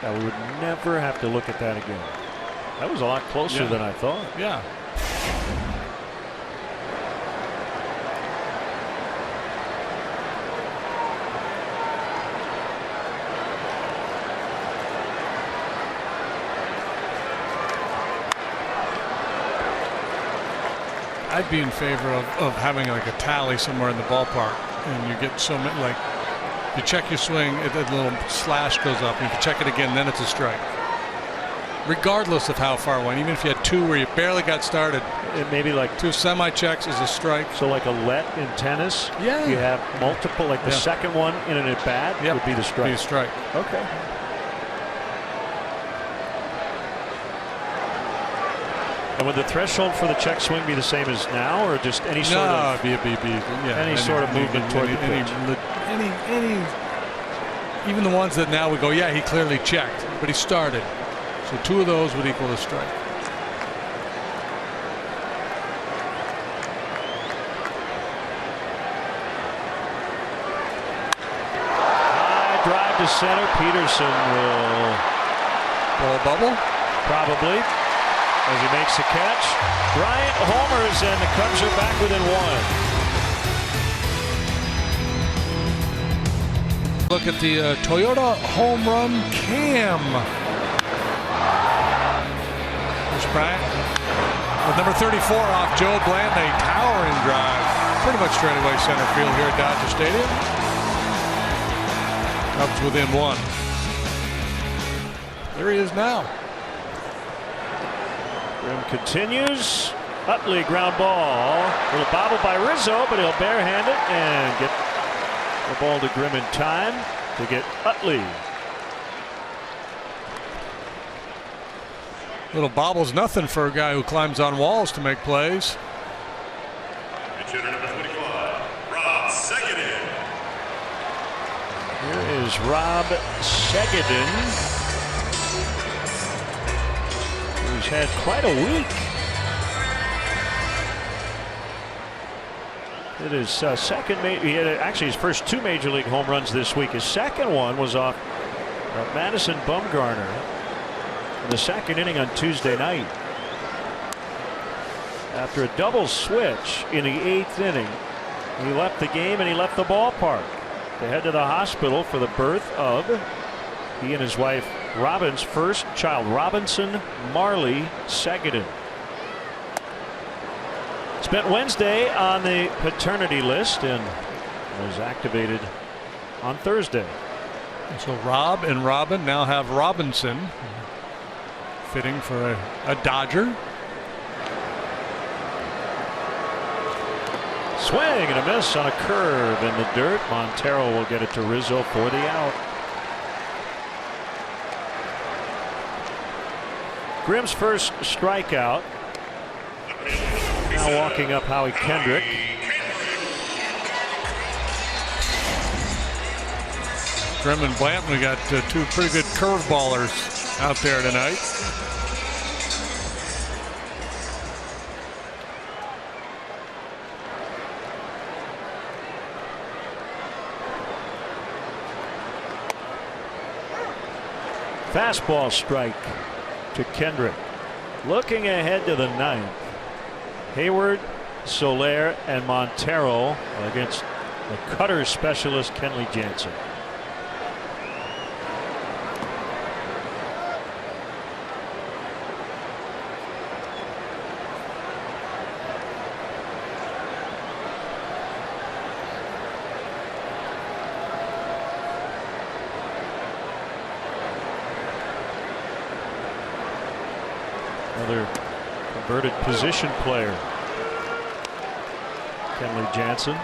Now, we would never have to look at that again. That was a lot closer than I thought. Yeah. I'd be in favor of having like a tally somewhere in the ballpark, and you get so many, like, you check your swing, a little slash goes up, and if you check it again, then it's a strike. Regardless of how far it went, even if you had 2 where you barely got started, It maybe like 2 semi-checks is a strike. so, like a let in tennis. Yeah. You have multiple, like the second one in an at bat would be the strike. Be a strike. Okay. And would the threshold for the check swing be the same as now, or just any sort of any sort of movement toward the pitch? Even the ones that now we go, yeah, he clearly checked, but he started. So 2 of those would equal a strike. High drive to center. Peterson will Ball bubble? probably, as he makes the catch. Bryant homers, and the Cubs are back within 1. Look at the Toyota home run cam. There's Bryant with number 34 off Joe Blanton, a towering drive. Pretty much straightaway center field here at Dodger Stadium. Cubs within 1. There he is now. Grimm continues. Utley ground ball. Little bobble by Rizzo, but he'll barehand it and get the ball to Grimm in time to get Utley. Little bobble's nothing for a guy who climbs on walls to make plays. Hitter number 25, Rob Segedin. Here is Rob Segedin, who's had quite a week. It is second. He had actually his first 2 major league home runs this week. His second one was off Madison Bumgarner in the second inning on Tuesday night. After a double switch in the 8th inning, he left the game and he left the ballpark to head to the hospital for the birth of he and his wife Robin's first child, Robinson Marley Segedin. Spent Wednesday on the paternity list and was activated on Thursday. So Rob and Robin now have Robinson, fitting for a Dodger. Swing and a miss on a curve in the dirt. Montero will get it to Rizzo for the out. Grimm's first strikeout. Now walking up Howie Kendrick. Grimm and Blanton, we got 2 pretty good curveballers out there tonight. Fastball strike to Kendrick. Looking ahead to the 9th. Hayward, Soler, and Montero against the cutter specialist Kenley Jansen. Another converted position player, Kenley Jansen.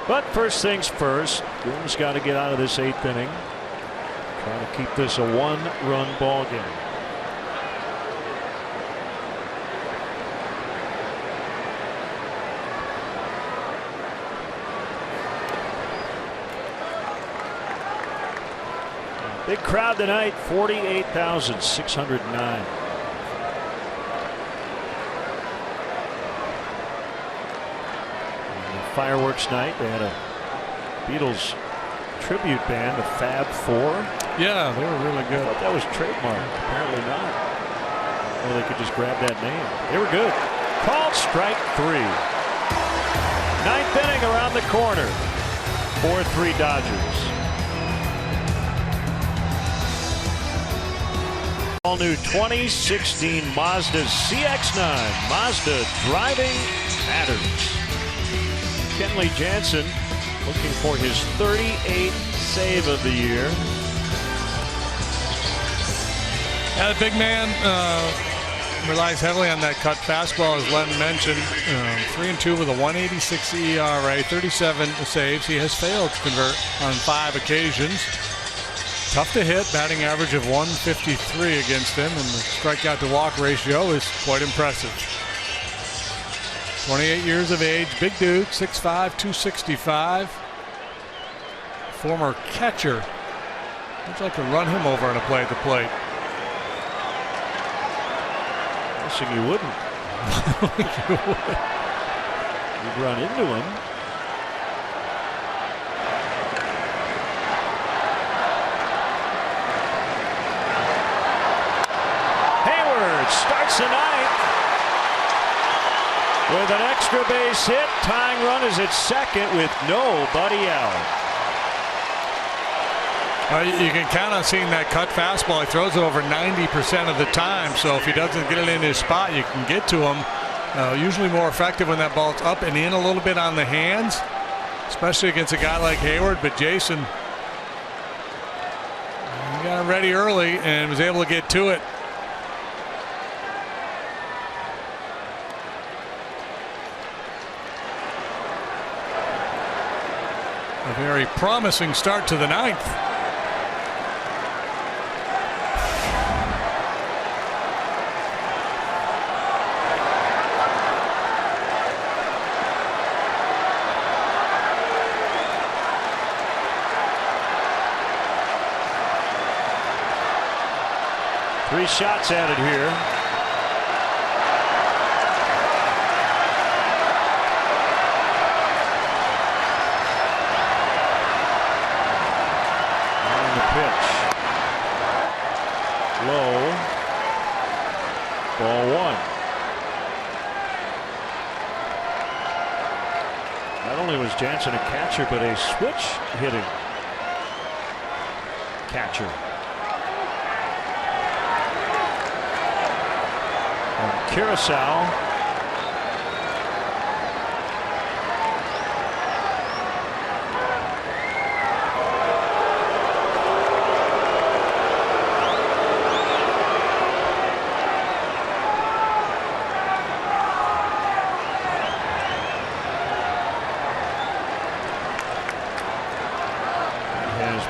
But first things first, Grimm's got to get out of this 8th inning. Try to keep this a 1-run ball game. Big crowd tonight, 48,609. Fireworks night. They had a Beatles tribute band, the Fab Four. Yeah, they were really I good. thought that was trademarked. Apparently not. Or they could just grab that name. They were good. Called strike 3. 9th inning around the corner. 4-3 Dodgers. All new 2016 Mazda CX-9. Mazda driving matters. Kenley Jansen looking for his 38th save of the year. Yeah, the big man relies heavily on that cut fastball, as Len mentioned. 3-2 with a 1.86 ERA, 37 saves. He has failed to convert on 5 occasions. Tough to hit, batting average of 153 against him, and the strikeout to walk ratio is quite impressive. 28 years of age, big dude, 6'5", 265. Former catcher. Looks like to run him over on a play at the plate. Guessing you wouldn't. You'd run into him. Hayward starts the 9th with an extra base hit. Tying run is at second with nobody out. You can count on seeing that cut fastball. He throws it over 90% of the time, so if he doesn't get it in his spot, you can get to him. Usually more effective when that ball's up and in a little bit on the hands, especially against a guy like Hayward. But Jason, he got it ready early and was able to get to it. A very promising start to the 9th. 3 shots at it here. On the pitch. Low. Ball 1. Not only was Jansen a catcher, but a switch hitting catcher. And Curacao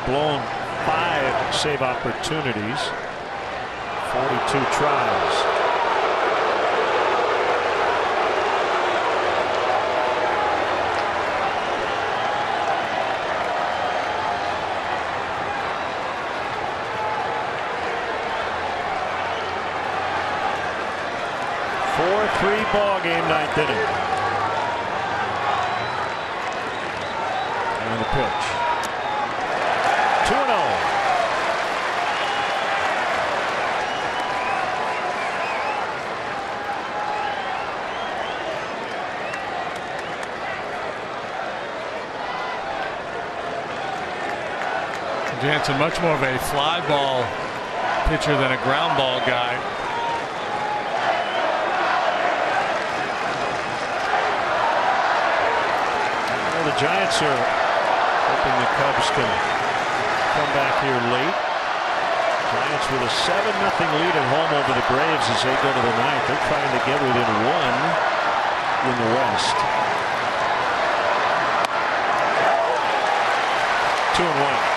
blown 5 save opportunities, 42 tries. Four-three ball game, 9th inning. And the pitch. 2-0. Jansen much more of a fly ball pitcher than a ground ball guy. Well, the Giants are hoping the Cubs can come back here late. Giants with a 7-0 lead at home over the Braves as they go to the 9th. They're trying to get within 1 in the West. 2-1.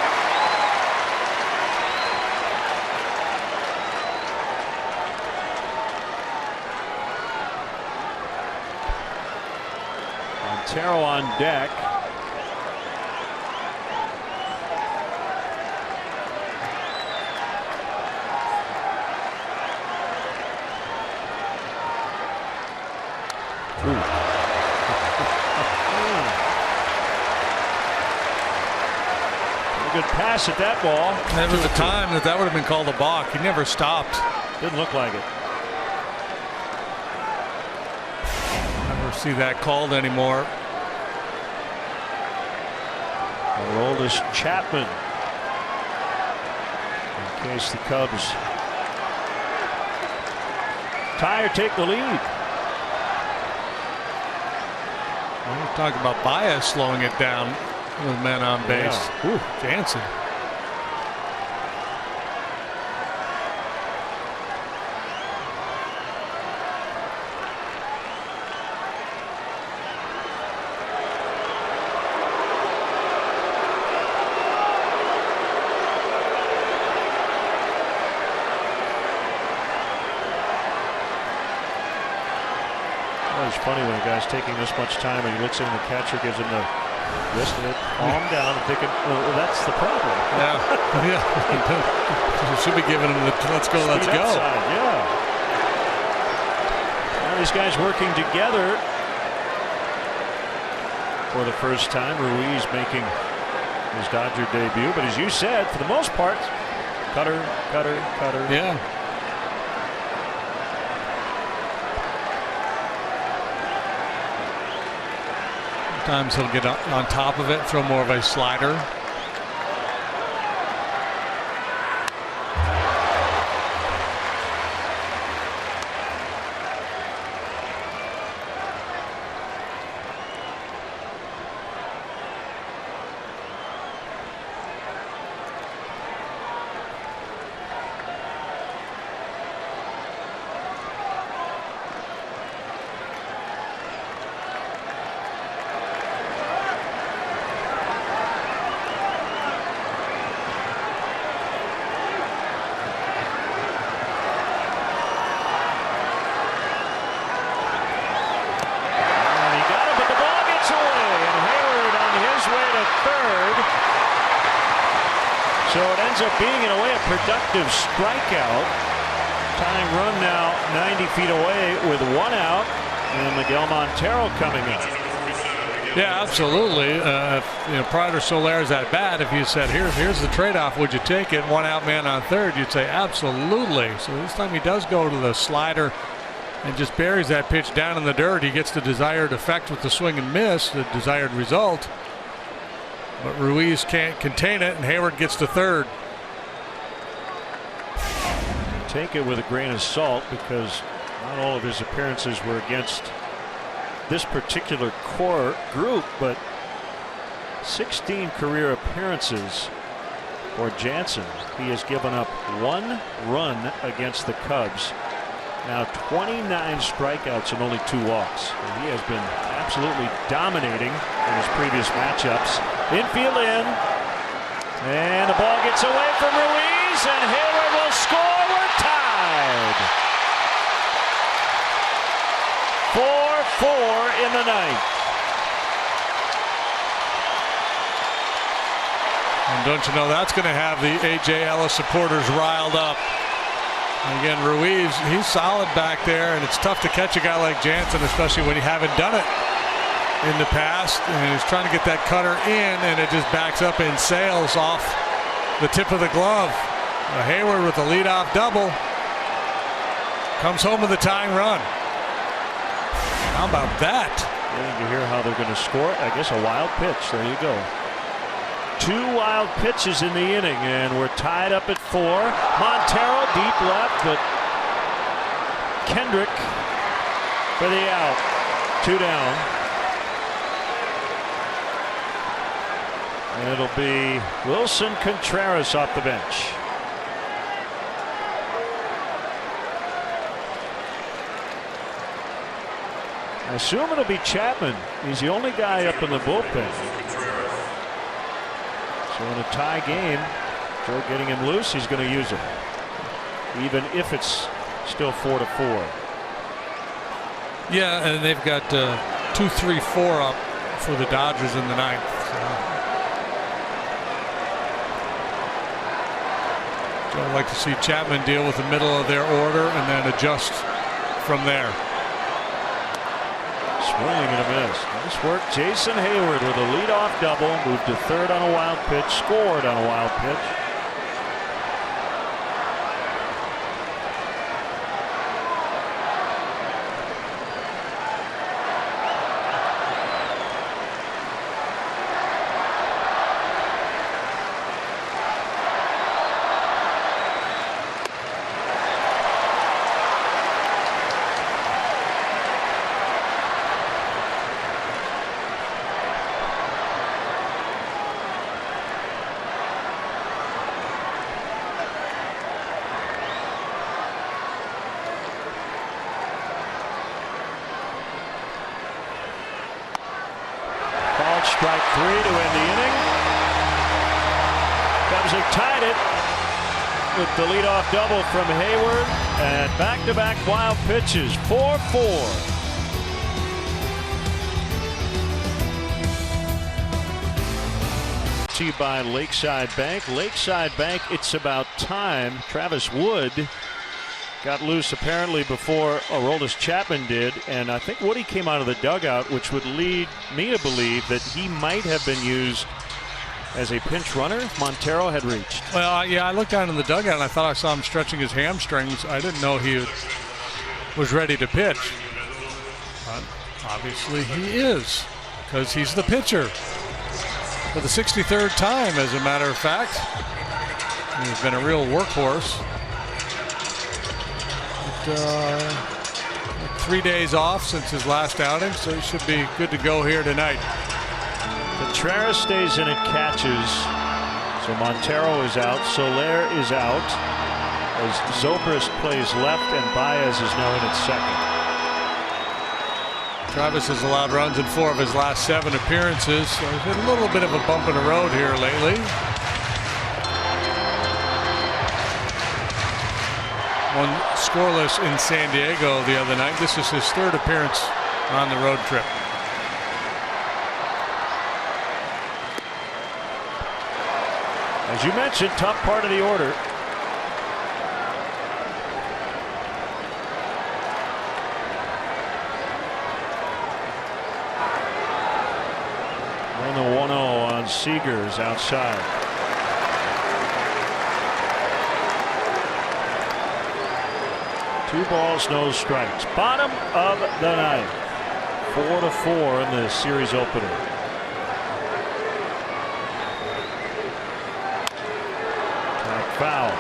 Montero on deck. Good pass at that ball. There was a time that would have been called a balk. He never stopped. Didn't look like it. Never see that called anymore. Aroldis Chapman. In case the Cubs tie or take the lead. Well, we're talking about Baez slowing it down with men on base. Yeah. Ooh, Jansen. It's funny when a guy's taking this much time and he looks in and the catcher gives him the wrist and it calm down and thinking, well, that's the problem. Yeah. Yeah. You should be giving him the let's go, let's go. Outside, yeah. Now these guys working together for the first time. Ruiz making his Dodger debut, but as you said, for the most part, cutter. Yeah. Sometimes he'll get on top of it, throw more of a slider. So it ends up being, in a way, a productive strikeout. Tying run now 90 feet away with 1 out, and Miguel Montero coming up. Yeah, absolutely. Prior to Soler's at bat, if you said, here's the trade-off, would you take it? 1 out man on third, you'd say absolutely. So this time he does go to the slider and just buries that pitch down in the dirt. He gets the desired effect with the swing and miss, the desired result. But Ruiz can't contain it, and Hayward gets to third. Take it with a grain of salt, because not all of his appearances were against this particular core group, but 16 career appearances for Jansen. He has given up 1 run against the Cubs. Now 29 strikeouts and only 2 walks. And he has been absolutely dominating in his previous matchups. Infield in, and the ball gets away from Ruiz, and Hayward will score. We're tied. 4-4 in the ninth. And don't you know that's going to have the A.J. Ellis supporters riled up. And again, Ruiz, he's solid back there, and it's tough to catch a guy like Jansen, especially when you haven't done it in the past. And he's trying to get that cutter in, and it just backs up and sails off the tip of the glove. Hayward with a leadoff double comes home with a tying run. How about that? Waiting to hear how they're going to score. I guess a wild pitch. There you go. 2 wild pitches in the inning, and we're tied up at 4. Montero deep left, but Kendrick for the out. 2 down. And it'll be Wilson Contreras off the bench. I assume it'll be Chapman. He's the only guy up in the bullpen. So in a tie game, Joe getting him loose, he's going to use it, even if it's still 4-4. Yeah, and they've got 2-3-4 up for the Dodgers in the ninth. So I'd like to see Chapman deal with the middle of their order and then adjust from there. Swing and a miss. Nice work. Jason Hayward with a leadoff double. Moved to third on a wild pitch. Scored on a wild pitch. Strike 3 to end the inning. Cubs have tied it with the leadoff double from Hayward, and back-to-back wild pitches. 4-4. To you by Lakeside Bank. Lakeside Bank, it's about time. Travis Wood got loose apparently before Aroldis Chapman did, and I think Woody came out of the dugout, which would lead me to believe that he might have been used as a pinch runner if Montero had reached. Well, yeah, I looked down in the dugout and I thought I saw him stretching his hamstrings. I didn't know he was ready to pitch. But obviously he is, because he's the pitcher for the 63rd time, as a matter of fact. He's been a real workhorse. 3 days off since his last outing, so he should be good to go here tonight. Contreras stays in and catches, so Montero is out. Soler is out as Zobrist plays left, and Baez is now in at second. Travis has allowed runs in 4 of his last 7 appearances, so he's had a little bit of a bump in the road here lately. One scoreless in San Diego the other night. This is his 3rd appearance on the road trip. As you mentioned, tough part of the order. Seager is outside. Two balls, no strikes. Bottom of the ninth. 4-4 in the series opener. Attack foul.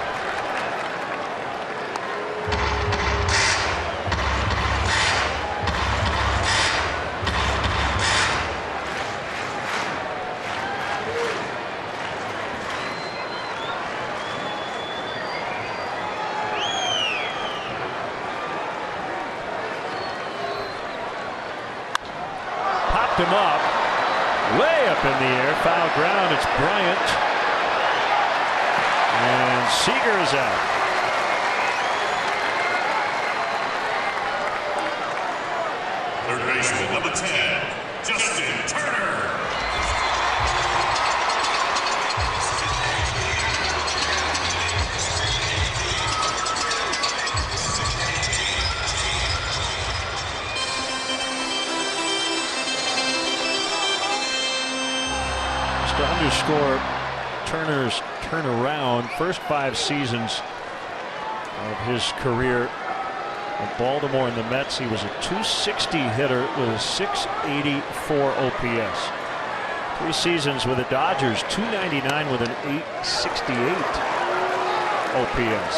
Him up, way up in the air, foul ground. It's Bryant, and Seager is out. Third baseman, number 10, Justin Turner. To underscore Turner's turnaround, first 5 seasons of his career at Baltimore and the Mets, he was a .260 hitter with a .684 OPS. 3 seasons with the Dodgers, .299 with an .868 OPS.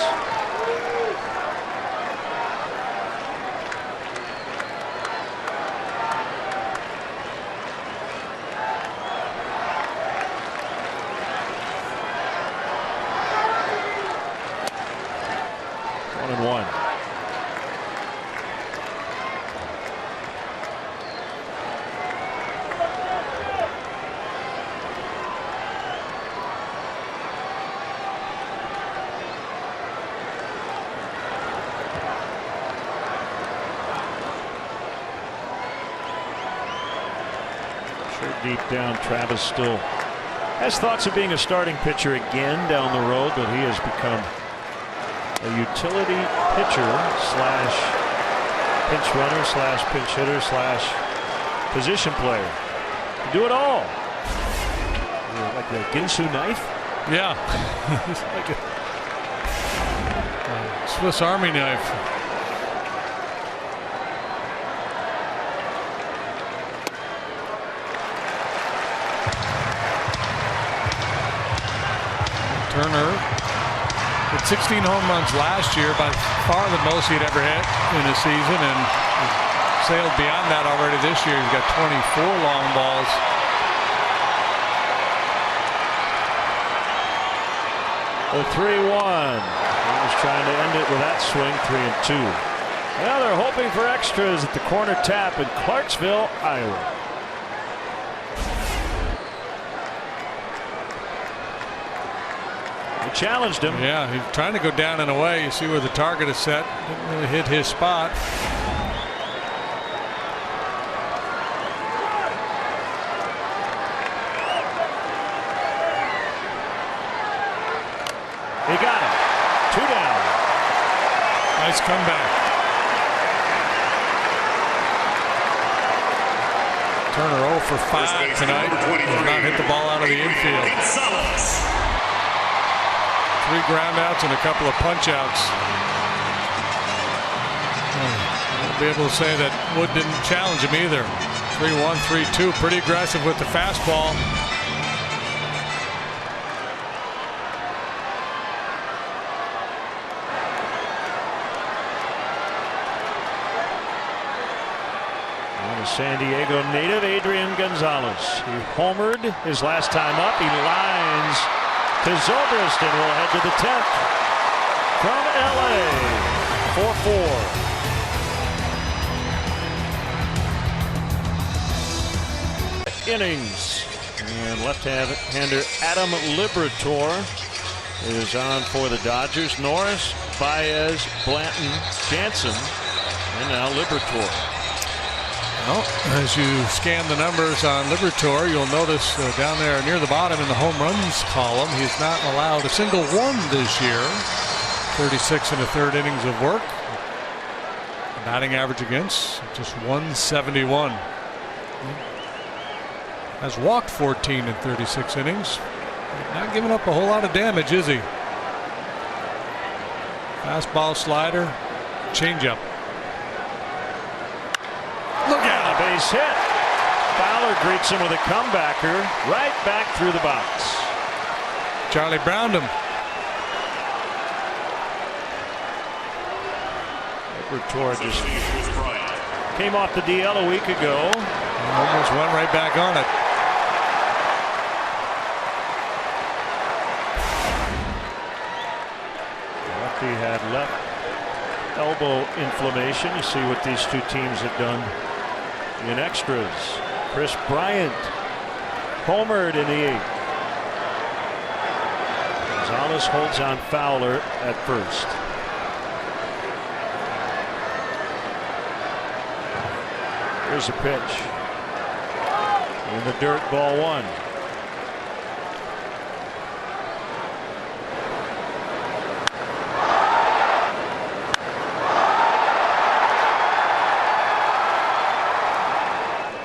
Deep down, Travis still has thoughts of being a starting pitcher again down the road, but he has become a utility pitcher slash pinch runner slash pinch hitter slash position player. You do it all. Like a Ginsu knife? Yeah. It's like a Swiss Army knife. Turner hit 16 home runs last year, by far the most he'd ever hit in a season, and sailed beyond that already this year. He's got 24 long balls. The 3-1. He was trying to end it with that swing, 3-2. Now they're hoping for extras at the corner tap in Clarksville, Iowa. Challenged him. Yeah, he's trying to go down and away. You see where the target is set. Didn't really hit his spot. He got it. 2 down. Nice comeback. Turner 0 for 5 tonight. Has not hit the ball out of the infield. 3 groundouts and a couple of punch-outs. Won't be able to say that Wood didn't challenge him either. 3-1, 3-2, pretty aggressive with the fastball. And a San Diego native, Adrian Gonzalez. He homered his last time up. He lines to Zobrist and will head to the 10th from LA. 4-4. Innings, and left-hander Adam Liberatore is on for the Dodgers. Norris, Baez, Blanton, Jansen, and now Liberatore. Well, as you scan the numbers on Liberatore, you'll notice down there near the bottom in the home runs column, he's not allowed a single one this year. 36 1/3 innings of work. Batting average against just 171. has walked 14 in 36 innings. Not giving up a whole lot of damage, is he? Fastball, slider, changeup. Look out! A base hit. Fowler greets him with a comebacker right back through the box. Charlie browned him. Liberatore just came off the DL a week ago. Almost went right back on it. Lefty had left elbow inflammation. You see what these two teams have done in extras. Chris Bryant homered in the 8th. Gonzalez holds on Fowler at first. Here's a pitch. In the dirt, ball 1.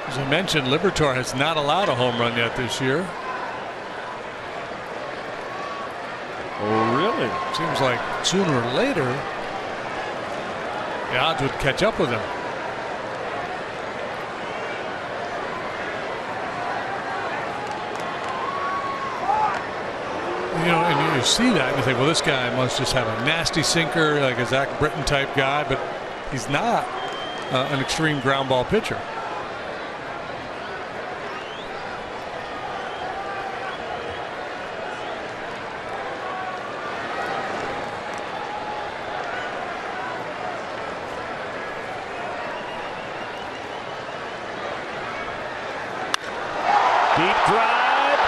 As I mentioned, Liberatore has not allowed a home run yet this year. Oh, really? Seems like sooner or later the odds would catch up with him. You know, and you see that and you think, well, this guy must just have a nasty sinker, like a Zach Britton type guy, but he's not an extreme ground ball pitcher. Deep drive,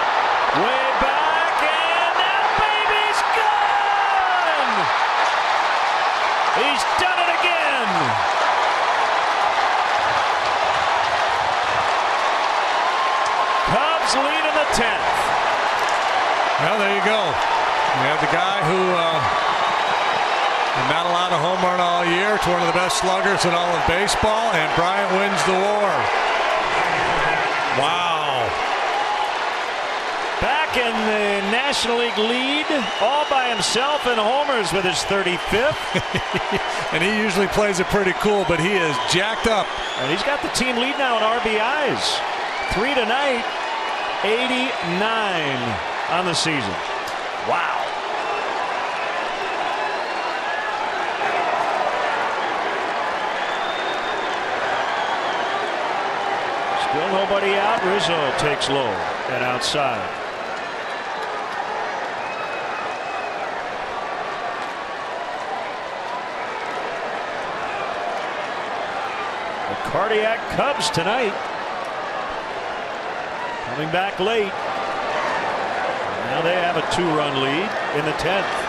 way back, and that baby's gone! He's done it again! Cubs lead in the 10th. Well, there you go. You have the guy who not allowed a home run all year. It's one of the best sluggers in all of baseball, and Bryant wins the war. Wow. Back in the National League lead, all by himself in homers with his 35th. And he usually plays it pretty cool, but he is jacked up. And he's got the team lead now in RBIs. 3 tonight, 89 on the season. Wow. Still nobody out. Rizzo takes low and outside. The Cardiac Cubs tonight. Coming back late. Now they have a 2-run lead in the 10th.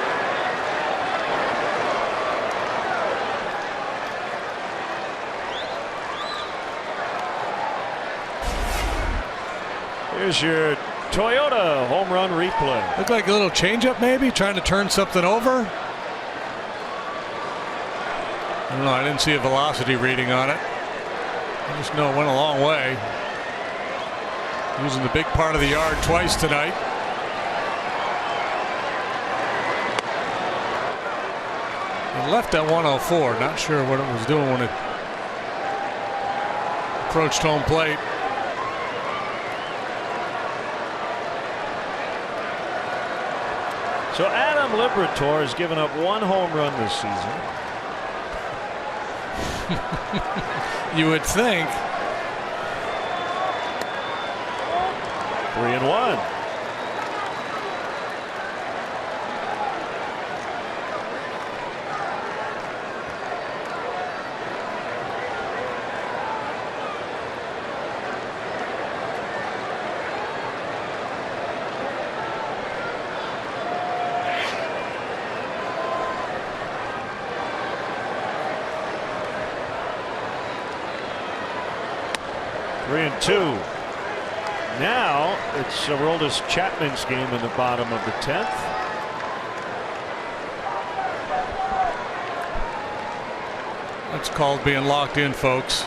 Here's your Toyota home run replay. Looked like a little changeup, maybe trying to turn something over. I don't know. I didn't see a velocity reading on it. I just know it went a long way. Using the big part of the yard twice tonight. It left at 104. Not sure what it was doing when it approached home plate. So Adam Liberatore has given up 1 home run this season. You would think. 3-1. Three and 2. Now it's Aroldis Chapman's game in the bottom of the 10th. That's called being locked in, folks.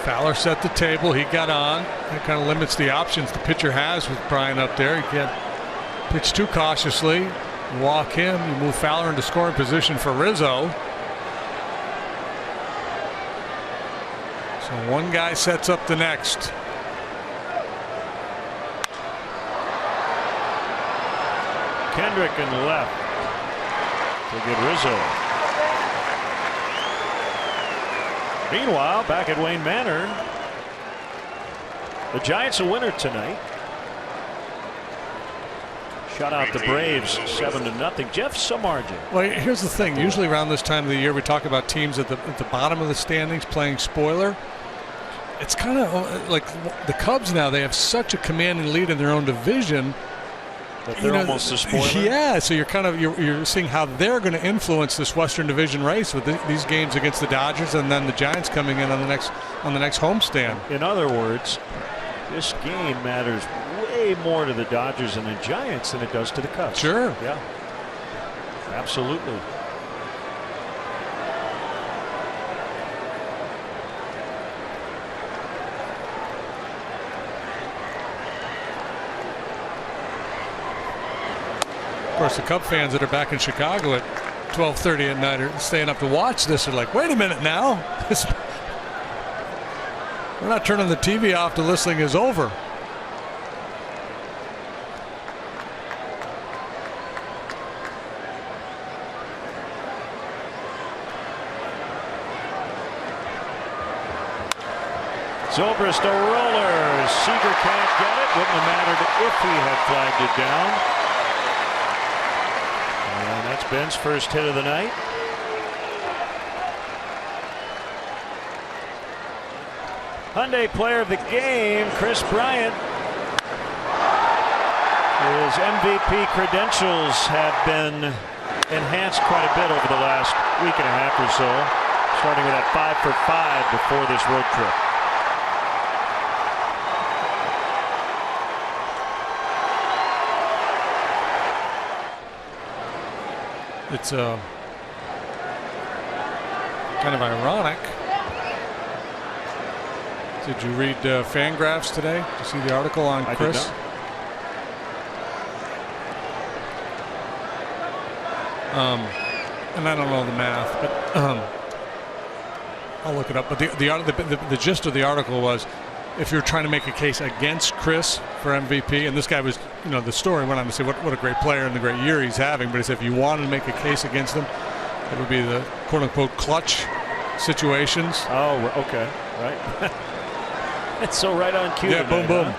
Fowler set the table. He got on. That kind of limits the options the pitcher has with Bryant up there. He can't pitch too cautiously. You walk him. You move Fowler into scoring position for Rizzo. So one guy sets up the next. Kendrick in left to get Rizzo. Meanwhile, back at Wayne Manor, the Giants a winner tonight. Shut out the Braves 7-0. Jeff, some margin. Well, here's the thing. Usually around this time of the year, we talk about teams at the bottom of the standings playing spoiler. It's kind of like the Cubs now. They have such a commanding lead in their own division. But they're almost a spoiler. Yeah, so you're seeing how they're going to influence this Western Division race with these games against the Dodgers and then the Giants coming in on the next homestand. In other words, this game matters way more to the Dodgers and the Giants than it does to the Cubs. Sure. Yeah. Absolutely. Of course, the Cub fans that are back in Chicago at 12:30 at night are staying up to watch this. Are like, wait a minute now. We're not turning the TV off till this thing is over. Zobrist a roller. Seager can't get it. Wouldn't have mattered if he had flagged it down. And that's Ben's first hit of the night. Hyundai player of the game, Chris Bryant. His MVP credentials have been enhanced quite a bit over the last week and a half or so, starting with that 5 for 5 before this road trip. It's kind of ironic. Did you read Fangraphs today? Did you see the article on Chris? I did not. And I don't know the math, but I'll look it up. But the gist of the article was, if you're trying to make a case against Chris for MVP, and this guy was, the story went on to say what a great player and the great year he's having, but he said if you wanted to make a case against him, it would be the quote-unquote clutch situations. Oh, okay, right. It's so right on cue. Yeah, tonight, boom, boom. huh?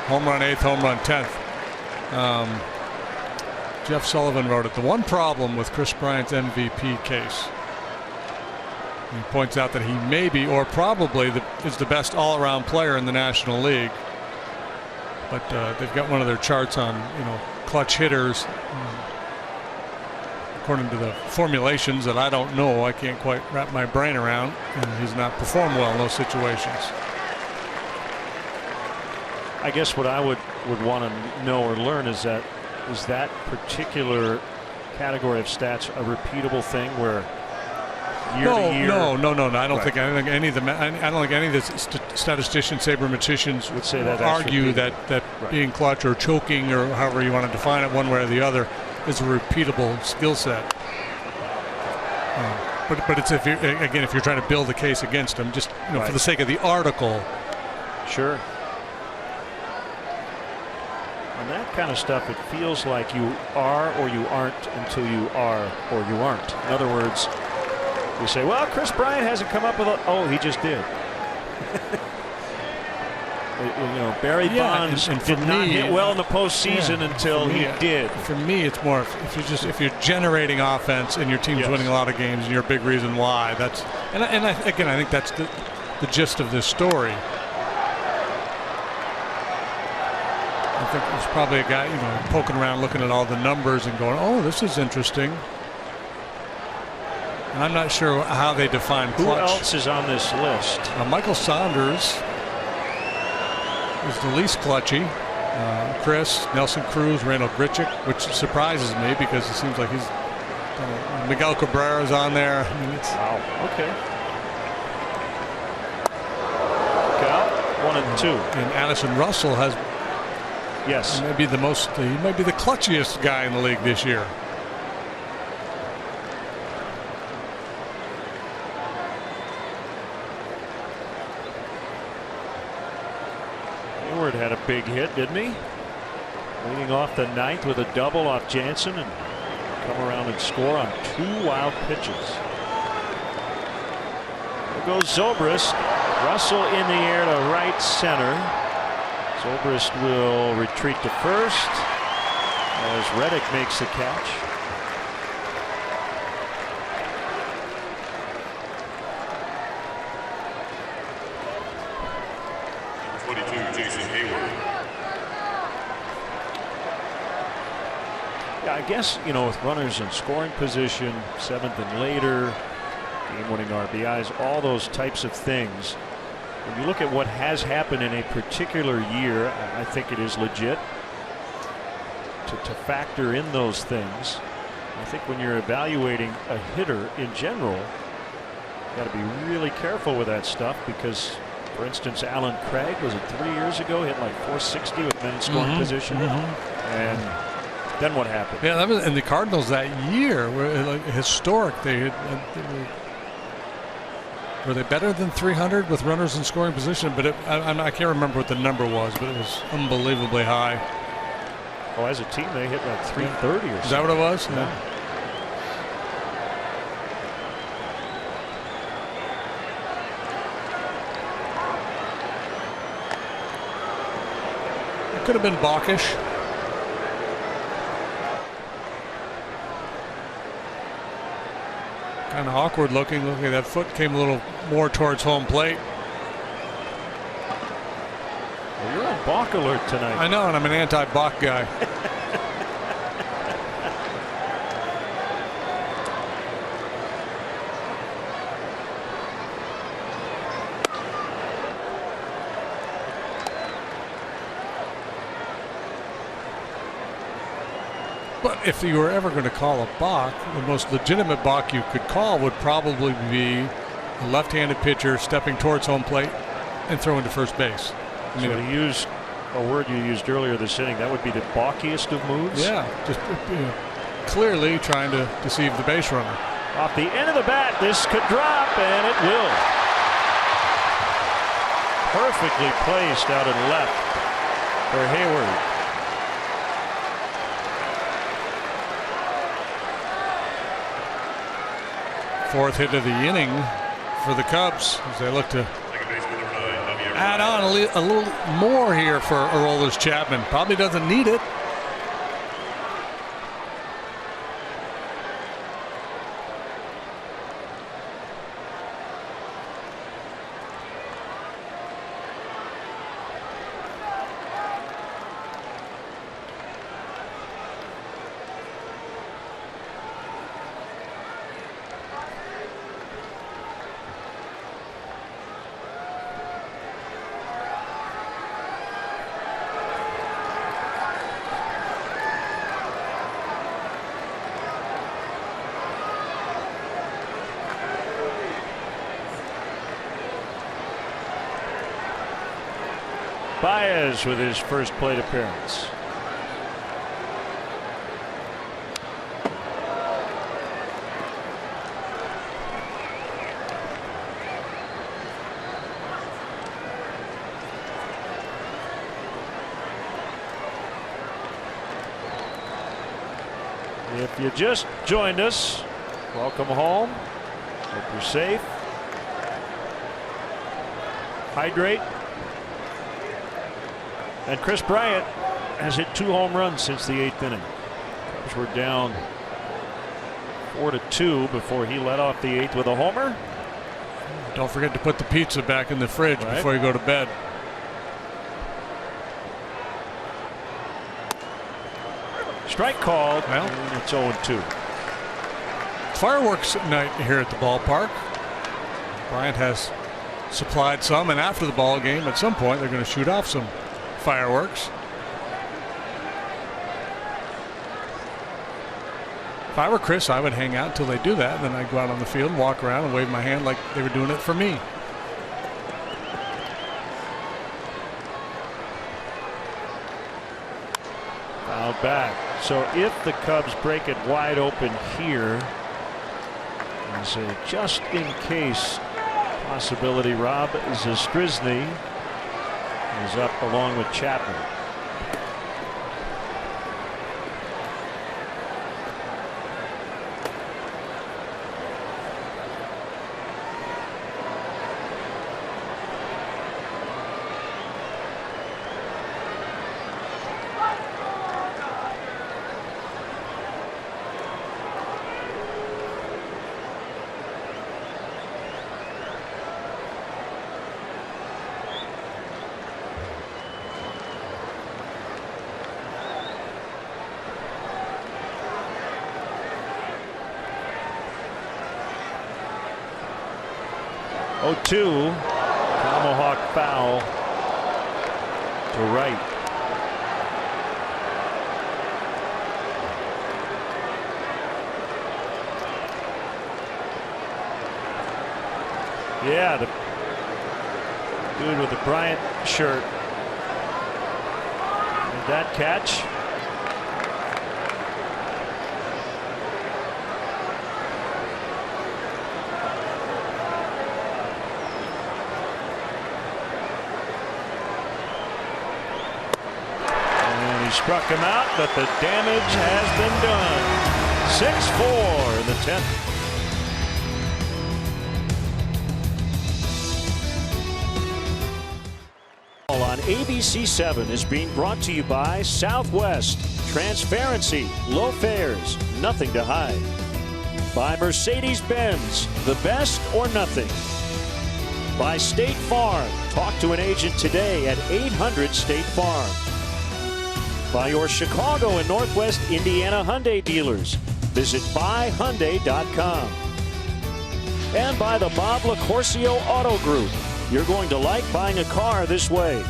Home run 8th, home run 10th. Jeff Sullivan wrote it. The one problem with Chris Bryant's MVP case. He points out that he may be, or probably, is the best all-around player in the National League. But they've got one of their charts on, clutch hitters. According to the formulations that I don't know, I can't quite wrap my brain around, and he's not performed well in those situations. I guess what I would want to know or learn is that particular category of stats a repeatable thing where year to year? No. I don't think any of the statisticians, sabermeticians would say that argue that being clutch or choking or however you want to define it, one way or the other, is a repeatable skill set. But it's if you're trying to build a case against him, just for the sake of the article. Sure. On that kind of stuff, it feels like you are or you aren't until you are or you aren't. In other words, you say, well, Chris Bryant hasn't come up with he just did. Barry Bonds did not hit well in the postseason until he did. For me, it's more if you're generating offense and your team's winning a lot of games and you're a big reason why. I think that's the gist of this story. I think there's probably a guy poking around looking at all the numbers and going, oh, this is interesting. And I'm not sure how they define clutch. Who else is on this list? Michael Saunders is the least clutchy. Chris, Nelson Cruz, Randall Grichuk, which surprises me because it seems like he's Miguel Cabrera's on there. Wow. Okay. 7-2. And Addison Russell has Yes. maybe the most. He might be the clutchiest guy in the league this year. Hayward had a big hit, didn't he? Leading off the ninth with a double off Jansen and come around and score on 2 wild pitches. There goes Zobrist. Russell in the air to right center. Zobrist will retreat to first as Reddick makes the catch. Yeah, I guess, you know, with runners in scoring position, 7th and later, game-winning RBIs, all those types of things. When you look at what has happened in a particular year, I think it is legit to factor in those things. I think when you're evaluating a hitter in general, you got to be really careful with that stuff because, for instance, Alan Craig, was it 3 years ago, hit like 460 with men in scoring position, and then what happened? Yeah, that was, and the Cardinals that year were like historic. Were they better than 300 with runners in scoring position? But I can't remember what the number was, but it was unbelievably high. Oh, as a team, they hit like 330 or something. Is that what it was? Yeah. It could have been Baukish. Kind of awkward looking. Look at that foot came a little more towards home plate. Well, you're on balk alert tonight. I know, and I'm an anti-balk guy. But if you were ever going to call a balk, the most legitimate balk you could call would probably be a left-handed pitcher stepping towards home plate and throwing to first base. So to use a word you used earlier this inning, that would be the balkiest of moves? Yeah, just clearly trying to deceive the base runner. Off the end of the bat, this could drop, and it will. Perfectly placed out and left for Hayward. Fourth hit of the inning for the Cubs as they look to add on a little more here for Aroldis Chapman. Probably doesn't need it. Baez with his first plate appearance. If you just joined us, welcome home. Hope you're safe. Hydrate. And Chris Bryant has hit 2 home runs since the 8th inning. Cubs were down 4-2 before he led off the 8th with a homer. Don't forget to put the pizza back in the fridge before you go to bed. Strike called. Well, it's 0-2. Fireworks night here at the ballpark. Bryant has supplied some, and after the ball game, at some point, they're going to shoot off some fireworks. If I were Chris, I would hang out until they do that, and then I'd go out on the field and walk around and wave my hand like they were doing it for me. Out back. So if the Cubs break it wide open here, there's a just in case possibility. Rob Zastryzny is up along with Chapman. Oh, 2. Tomahawk foul to right. Yeah, the dude with the Bryant shirt. And that catch. Struck him out, but the damage has been done. 6-4 in the 10th. On ABC 7 is being brought to you by Southwest. Transparency, low fares, nothing to hide. By Mercedes-Benz, the best or nothing. By State Farm. Talk to an agent today at 800 State Farm. By your Chicago and Northwest Indiana Hyundai dealers. Visit buyhyundai.com. And by the Bob LaCourcio Auto Group. You're going to like buying a car this way.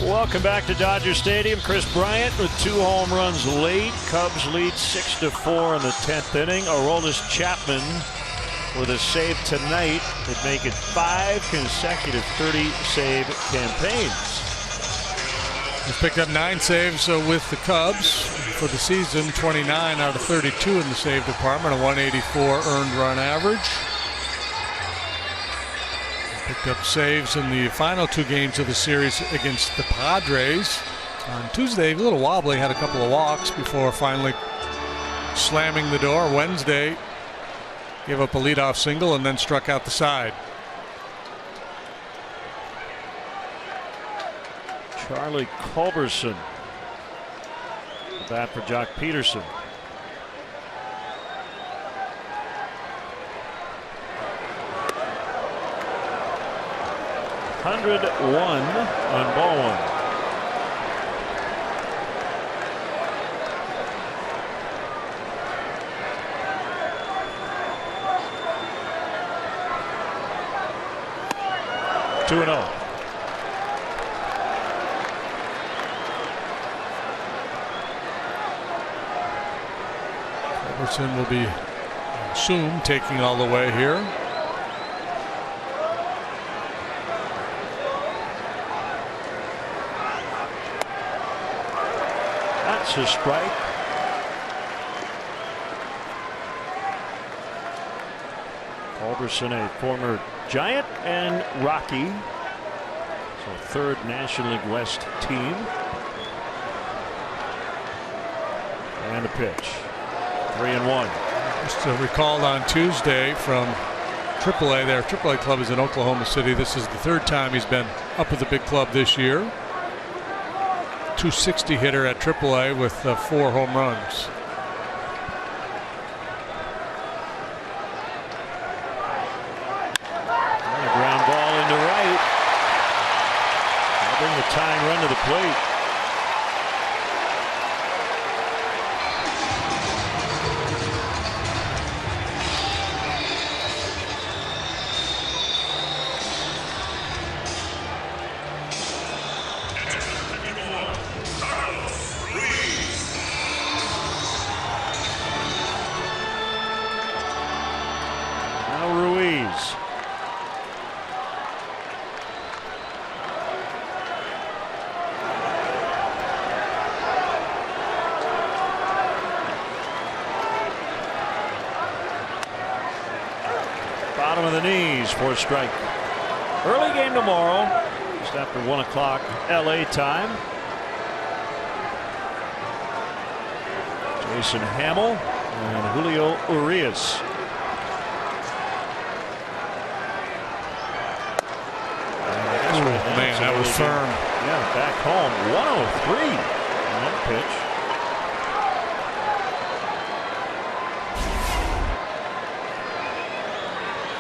Welcome back to Dodger Stadium. Chris Bryant with 2 home runs late. Cubs lead 6-4 in the 10th inning. Aroldis Chapman with a save tonight would make it 5 consecutive 30-save campaigns. He's picked up 9 saves with the Cubs for the season, 29 out of 32 in the save department, a 184 earned run average. Picked up saves in the final 2 games of the series against the Padres. On Tuesday, a little wobbly, had a couple of walks before finally slamming the door. Wednesday, gave up a leadoff single and then struck out the side. Charlie Culberson, the bat for Jock Peterson. $101 on ball 1. Two and 0. Culberson will be soon taking all the way here. That's a strike. Culberson, a former Giant and Rocky. So 3rd National League West team. And a pitch. 3-1. Just recalled on Tuesday from AAA. Their AAA club is in Oklahoma City. This is the 3rd time he's been up with the big club this year. 260 hitter at AAA with 4 home runs. And a ground ball into right. That'll bring the tying run to the plate. knees for a strike. Early game tomorrow, just after 1 o'clock LA time. Jason Hamill and Julio Urias. Man, that was firm. Yeah, back home. 103 on that pitch.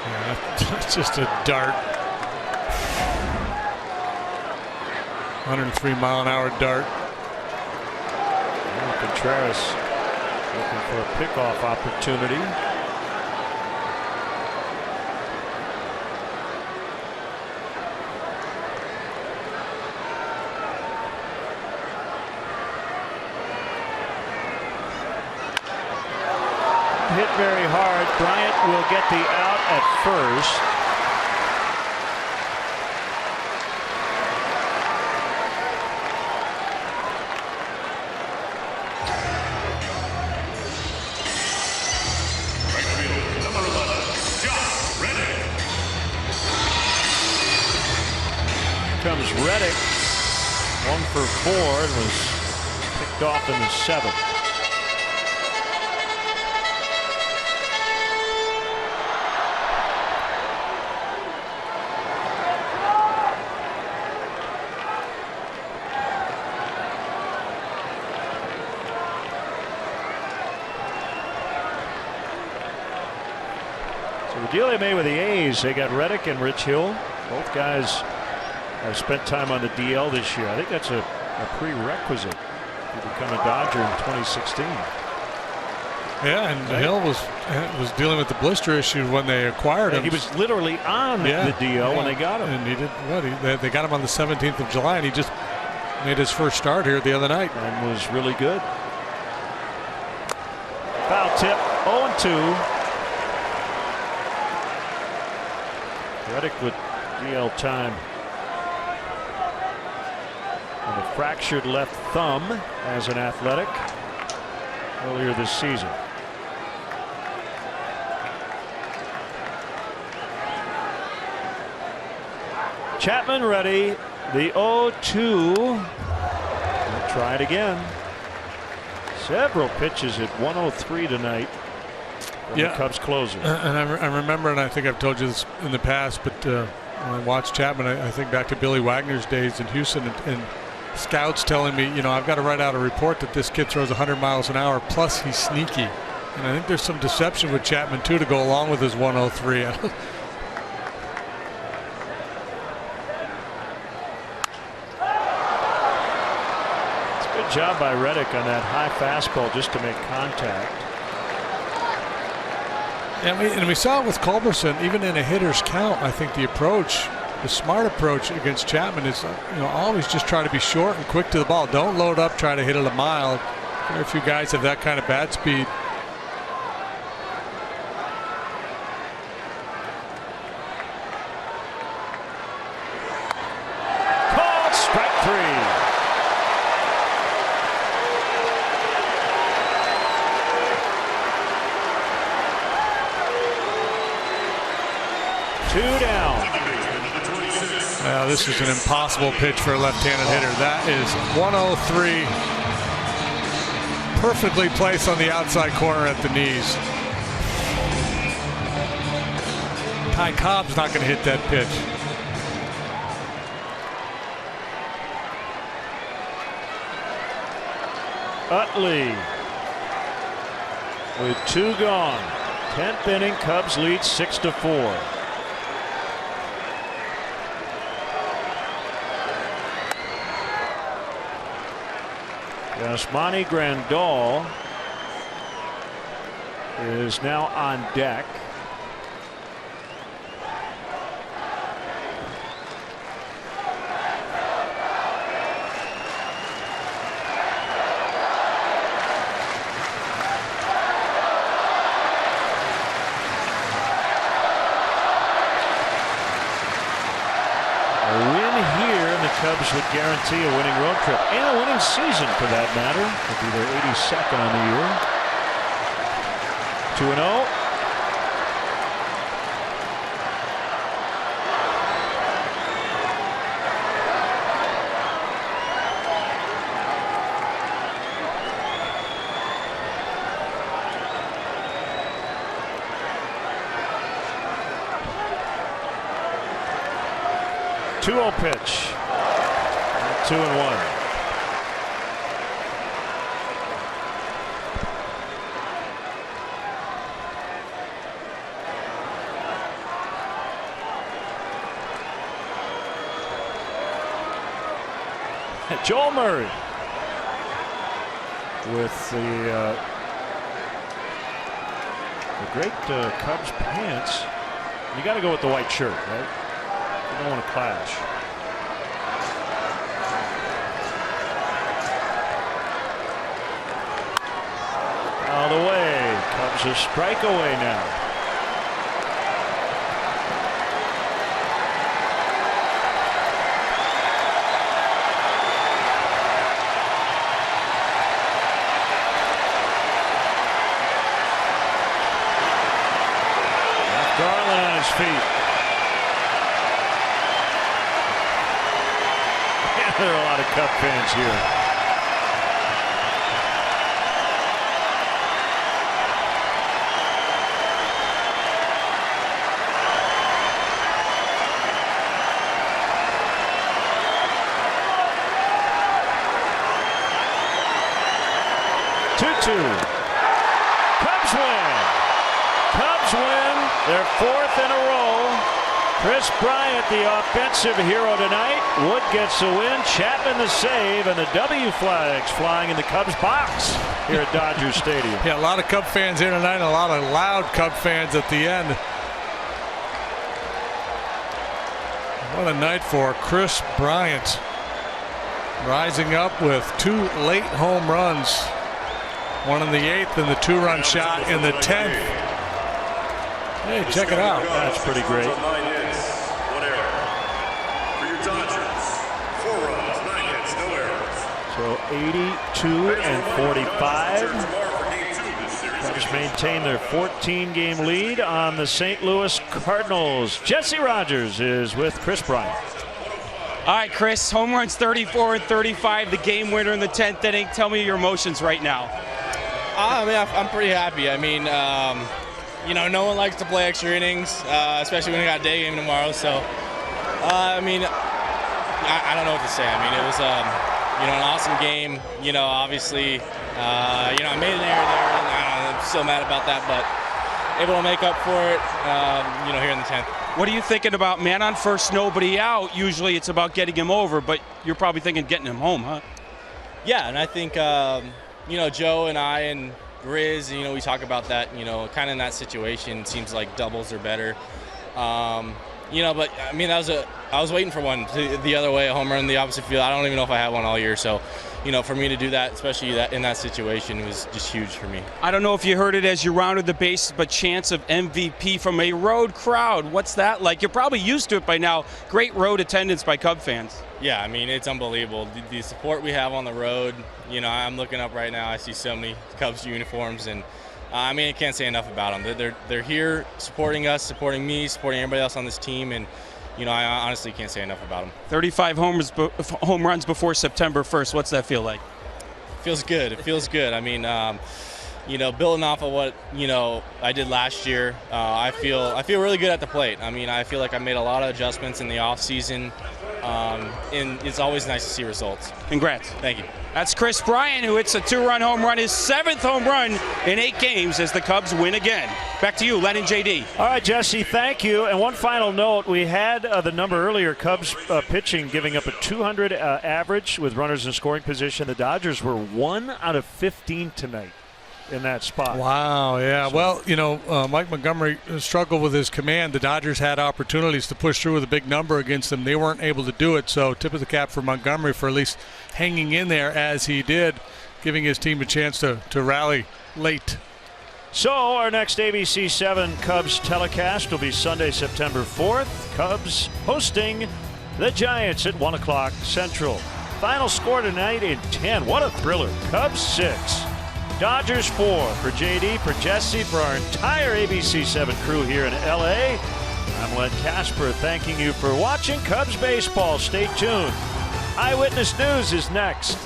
Yeah, that's just a dart. 103-mile-an-hour dart. Contreras looking for a pickoff opportunity. Hit very hard. Bryant will get the out at first. Right field, number 11, Josh Reddick. Comes Reddick. 1 for 4 and was picked off in the 7th. So the deal they made with the A's, they got Reddick and Rich Hill. Both guys have spent time on the DL this year. I think that's a prerequisite to become a Dodger in 2016. Yeah, and Hill was dealing with the blister issue when they acquired him. He was literally on the DL when they got him. And he did what? They got him on the 17th of July, and he just made his first start here the other night. And was really good. Foul tip, 0-2. Reddick with DL time. And a fractured left thumb as an athletic earlier this season. Chapman ready. The 0-2. We'll try it again. Several pitches at 103 tonight. The Cubs closer. And I remember, and I think I've told you this in the past, but when I watched Chapman, I think back to Billy Wagner's days in Houston, and scouts telling me, you know, I've got to write out a report that this kid throws 100 miles an hour, plus he's sneaky. And I think there's some deception with Chapman, too, to go along with his 103. Good job by Reddick on that high fastball just to make contact. And we saw it with Culberson, even in a hitter's count. I think the approach, the smart approach against Chapman is, always just try to be short and quick to the ball. Don't load up, try to hit it a mile. Very few guys have that kind of bat speed. Called strike 3. Two down. Now this is an impossible pitch for a left-handed hitter. That is 103. Perfectly placed on the outside corner at the knees. Ty Cobb's not going to hit that pitch. Utley with 2 gone. 10th inning, Cubs lead 6-4. Yasmani Grandal is now on deck. Cubs would guarantee a winning road trip and a winning season for that matter. Could be their 82nd on the year. 2-0. 2-0 pitch. 2-1. Joel Murray with the great Cubs pants. You got to go with the white shirt, right? You don't want to clash. Out of the way. Cubs a strike away now. Feet. Yeah, there are a lot of Cub fans here. Cubs win. Cubs win their 4th in a row. Chris Bryant, the offensive hero tonight. Wood gets the win. Chapman the save, and the W flags flying in the Cubs box here at Dodger Stadium. Yeah, a lot of Cub fans here tonight, and a lot of loud Cub fans at the end. What a night for Chris Bryant. Rising up with 2 late home runs. One in the 8th and the 2-run shot in the 10th. Hey, check it out. That's pretty great. 9 hits, 1 error. For your Dodgers, 4 runs, 9 hits, no errors. So 82 and 45. Cubs maintain their 14-game lead on the St. Louis Cardinals. Jesse Rogers is with Chris Bryant. All right, Chris, home runs 34 and 35, the game winner in the 10th inning. Tell me your emotions right now. I mean, I'm pretty happy. I mean, you know, no one likes to play extra innings, especially when you got a day game tomorrow. So, I mean, I don't know what to say. I mean, it was, you know, an awesome game. You know, obviously, you know, I made an error there, and I'm still mad about that, but able to make up for it, you know, here in the 10th. What are you thinking about man on first, nobody out? Usually it's about getting him over, but you're probably thinking getting him home, huh? Yeah, and I think, you know, Joe and I and Grizz, you know, we talk about that, you know, kind of in that situation. It seems like doubles are better. You know, but I mean, I was waiting for one the other way, a home run in the opposite field. I don't even know if I had one all year. So, you know, for me to do that, especially in that situation, was just huge for me. I don't know if you heard it as you rounded the bases, but chance of MVP from a road crowd. What's that like? You're probably used to it by now. Great road attendance by Cub fans. Yeah, I mean, it's unbelievable. The support we have on the road, you know, I'm looking up right now. I see so many Cubs uniforms, and I mean, I can't say enough about them. They're here supporting us, supporting me, supporting everybody else on this team, and you know, I honestly can't say enough about them. 35 home runs before September 1st. What's that feel like? Feels good. It feels good. I mean, you know, building off of what, you know, I did last year, I feel really good at the plate. I mean, I feel like I made a lot of adjustments in the off season, and it's always nice to see results. Congrats. Thank you. That's Chris Bryant, who hits a 2-run home run, his 7th home run in 8 games as the Cubs win again. Back to you, Len and JD. All right, Jesse, thank you. And one final note, we had the number earlier, Cubs pitching giving up a 200 average with runners in scoring position. The Dodgers were 1 out of 15 tonight in that spot. Wow, yeah. So, well, you know, Mike Montgomery struggled with his command. The Dodgers had opportunities to push through with a big number against them. They weren't able to do it, so tip of the cap for Montgomery for at least hanging in there as he did, giving his team a chance to rally late. So our next ABC 7 Cubs telecast will be Sunday, September 4th. Cubs hosting the Giants at 1 o'clock Central. Final score tonight in 10. What a thriller. Cubs 6. Dodgers 4. For JD, for Jesse, for our entire ABC 7 crew here in LA, I'm Len Casper thanking you for watching Cubs baseball. Stay tuned. Eyewitness News is next.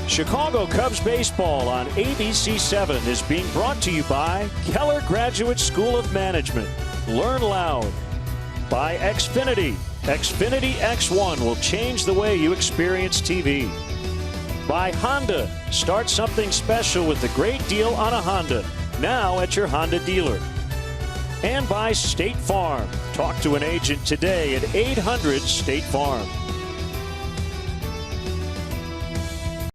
Chicago Cubs baseball on ABC 7 is being brought to you by Keller Graduate School of Management. Learn loud. By Xfinity. Xfinity X1 will change the way you experience TV. By Honda. Start something special with the great deal on a Honda. Now at your Honda dealer. And by State Farm. Talk to an agent today at 800 State Farm.